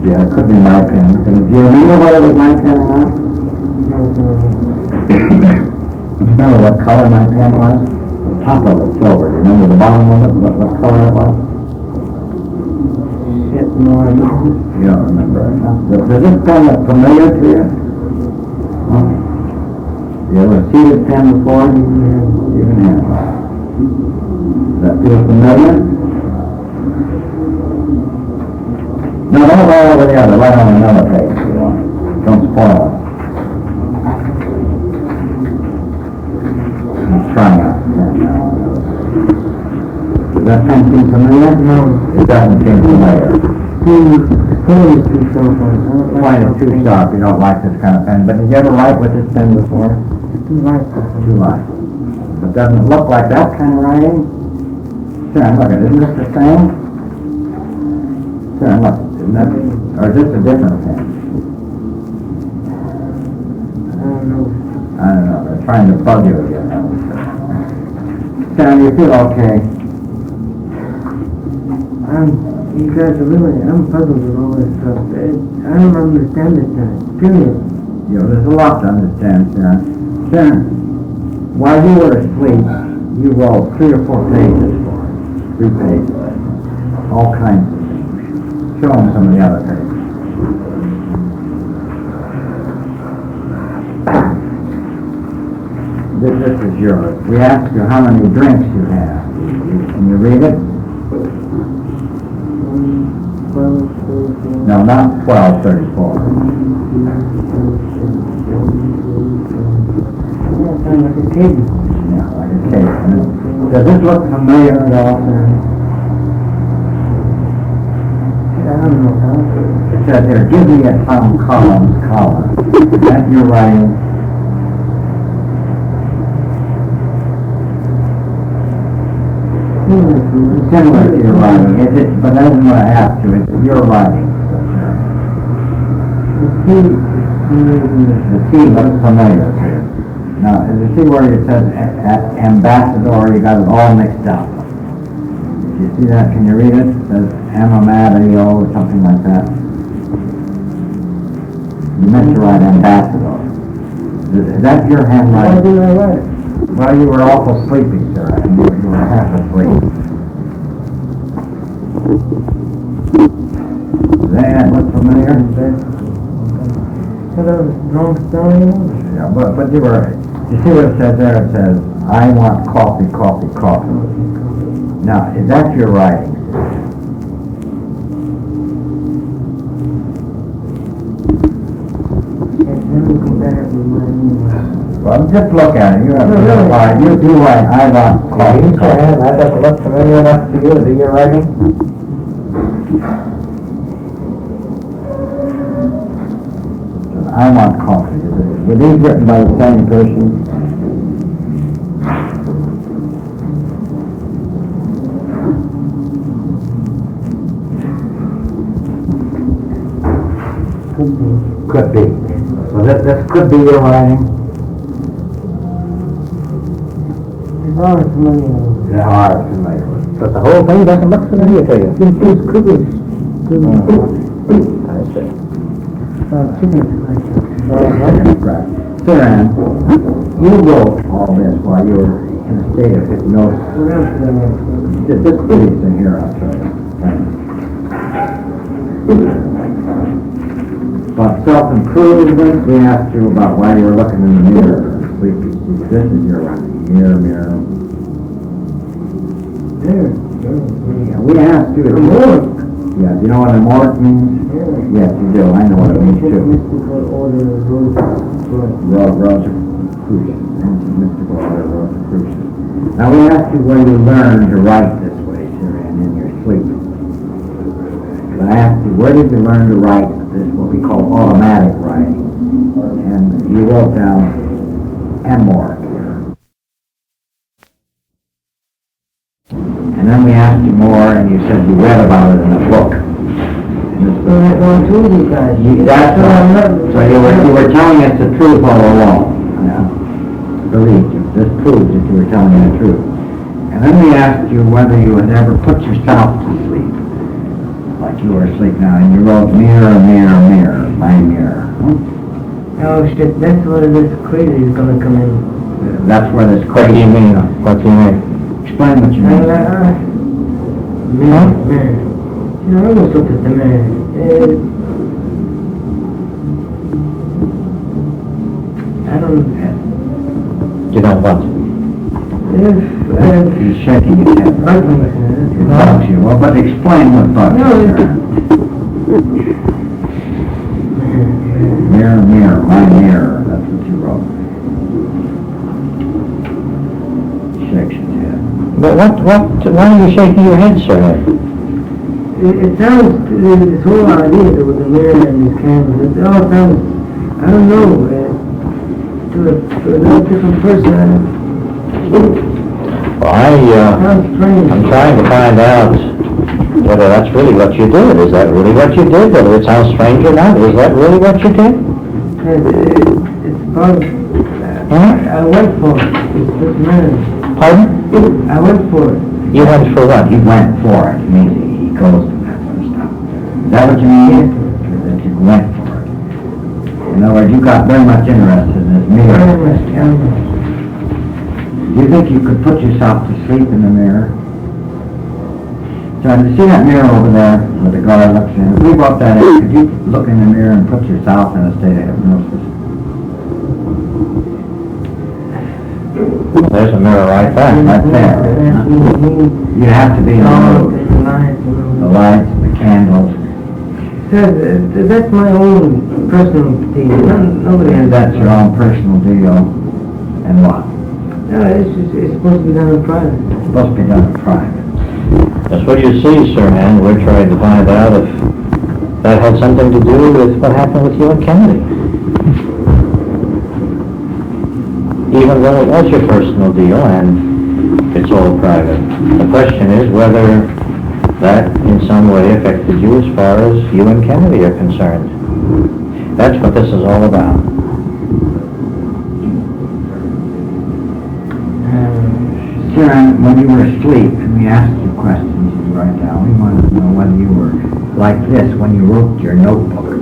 Yeah, it could be my pen. Do you remember whether it was my pen or not? Do you remember what color my pen was? The top of it, silver. Do you remember the bottom of it, what color it was? Shit, no, I don't. You don't remember it, huh? Does this pen look familiar to you? Huh? You ever see this pen before? You can have it. Does that feel familiar? No, don't write over the other. Write on another page if you want. Don't spoil it. I'm trying out the pen now. Does that pen seem familiar? No. It doesn't seem familiar. It's too sharp on it. Why is it too sharp? You don't like this kind of pen. But did you ever write with this pen before? Too light. Too light. doesn't it look like that kind of writing? Sure, look, isn't this the same? Sure, look, isn't that, or is this a different pen? I don't know, they're trying to bug you again. Sam, you feel okay? You guys are really, I'm puzzled with all this stuff. I don't understand it, period. There's a lot to understand, Sharon. Sharon, while you were asleep, you wrote 3 or 4 pages for us. 3 pages. All kinds of things. Show them some of the other pages. This is yours. We asked you how many drinks you have. Can you read it? 12, No, not 12:34. Yeah, sounds like a kid. Yeah, like a cake. Does this look familiar at all, sir? I don't know how. It says here, give me a Tom Collins collar. Is that your writing? Similar to your writing, is it? But that isn't what I asked you. It's your writing. The T looks familiar to you. Now, you see where it says ambassador? You got it all mixed up. Do you see that? Can you read it? It says Amadio or something like that. You meant to write ambassador. Is that your handwriting? Why did I write it? Well, you were awful sleepy, sir. And you were half asleep. That look familiar? Long story? Yeah, but you see what it says there? It says, I want coffee, coffee, coffee. Now, is that your writing? Well, just look at it. You have to write. You do write, I want coffee, coffee. That doesn't look familiar enough to you. Is it your writing? I want coffee. Were these written by the same person? Could be. So this could be your writing? It's all familiar. They are familiar with it. But the whole thing doesn't look familiar to you. It's cookies. I see. Chicken. Right. Sirhan, you wrote all this while you were in a state of hypnosis. What else did I write? This piece in here, I'll show you. About self-improvement, we asked you about why you were looking in the mirror. Sleepy. This is your writing. Mirror, mirror. There. Yeah, we asked you if you... Yeah, do you know what amorph means? Yes, you do. I know what it means too. Mystical order of Rosecrucianism. Mystical order of Rosecrucianism. Now we asked you where you learned to write this way, Sirhan, in your sleep. But I asked you, where did you learn to write this, what we call automatic writing? And you wrote down amorph here. And then we asked you more, and you said you read about it in a book. So I told you guys. That's right. So you were telling us the truth all along. Yeah. Believed you. This proves that you were telling the truth. And then we asked you whether you had ever put yourself to sleep, like you were asleep now, and you wrote mirror, mirror, mirror, my mirror. Oh shit, that's where this crazy is gonna come in. That's where this What do you mean? What do you mean? Explain what you mean. Mirror. You know, I was looked at the mirror. I don't... You know what? He's shaking his head. It bugs you. Well, but explain what bugs you. Mirror, mirror, my mirror. That's what you wrote. He shakes his head. But why are you shaking your head, sir? It sounds, this whole idea that with the mirror and these cameras, it all sounds, I don't know, to a different person. Well, I'm trying to find out whether that's really what you did. Is that really what you did? Whether it sounds strange or not, is that really what you did? It's part of, I went for it. It's just man. Pardon? I went for it. You went for what? He went for it. It means he goes to that sort of stuff. Is that what you mean? That you went for it. In other words, you got very much interested in this mirror. Very much, yeah. Do you think you could put yourself to sleep in the mirror? John, you see that mirror over there where the guard looks in? If we brought that in, could you look in the mirror and put yourself in a state of hypnosis? There's a mirror right there. Right there. You have to be in the mood. The lights, the candles. That's my own personal thing. Nobody has That's your own personal deal. And what? No, it's supposed to be done in private. It's supposed to be done in private. That's what you see, Sirhan. We're trying to find out if that had something to do with what happened with you and Kennedy. Even though it was your personal deal and it's all private. The question is whether that in some way affected you as far as you and Kennedy are concerned. That's what this is all about. Sirhan, when you were asleep and we asked you questions you write down, we wanted to know whether you were like this when you wrote your notebook.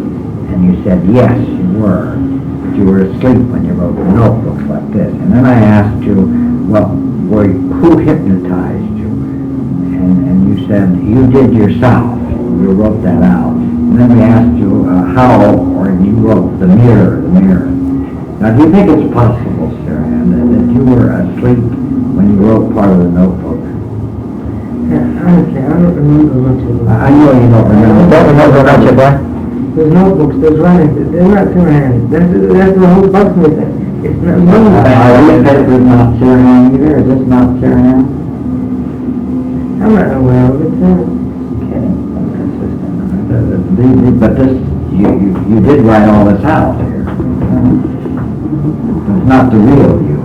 And you said yes, you were. But you were asleep when you wrote the notebook like this. And then I asked you, well, who hypnotized you? And you said you did yourself. You wrote that out. And then we asked you how, or you wrote the mirror. Now, do you think it's possible, Sirhan, that you were asleep when you wrote part of the notebook? Yeah, honestly, I don't remember much of it. I know you don't remember. You don't remember much of that? There's notebooks, there's writings, they're not Sirhan. That's the whole bugs me thing. It's not me. This paper is not Sirhan either. Is this not Sirhan? I'm not aware of it. Okay, consistent. But this, you did write all this out here. It's not the real you.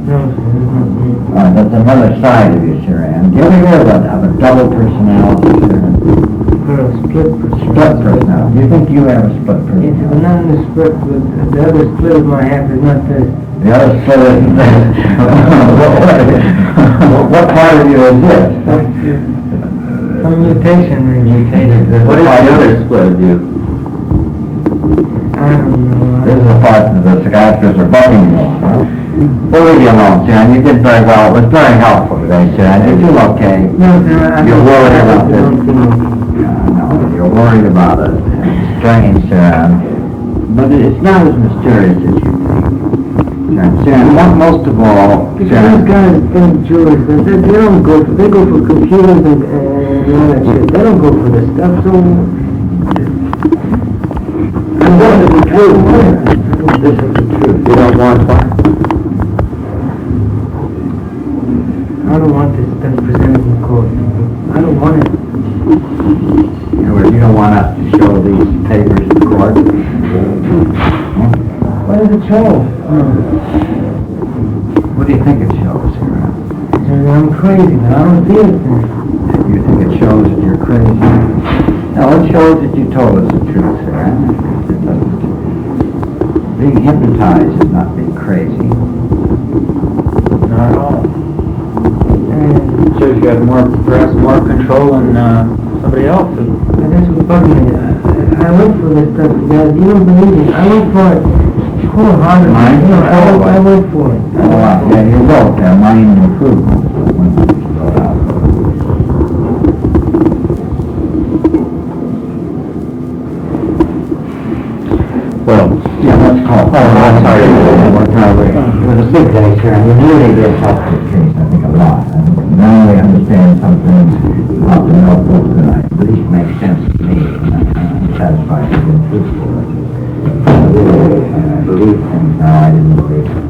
No, sir, it's not me. That's another side of you, Sirhan. Do you ever hear of a double personality, Sirhan? Or a split personality. Split personality. Do you think you have a split It's personality? not in the split, but the other split of my half is not this. The other split is what part of you is this? Some mutation maybe. What is the other split of you? I don't know. This is the part that the psychiatrists are bugging you on, huh? We'll leave you alone, Sirhan. You did very well. It was very helpful today, Sirhan. You do okay. No, sir, You're worried about this. don't feel okay. No, you're worried about it. It's strange, Sirhan. But it's not as mysterious as you think. Sirhan, most of all, These Sirhan, guys think Jewish, they don't go for, they go for computers and all that shit. They don't go for this stuff, so... I want it to be true. This is the truth. You don't want what? I don't want this stuff presented in court. I don't want it. In other words, you don't want us to show these papers in court? What does it show? What do you think it shows, Sirhan? I'm crazy, but I don't feel it. You think it shows that you're crazy? No, it shows that you told us the truth, Sirhan. It doesn't. Being hypnotized is not being crazy. Not at all. Shows you have perhaps more control than somebody else. And that's what bugged me. I went for this stuff, guys. You don't believe it. I went for it wholeheartedly. I went for it. Oh, yeah, you wrote there, mind improvement. When you wrote out. Well, Yeah, let's call. Oh, I'm sorry. It was a big day, Sirhan. We really did help this case, I think, a lot. And now we understand some things about the notebook that at least make sense to me. And I'm satisfied with being truthful. I believe things now I didn't believe.